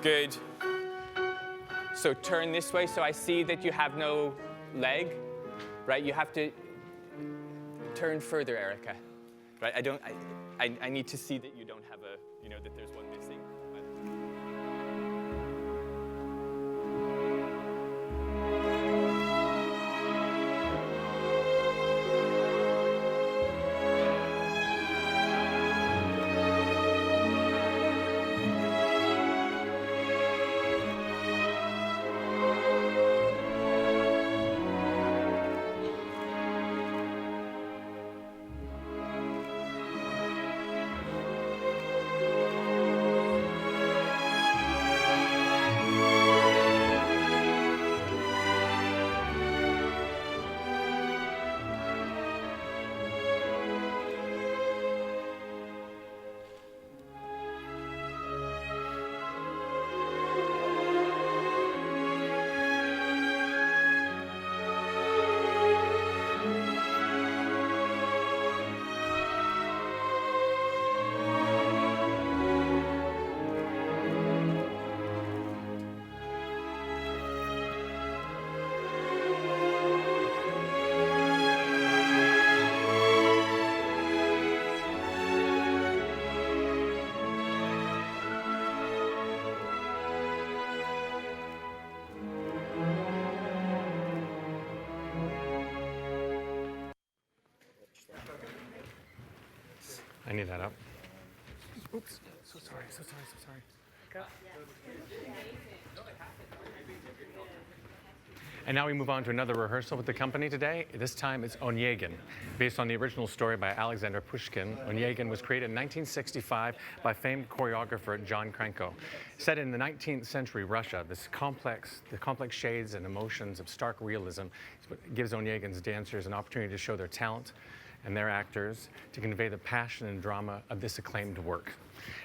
Good. So turn this way so I see that you have no leg, right? You have to turn further, Erica. Right? I need to see that you don't have that there's one missing. I need that up. Oops. So sorry, so sorry, so sorry. And now we move on to another rehearsal with the company today. This time it's Onegin. Based on the original story by Alexander Pushkin, Onegin was created in 1965 by famed choreographer John Cranko. Set in the 19th century Russia, the complex shades and emotions of stark realism gives Onegin's dancers an opportunity to show their talent and their actors to convey the passion and drama of this acclaimed work.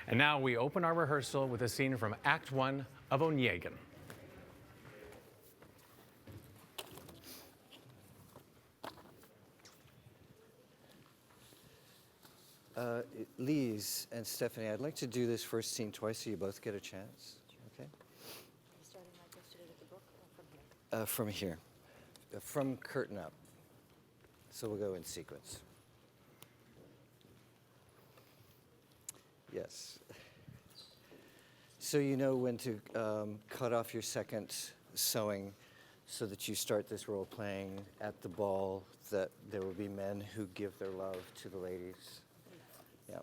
And now we open our rehearsal with a scene from Act 1 of Onegin. Lise and Stephanie, I'd like to do this first scene twice so you both get a chance. Okay? Starting like yesterday with the book or From here. From curtain up. So we'll go in sequence. Yes. So you know when to cut off your second sewing so that you start this role playing at the ball, that there will be men who give their love to the ladies. Yeah.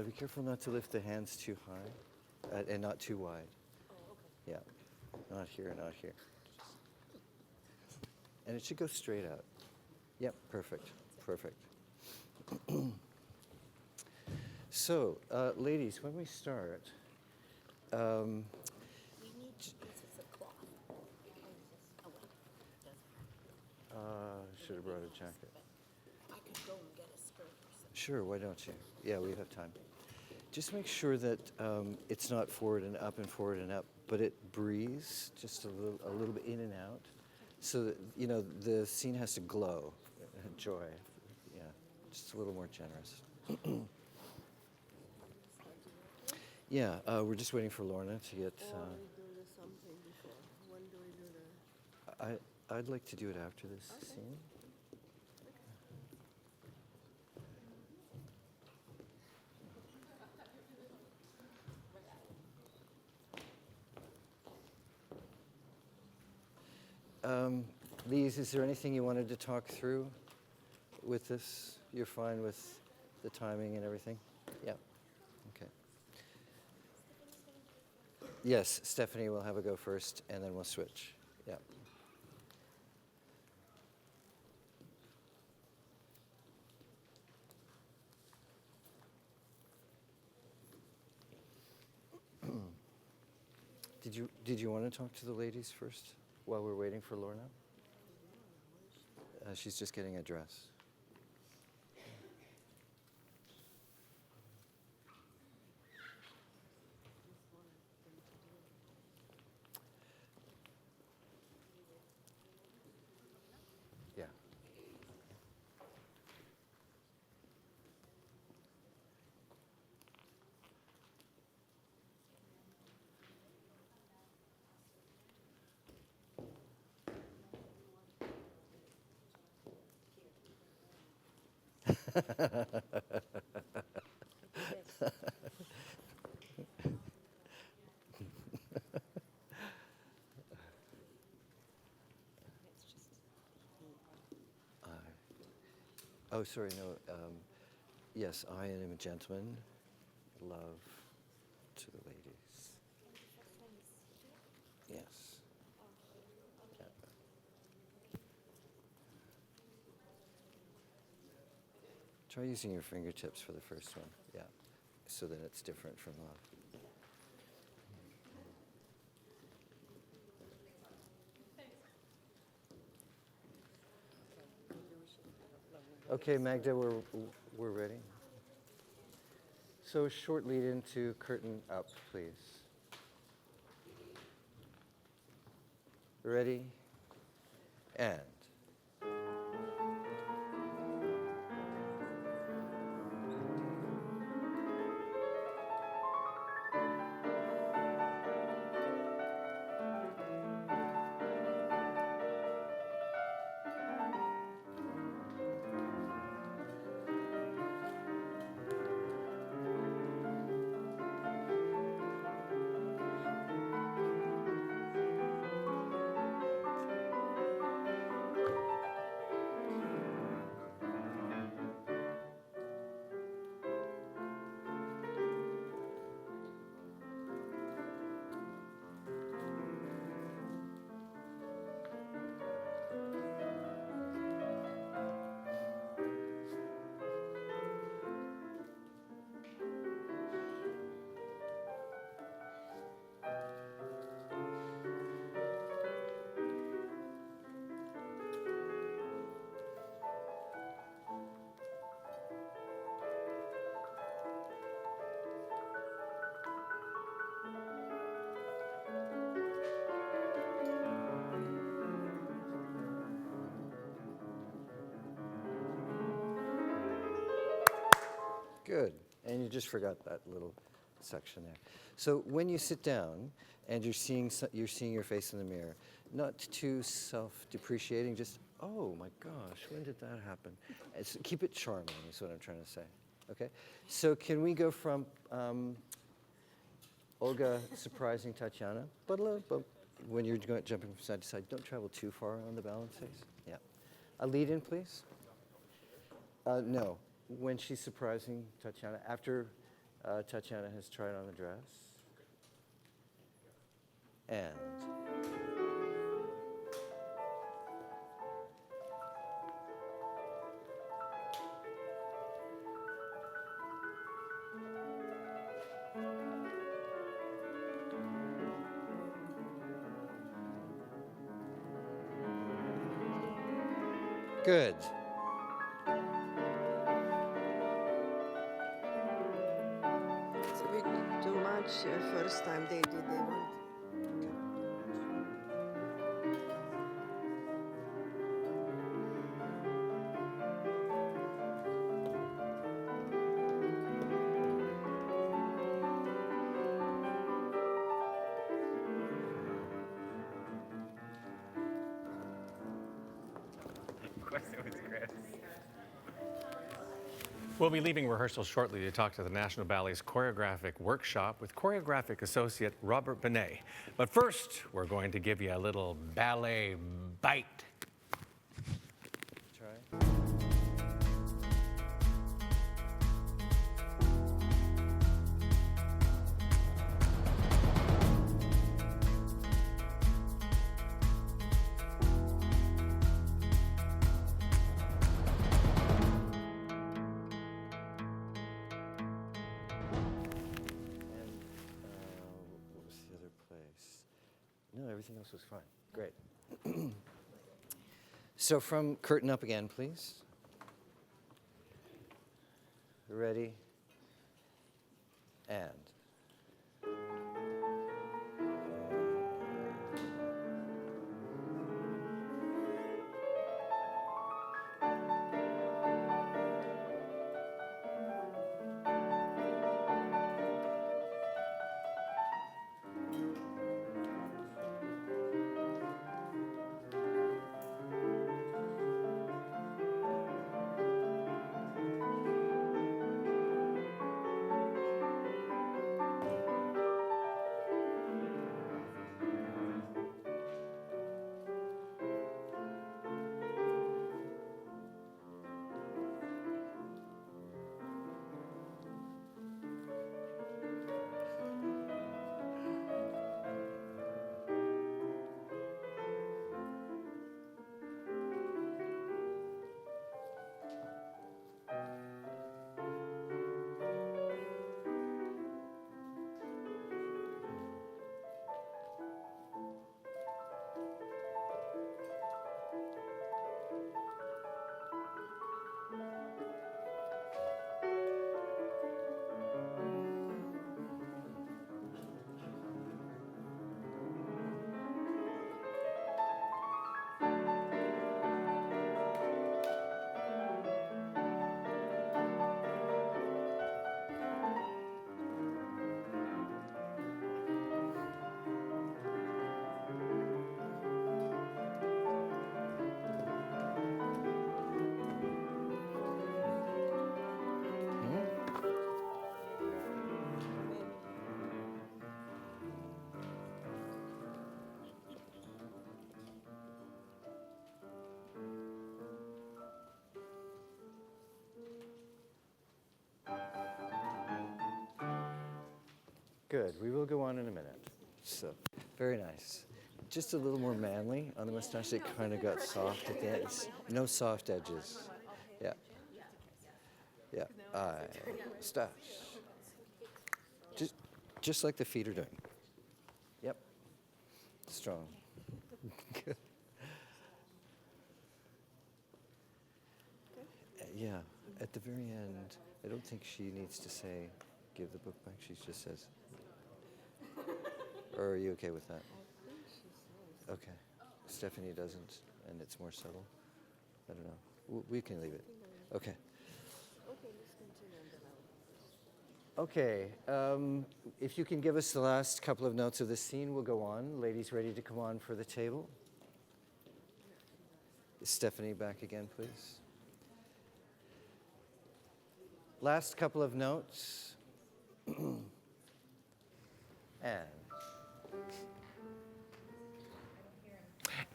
Be careful not to lift the hands too high and not too wide. Yeah, not here, not here. And it should go straight out. Yep, perfect, perfect. So, ladies, when we start, we need pieces of cloth. should have brought a jacket. I could go and get a skirt or something. Sure, why don't you? Yeah, we have time. Just make sure that it's not forward and up, but it breathes just a little bit in and out, so that, you know, the scene has to glow, joy. Yeah, just a little more generous. Yeah, we're just waiting for Lorna to get. I'd like to do it after this scene. Lise, is there anything you wanted to talk through with this? You're fine with the timing and everything? Yeah. Okay. Yes, Stephanie will have a go first, and then we'll switch. Yeah. Did you want to talk to the ladies first while we're waiting for Lorna? She's just getting a dress. Yeah. Oh, sorry, no. Yes, I am a gentleman. Love to the ladies. Yes. Yeah. Try using your fingertips for the first one. Yeah, so that it's different from love. Okay, Magda, we're ready. So a short lead into curtain up, please. Ready? And. Good. And you just forgot that little section there. So when you sit down and you're seeing your face in the mirror, not too self-depreciating, just, oh my gosh, when did that happen? Keep it charming is what I'm trying to say. Okay? So can we go from Olga surprising Tatiana, when you're jumping from side to side, don't travel too far on the balance face. Yeah. A lead in, please. No, when she's surprising Tatiana, after Tatiana has tried on the dress. And good. It's a bit too much. First time they want. We'll be leaving rehearsal shortly to talk to the National Ballet's choreographic workshop with choreographic associate Robert Benet. But first, we're going to give you a little ballet bite. Try. Everything else was fine. Great. So from curtain up again, please. Ready? And. Good. We will go on in a minute. So, very nice. Just a little more manly on the mustache. It kind of got soft at the end. No soft edges. Yeah. Yeah. Mustache. Just like the feet are doing. Yep. Strong. Good. Yeah. At the very end, I don't think she needs to say, give the book back. She just says, or are you okay with that? Okay. Stephanie doesn't, and it's more subtle. I don't know. We can leave it. Okay. Okay, if you can give us the last couple of notes of the scene, we'll go on. Ladies ready to come on for the table? Stephanie, back again, please. Last couple of notes.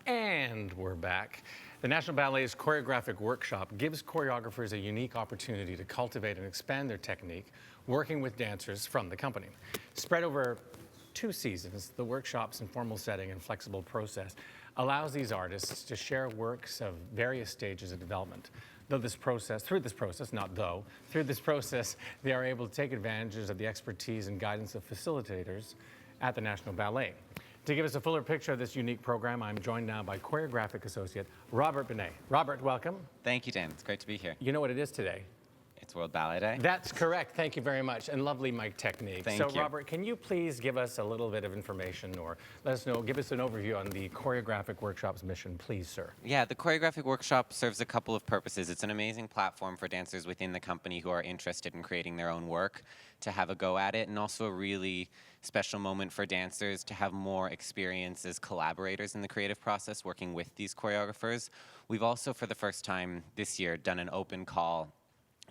And we're back. The National Ballet's Choreographic Workshop gives choreographers a unique opportunity to cultivate and expand their technique, working with dancers from the company. Spread over 2 seasons, the workshop's informal setting and flexible process allows these artists to share works of various stages of development. Through this process, they are able to take advantage of the expertise and guidance of facilitators at the National Ballet. To give us a fuller picture of this unique program, I'm joined now by choreographic associate Robert Benet. Robert, welcome. Thank you, Dan. It's great to be here. You know what it is today? It's World Ballet Day. That's correct. Thank you very much. And lovely mic technique. Thank you. you. Robert, can you please give us a little bit of information or let us know, give us an overview on the Choreographic Workshop's mission, please, sir? Yeah, the Choreographic Workshop serves a couple of purposes. It's an amazing platform for dancers within the company who are interested in creating their own work to have a go at it, and also a really special moment for dancers to have more experience as collaborators in the creative process working with these choreographers. We've also, for the first time this year, done an open call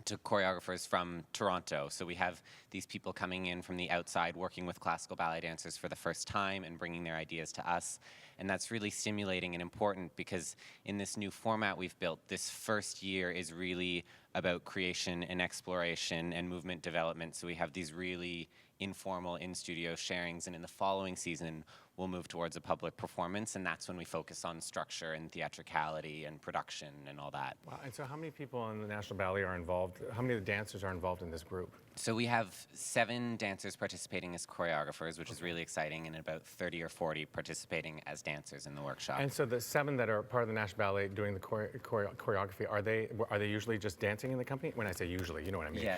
to choreographers from Toronto. So we have these people coming in from the outside working with classical ballet dancers for the first time and bringing their ideas to us. And that's really stimulating and important because in this new format we've built, this first year is really about creation and exploration and movement development. So we have these really informal in-studio sharings, and in the following season we'll move towards a public performance, and that's when we focus on structure and theatricality and production and all that. Wow. And so how many people in the National Ballet are involved? How many of the dancers are involved in this group? So we have 7 dancers participating as choreographers, which is really exciting, and about 30 or 40 participating as dancers in the workshop. And so the 7 that are part of the National Ballet doing the choreography, are they usually just dancing in the company? When I say usually, you know what I mean. Yeah.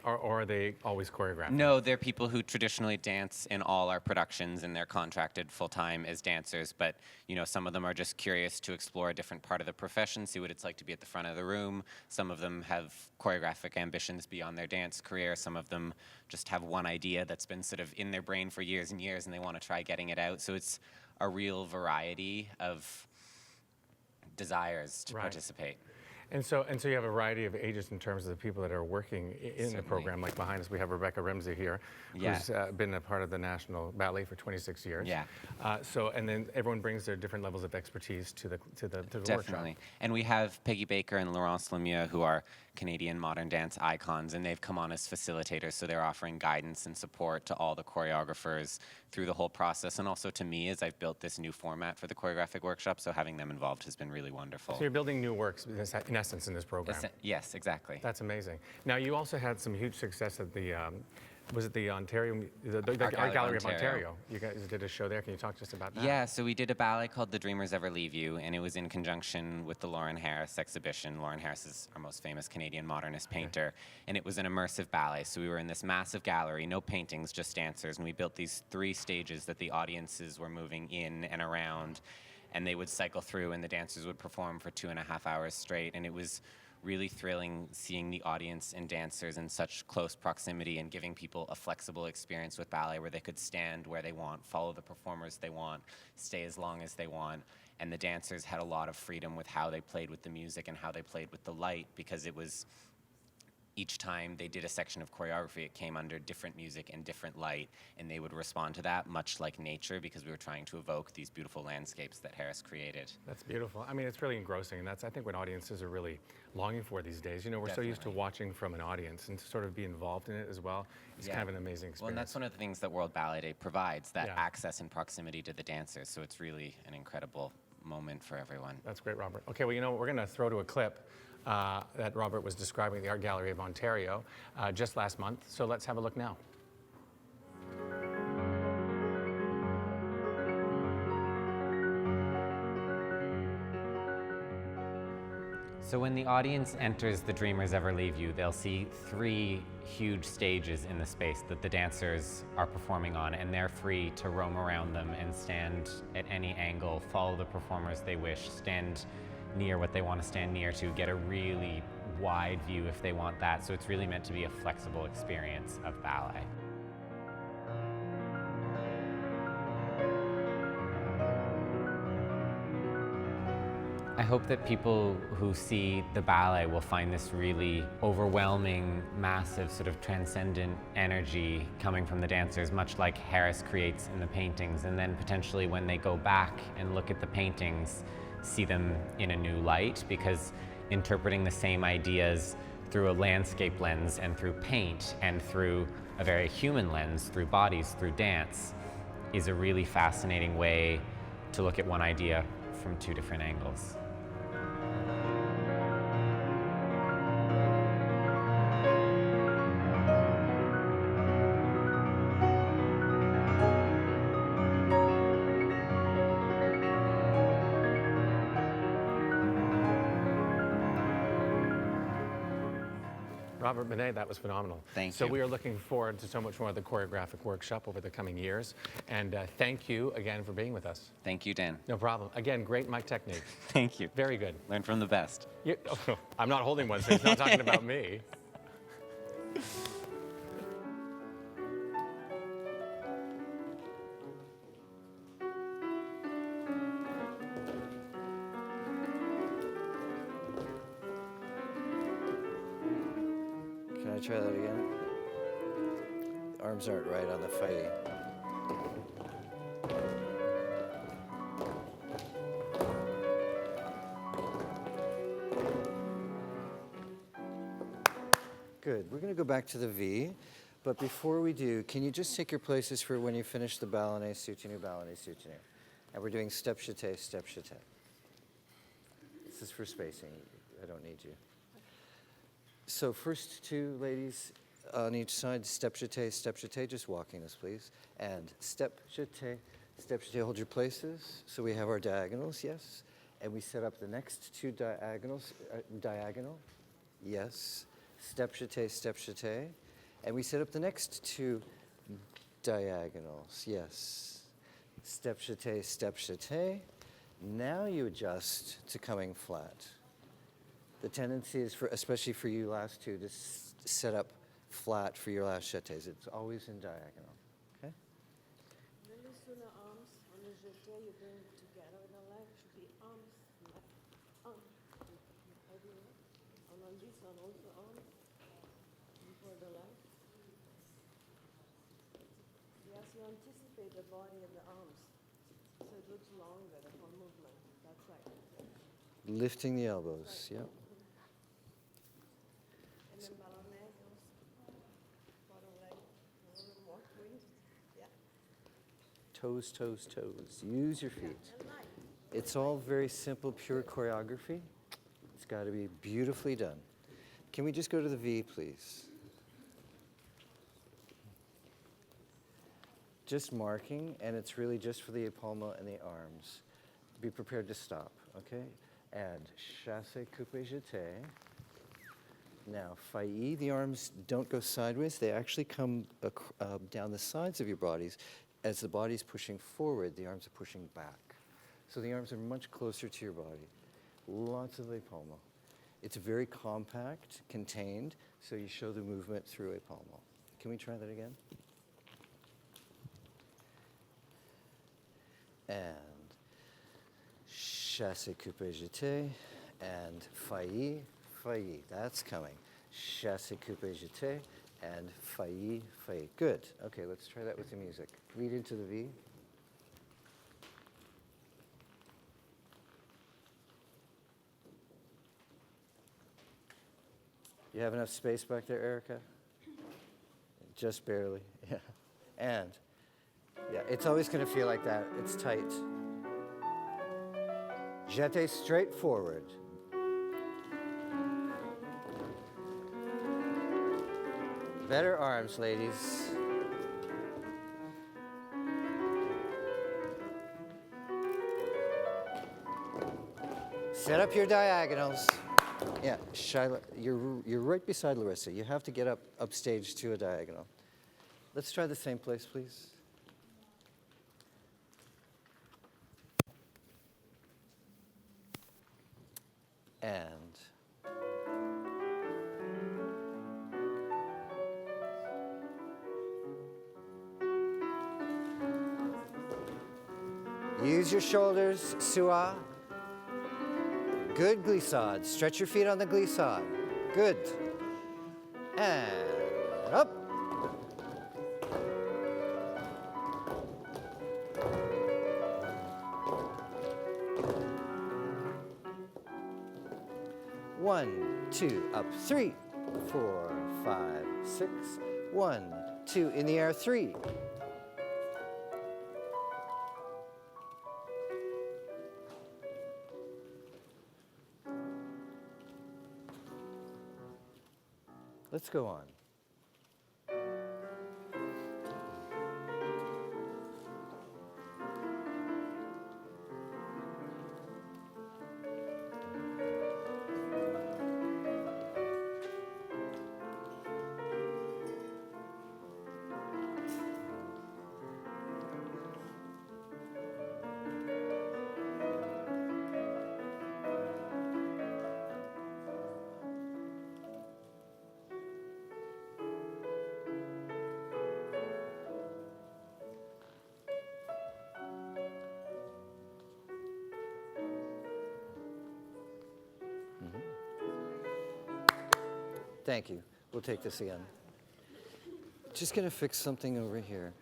Or are they always choreographing? No, they're people who traditionally dance in all our productions, and they're contracted full-time as dancers, but you know, some of them are just curious to explore a different part of the profession, see what it's like to be at the front of the room. Some of them have choreographic ambitions beyond their dance career. Some of them just have one idea that's been sort of in their brain for years and years, and they want to try getting it out. So it's a real variety of desires to participate. And so you have a variety of ages in terms of the people that are working in the program. Like behind us, we have Rebecca Rimsey here, who's been a part of the National Ballet for 26 years. Yeah. And then everyone brings their different levels of expertise to the Definitely. workshop. And we have Peggy Baker and Laurence Lemieux, who are Canadian modern dance icons, and they've come on as facilitators, so they're offering guidance and support to all the choreographers through the whole process, and also to me as I've built this new format for the choreographic workshop, so having them involved has been really wonderful. So you're building new works, in essence, in this program. Yes, exactly. That's amazing. Now, you also had some huge success at the, was it the Ontario, the Art Gallery of Ontario? You guys did a show there. Can you talk just about that? Yeah, so we did a ballet called The Dreamers Ever Leave You, and it was in conjunction with the Lauren Harris exhibition. Lauren Harris is our most famous Canadian modernist painter, and it was an immersive ballet. So we were in this massive gallery, no paintings, just dancers, and we built these 3 stages that the audiences were moving in and around, and they would cycle through, and the dancers would perform for 2.5 hours straight, and it was really thrilling seeing the audience and dancers in such close proximity and giving people a flexible experience with ballet where they could stand where they want, follow the performers they want, stay as long as they want. And the dancers had a lot of freedom with how they played with the music and how they played with the light, because it was each time they did a section of choreography, it came under different music and different light, and they would respond to that much like nature, because we were trying to evoke these beautiful landscapes that Harris created. That's beautiful. I mean, it's really engrossing, and that's, I think, what audiences are really longing for these days. You know, we're so used to watching from an audience, and to sort of be involved in it as well is kind of an amazing experience. Well, and that's one of the things that World Ballet Day provides, that access and proximity to the dancers, so it's really an incredible moment for everyone. That's great, Robert. Okay, well, you know, we're going to throw to a clip that Robert was describing at the Art Gallery of Ontario just last month. So let's have a look now. So when the audience enters The Dreamers Ever Leave You, they'll see 3 huge stages in the space that the dancers are performing on, and they're free to roam around them and stand at any angle, follow the performers they wish, stand near what they want to stand near to, get a really, wide view if they want that. So it's really meant to be a flexible experience of ballet. I hope that people who see the ballet will find this really overwhelming, massive, sort of transcendent energy coming from the dancers, much like Harris creates in the paintings, and then potentially when they go back and look at the paintings, see them in a new light, because interpreting the same ideas through a landscape lens and through paint and through a very human lens, through bodies, through dance, is a really fascinating way to look at one idea from two different angles. Robert Benet, that was phenomenal. Thank so you. we are looking forward to so much more of the choreographic workshop over the coming years. And thank you again for being with us. Thank you, Dan. No problem. Again, great mic technique. Thank you. Very good. Learn from the best. I'm not holding one, so he's not talking about me. Can I try that again? The arms aren't right on the Fairies. Good. We're going to go back to the V, but before we do, can you just take your places for when you finish the ballet soutenu, ballet soutenu? And we're doing step jeté, step jeté. This is for spacing. I don't need you. So first two ladies on each side, step jeté, just walking us, please. And step jeté, hold your places. So we have our diagonals, yes. And we set up the next two diagonals, diagonal, yes. Step jeté. And we set up the next two diagonals, yes. Step jeté. Now you adjust to coming flat. The tendency is, especially for you last two, to set up flat for your last jetés. It's always in diagonal, okay? Really soon the arms on the jeté, you bring together the leg, should be arms, left, arm, heavy leg. And on this one also arms, before the leg. Yes, you anticipate the body and the arms, so it looks longer, the whole movement. That's right. Lifting the elbows, yeah. And then ballonnet, bottom leg, a little more twist. Yeah. Toes. Use your feet. It's all very simple, pure choreography. It's got to be beautifully done. Can we just go to the V, please? Just marking, and it's really just for the épaulement and the arms. Be prepared to stop, okay? And chassé, coupé, jeté. Now, Fairies, the arms don't go sideways. They actually come down the sides of your bodies. As the body's pushing forward, the arms are pushing back. So the arms are much closer to your body. Lots of épaulement. It's very compact, contained, so you show the movement through épaulement. Can we try that again? And chassé, coupé, jeté, and Fairies. That's coming. Chassé, coupé, jeté, and Fairies. Good. Okay, let's try that with the music. Lead into the V. You have enough space back there, Erica? Just barely, yeah. And, yeah, it's always going to feel like that. It's tight. Jeté straight forward. Better arms, ladies. Set up your diagonals. Yeah, Shyla, you're right beside Larissa. You have to get up upstage to a diagonal. Let's try the same place, please. And Use your shoulders, Sua. Good glissade. Stretch your feet on the glissade. Good. And up. One, two, up, 3, 4, 5, 6. 1, 2, in the air, 3. Let's go on. Thank you. We'll take this again. Just going to fix something over here.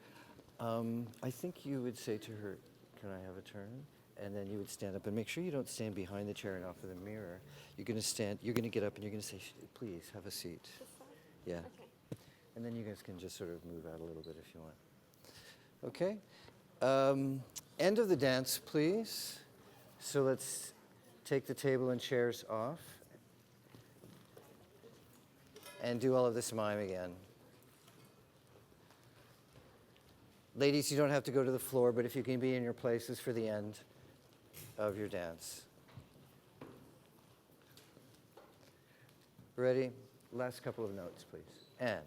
I think you would say to her, can I have a turn? And then you would stand up and make sure you don't stand behind the chair and off of the mirror. You're going to stand, you're going to get up and you're going to say, please have a seat. Yeah. Okay. And then you guys can just sort of move out a little bit if you want. Okay. End of the dance, please. So let's take the table and chairs off. And do all of this mime again. Ladies, you don't have to go to the floor, but if you can be in your places for the end of your dance. Ready? Last couple of notes, please. And.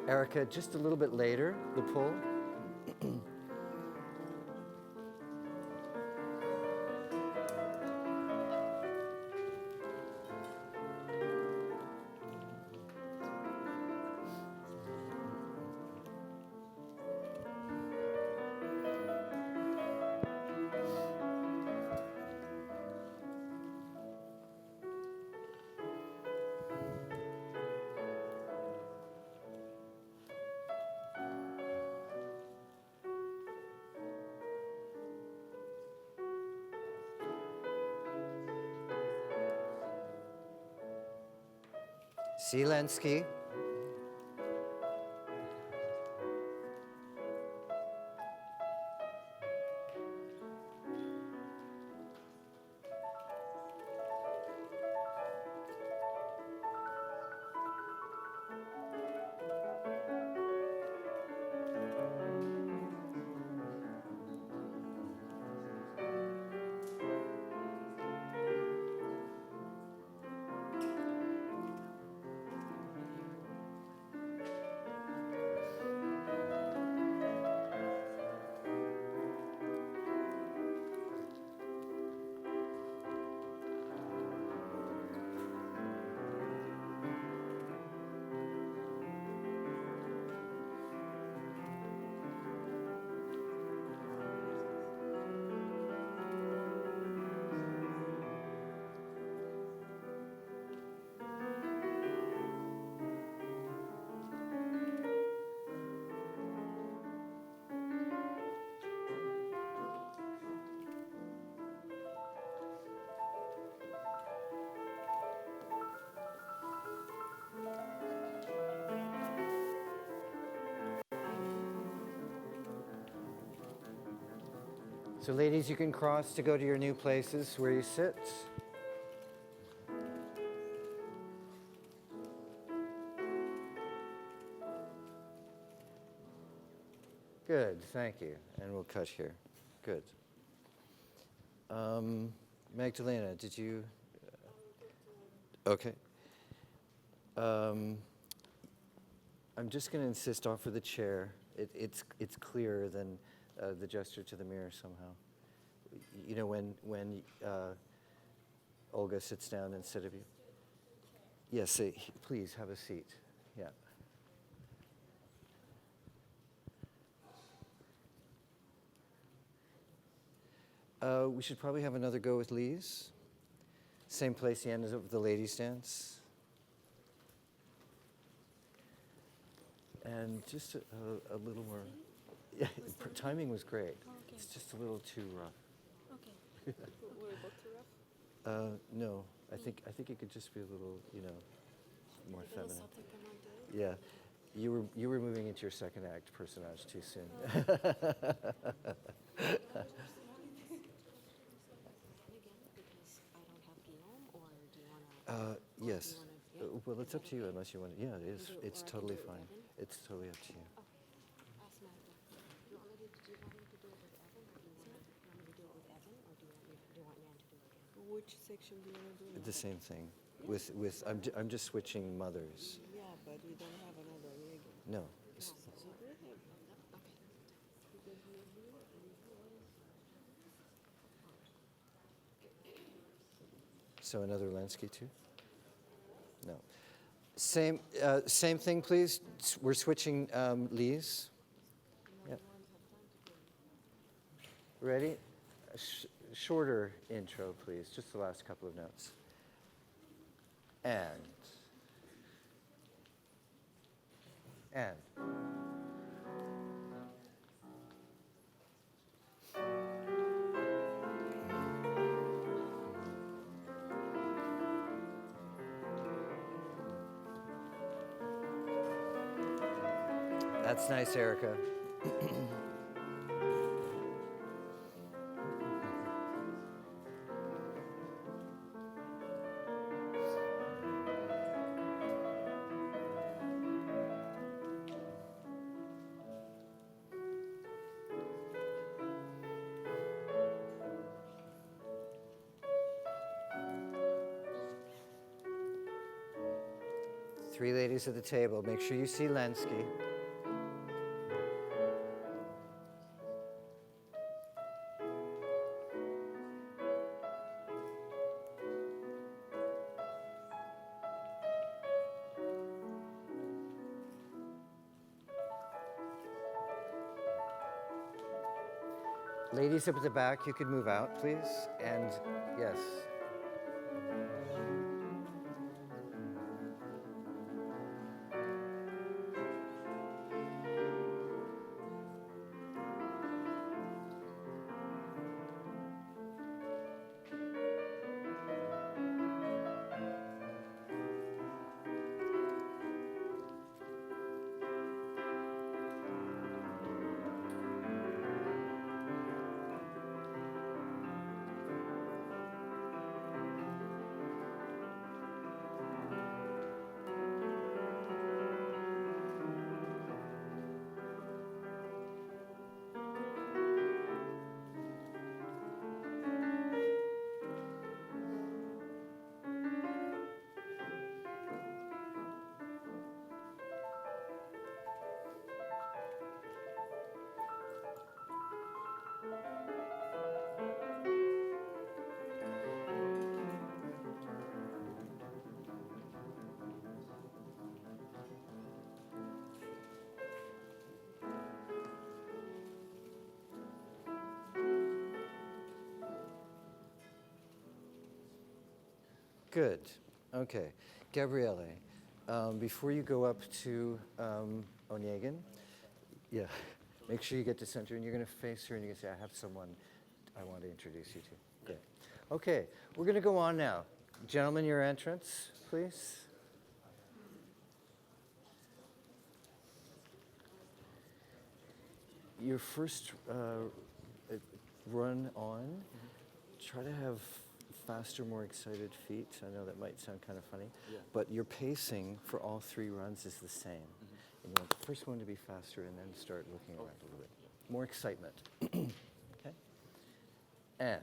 Erica, just a little bit later, the pull. Zelensky. So ladies, you can cross to go to your new places where you sit. Good, thank you. And we'll cut here. Good. Magdalena, did you? Okay. I'm just going to insist offer the chair. It's clearer than the gesture to the mirror somehow. You know, when Olga sits down instead of you. Yes, please have a seat. Yeah. We should probably have another go with Lise. Same place the end of the ladies' dance. And just a little more. Yeah, timing was great. It's just a little too rough. Okay. Were we both too rough? No, I think it could just be a little, more feminine. Something from my day. Yeah, you were moving into your second act personage too soon. Yes. Well, it's up to you unless you want to. Yeah, it is. It's totally fine. It's totally up to you. Which section do you want to do now? The same thing. With I'm just switching mothers. Yeah, but you don't have another Onegin. No. So another Lenski too? No. Same thing, please. We're switching Lise. Yep. Ready? Shorter intro, please. Just the last couple of notes. And. That's nice, Erica. 3 ladies at the table. Make sure you see Lenski. Ladies up at the back, you could move out, please. And yes. Good. Okay. Gabriele, before you go up to Onegin, yeah, make sure you get to center and you're going to face her and you're going to say, I have someone I want to introduce you to. Good. Okay. We're going to go on now. Gentlemen, your entrance, please. Your first run on, try to have faster, more excited feet. I know that might sound kind of funny, but your pacing for all 3 runs is the same. And you want the first one to be faster and then start looking around a little bit. More excitement. Okay? And.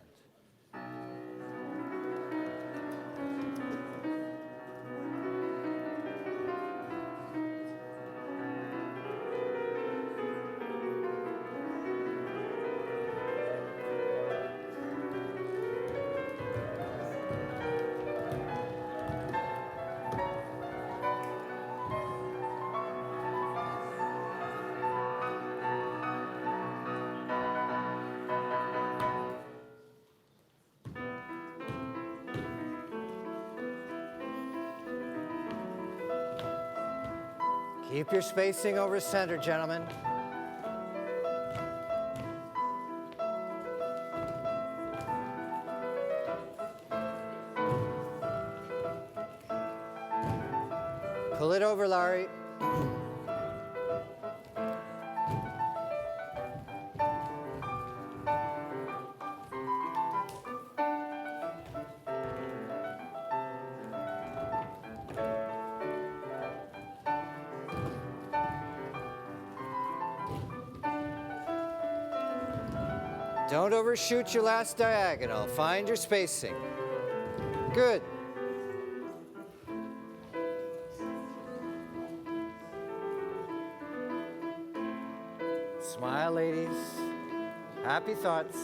Keep your spacing over center, gentlemen. Pull it over, Larry. Don't overshoot your last diagonal. Find your spacing. Good. Smile, ladies. Happy thoughts.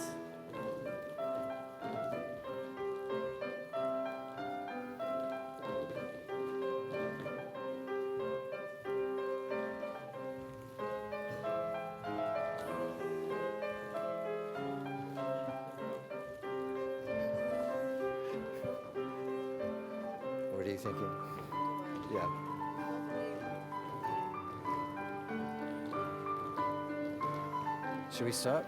What are you thinking? Yeah. Should we stop?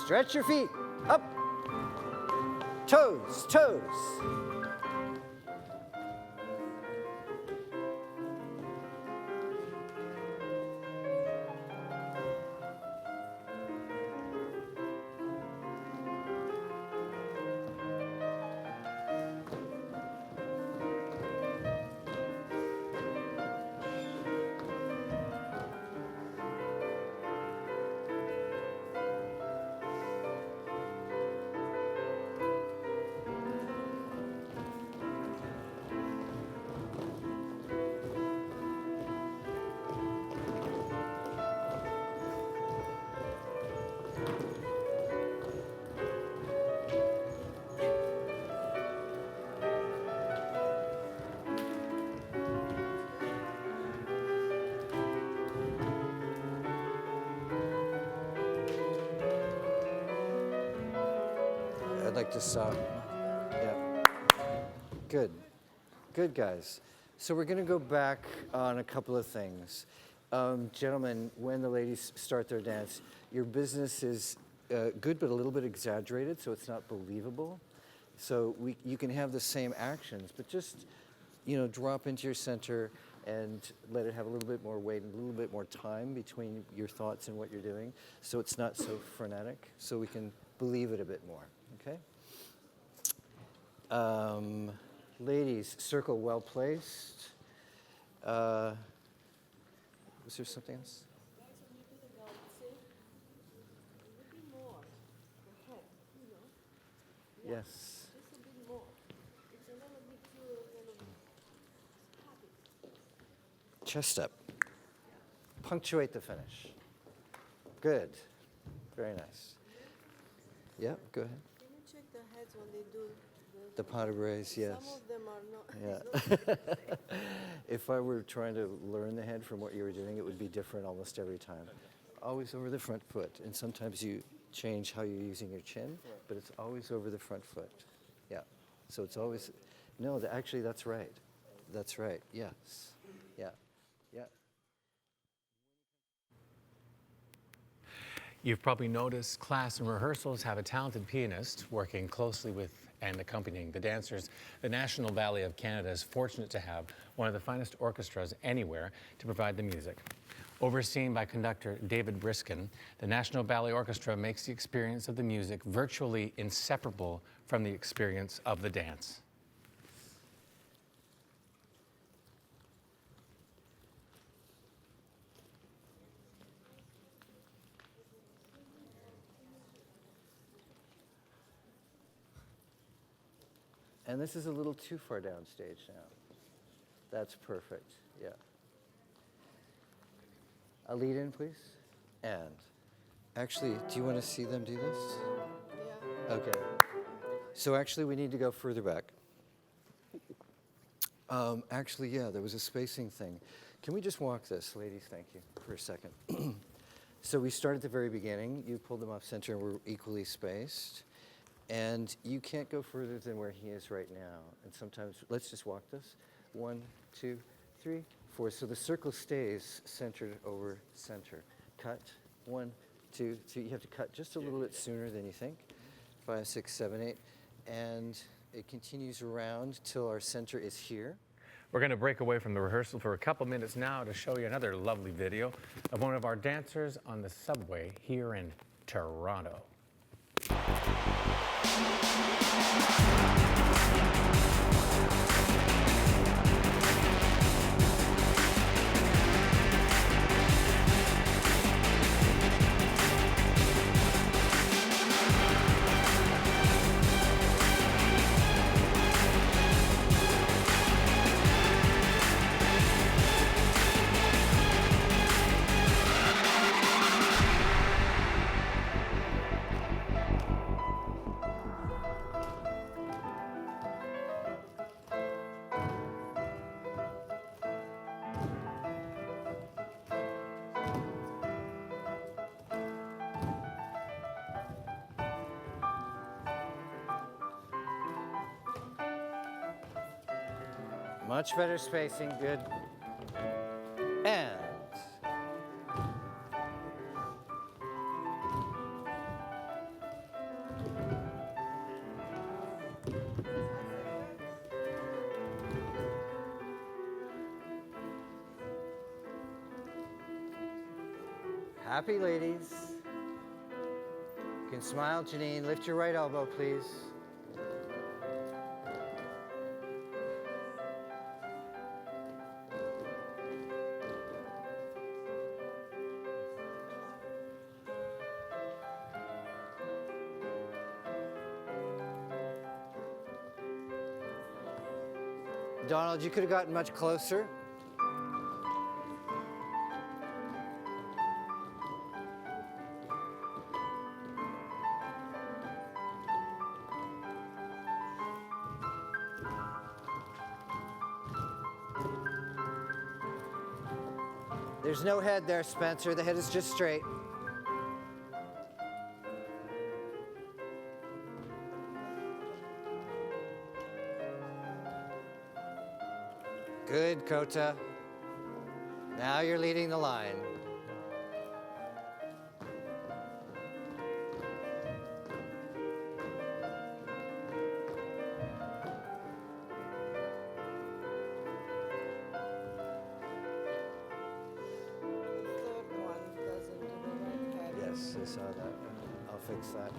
Stretch your feet. Up. Toes, toes. I'd like to stop. Yeah. Good. Good, guys. So we're going to go back on a couple of things. Gentlemen, when the ladies start their dance, your business is good but a little bit exaggerated, so it's not believable. So you can have the same actions, but just, drop into your center and let it have a little bit more weight and a little bit more time between your thoughts and what you're doing, so it's not so frenetic, so we can believe it a bit more. Okay. Ladies, circle well placed. Was there something else? Yes. Chest up. Punctuate the finish. Good. Very nice. Yeah, go ahead. Can you check the heads when they do the pas de braise? Yes. Some of them are not. Yeah. If I were trying to learn the head from what you were doing, it would be different almost every time. Always over the front foot, and sometimes you change how you're using your chin, but it's always over the front foot. Yeah. So it's always, no, actually that's right. That's right. Yes. Yeah. Yeah. You've probably noticed class and rehearsals have a talented pianist working closely with and accompanying the dancers. The National Ballet of Canada is fortunate to have one of the finest orchestras anywhere to provide the music. Overseen by conductor David Briskin, the National Ballet Orchestra makes the experience of the music virtually inseparable from the experience of the dance. And this is a little too far downstage now. That's perfect, yeah. A lead in, please. And actually, do you want to see them do this? Yeah. Okay. So actually, we need to go further back. Actually, yeah, there was a spacing thing. Can we just walk this, ladies? Thank you for a second. So we start at the very beginning. You pulled them off center and we're equally spaced. And you can't go further than where he is right now. And sometimes, let's just walk this. 1, 2, 3, 4. So the circle stays centered over center. Cut. 1, 2, 3. You have to cut just a little bit sooner than you think. 5, 6, 7, 8. And it continues around till our center is here. We're going to break away from the rehearsal for a couple minutes now to show you another lovely video of one of our dancers on the subway here in Toronto. Much better spacing, good. And happy ladies. You can smile, Janine. Lift your right elbow, please. Donald, you could have gotten much closer. There's no head there, Spencer. The head is just straight. Good, Kota. Now you're leading the line. Yes, I saw that. I'll fix that.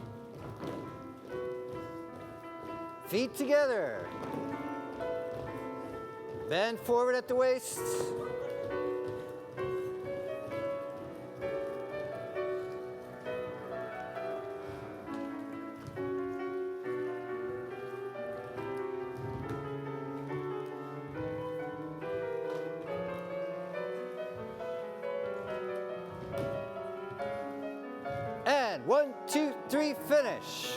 Feet together. Bend forward at the waist. And 1, 2, 3, finish.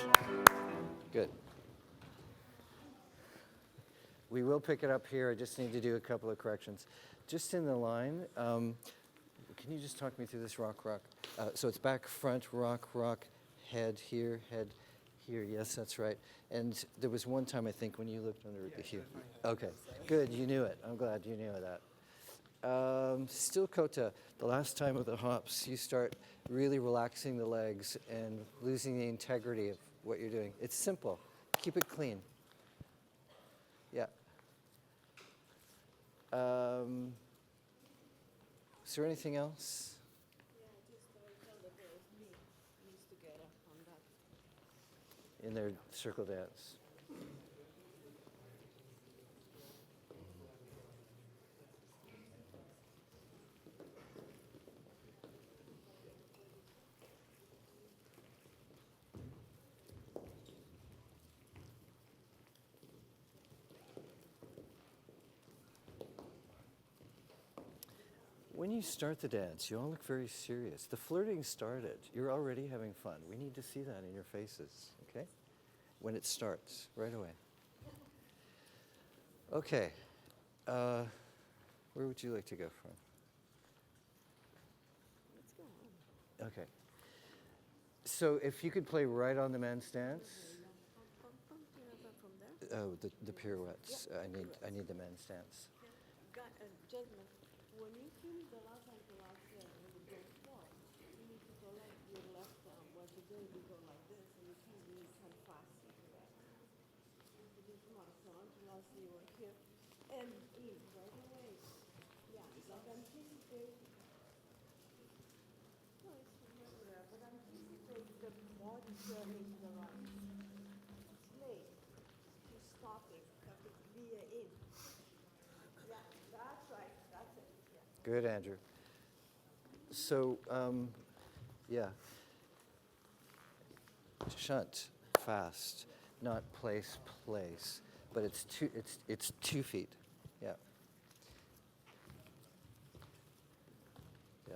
Good. We will pick it up here. I just need to do a couple of corrections. Just in the line, can you just talk me through this rock, rock? So it's back, front, rock, rock, head here, yes, that's right. And there was one time, I think, when you looked under the heel. Okay, good, you knew it. I'm glad you knew that. Still Kota, the last time with the hops, you start really relaxing the legs and losing the integrity of what you're doing. It's simple. Keep it clean. Yeah. Is there anything else? In their circle dance. When you start the dance, you all look very serious. The flirting started. You're already having fun. We need to see that in your faces, okay? When it starts, right away. Okay. Where would you like to go from? Let's go on. Okay. So if you could play right on the men's dance. the pirouettes. I need the men's stance. Gentlemen, when you came the last time to last year with the gold ball, you need to go like your left arm. Well, today we go like this, and you can't really come fast. So just come on, so until last year you were here, and in right away. Yeah, like anticipate. No, it's regular, but anticipate the body turning to the right. It's late. Keep stopping. Have to veer in. Yeah, that's right. That's it. Yeah. Good, Andrew. So, yeah. Shunt, fast, not place, place, but it's 2 feet. Yeah. Yeah.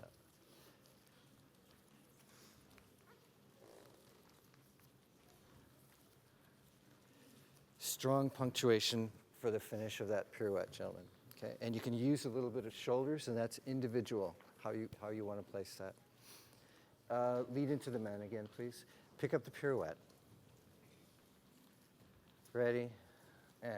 Strong punctuation for the finish of that pirouette, gentlemen. Okay, and you can use a little bit of shoulders, and that's individual, how you want to place that. Lead into the man again, please. Pick up the pirouette. Ready, and.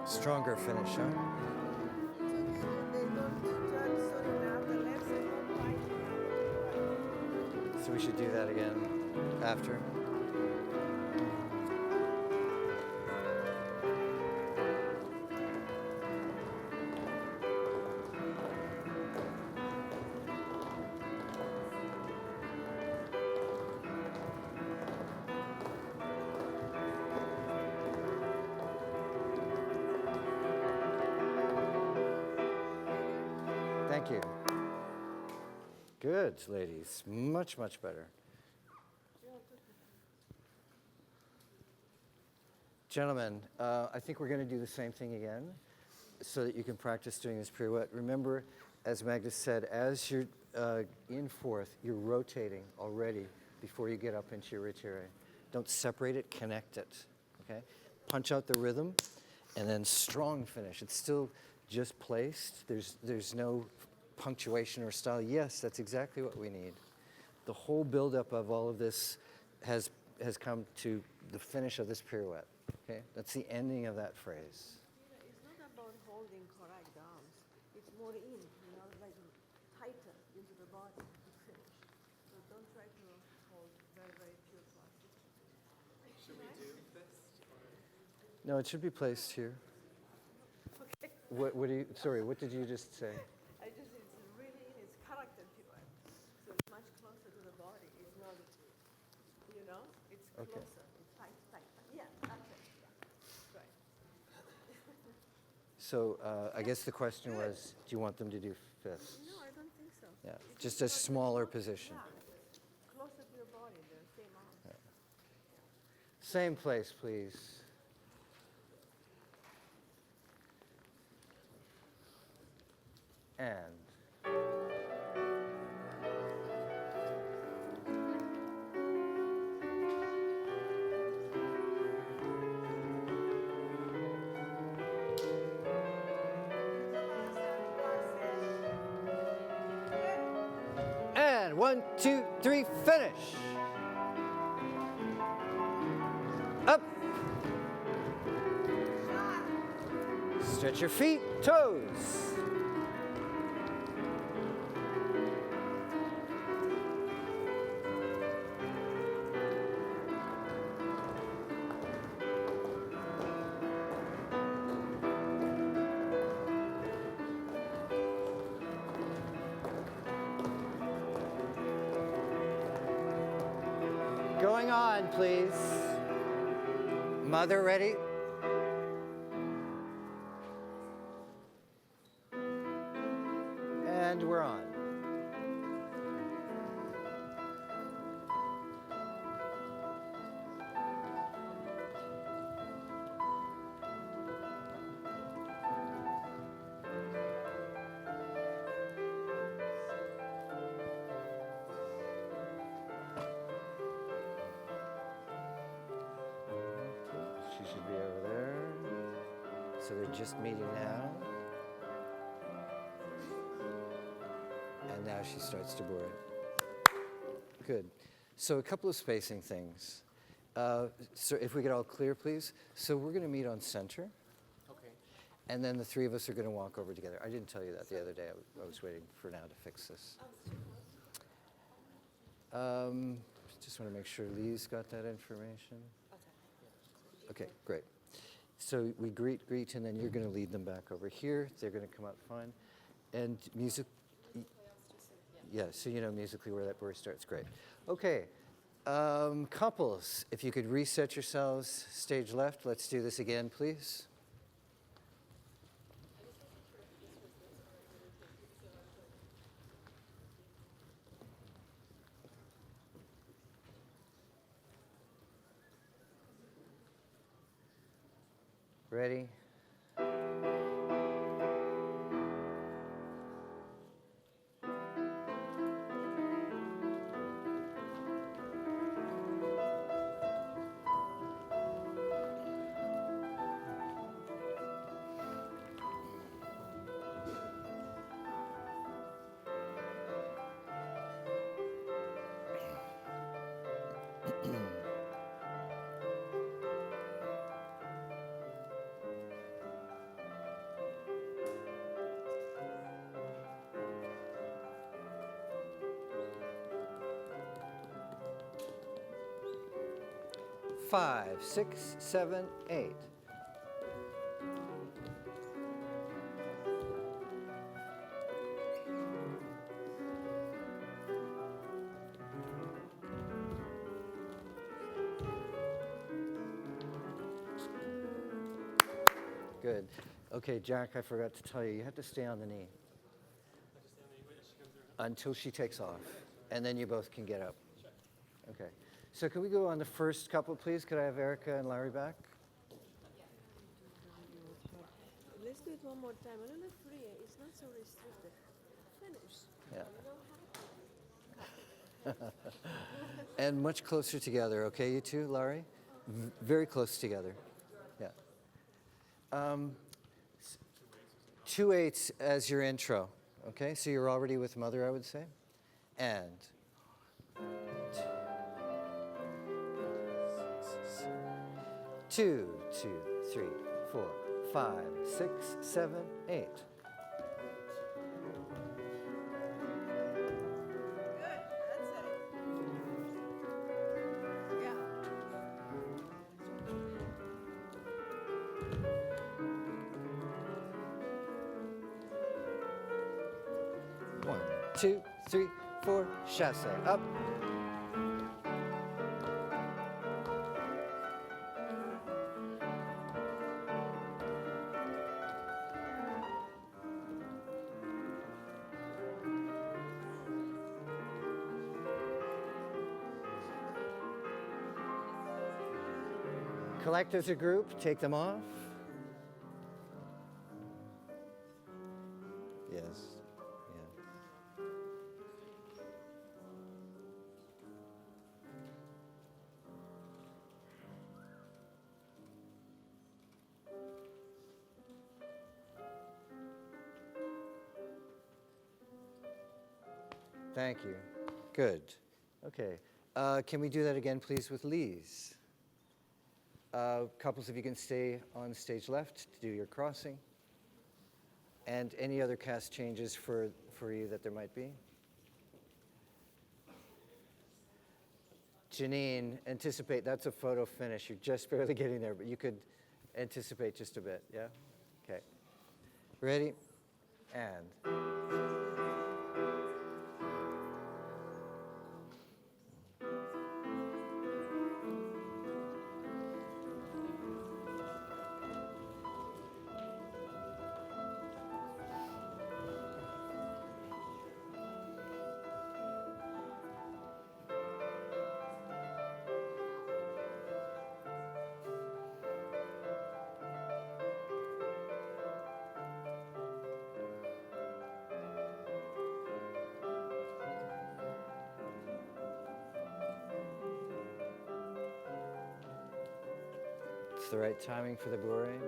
Stronger finish, huh? So we should do that again after. Thank you. Good, ladies. Much, much better. Gentlemen, I think we're going to do the same thing again so that you can practice doing this pirouette. Remember, as Magda said, as you're in fourth, you're rotating already before you get up into your retire. Don't separate it, connect it, okay? Punch out the rhythm, and then strong finish. It's still just placed. There's no punctuation or style. Yes, that's exactly what we need. The whole buildup of all of this has come to the finish of this pirouette. Okay, that's the ending of that phrase. It's not about holding correct arms. It's more in, like tighter into the body to finish. So don't try to hold very, very pure plastic. Should we do this? No, it should be placed here. Okay. What do you? Sorry, what did you just say? It's really in its character pirouette. So it's much closer to the body. It's not, it's closer. Okay. It's tight. Yeah, that's it. Yeah. Right. So I guess the question was, do you want them to do fists? No, I don't think so. Yeah, just a smaller position. Yeah. Closer to your body, the same arms. Yeah. Same place, please. And. And 1, 2, 3, finish. Up. Stretch your feet, toes. Going on, please. Mother, ready? And we're on. So they're just meeting now. And now she starts to board. Good. So a couple of spacing things. So if we get all clear, please. So we're going to meet on center. Okay. And then the three of us are going to walk over together. I didn't tell you that the other day. I was waiting for now to fix this. Just want to make sure Lee's got that information. Okay, great. So we greet, and then you're going to lead them back over here. They're going to come up fine. And music, yeah, so you know musically where that word starts. Great. Okay, couples, if you could reset yourselves, stage left. Let's do this again, please. Ready? Five, six, seven, eight. Good. Okay, Jack, I forgot to tell you, you have to stay on the knee until she takes off, and then you both can get up. Okay. So can we go on the first couple, please? Could I have Erica and Larry back? Let's do it one more time. A little free. It's not so restricted. Finish. Yeah. And much closer together, okay, you two, Larry? Very close together. Yeah. 2/8 as your intro, okay? So you're already with Mother, I would say. And 2, 2, 3, 4, 5, 6, 7, 8. One, 2, 3, 4, chasse, up. Collect as a group, take them off. Yes. Yeah. Thank you. Good. Okay. Can we do that again, please, with Lee's? Couples, if you can stay on stage left to do your crossing. And any other cast changes for you that there might be? Janine, anticipate, that's a photo finish. You're just barely getting there, but you could anticipate just a bit, yeah? Okay. Ready? And. It's the right timing for the bourrée.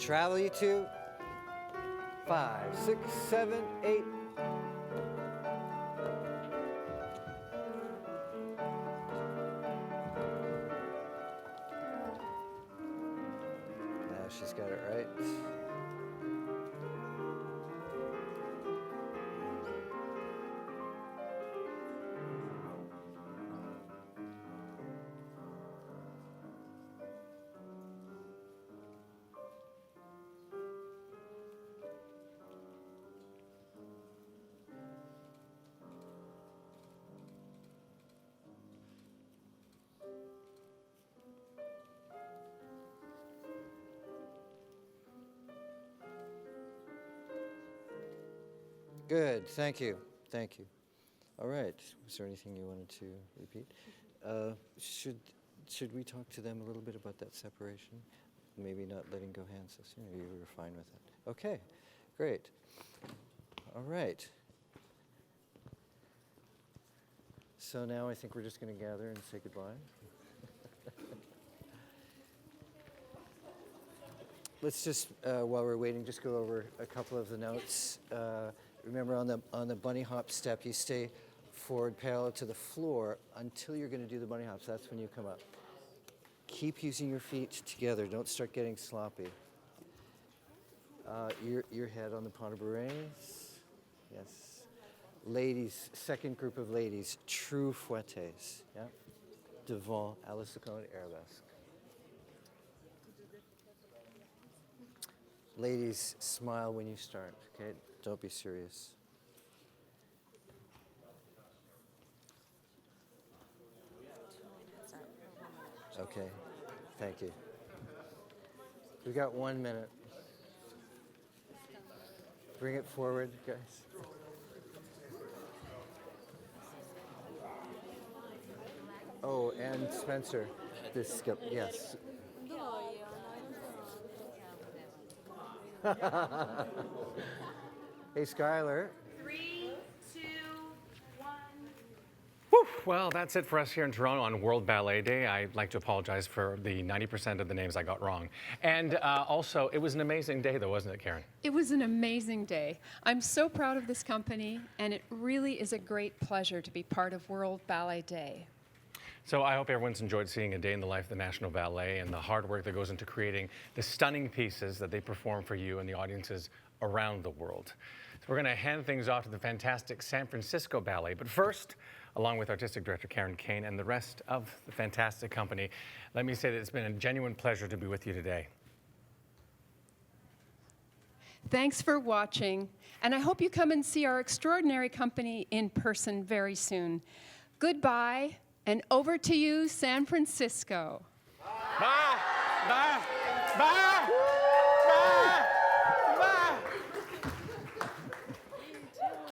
Travel, you two. 5, 6, 7, 8. Now she's got it right. Good, thank you, thank you. All right, was there anything you wanted to repeat? Should we talk to them a little bit about that separation? Maybe not letting go hands so soon, or you were fine with that? Okay, great. All right. So now I think we're just going to gather and say goodbye. Let's just, while we're waiting, just go over a couple of the notes. Remember, on the bunny hop step, you stay forward parallel to the floor until you're going to do the bunny hops. That's when you come up. Keep using your feet together. Don't start getting sloppy. Your head on the pas de bourrées. Yes. Ladies, second group of ladies, true fouettes. Yeah. Devant, à la seconde, arabesque. Ladies, smile when you start, okay? Don't be serious. Okay, thank you. We've got 1 minute. Bring it forward, guys. Oh, and Spencer, this skip, yes. Hey, Skylar. 3, 2, 1. Whew, well, that's it for us here in Toronto on World Ballet Day. I'd like to apologize for the 90% of the names I got wrong. And also, it was an amazing day, though, wasn't it, Karen? It was an amazing day. I'm so proud of this company, and it really is a great pleasure to be part of World Ballet Day. So I hope everyone's enjoyed seeing a day in the life of the National Ballet and the hard work that goes into creating the stunning pieces that they perform for you and the audiences around the world. So we're going to hand things off to the fantastic San Francisco Ballet. But first, along with Artistic Director Karen Kane and the rest of the fantastic company, let me say that it's been a genuine pleasure to be with you today. Thanks for watching, and I hope you come and see our extraordinary company in person very soon. Goodbye, and over to you, San Francisco. Bye! Bye! Bye!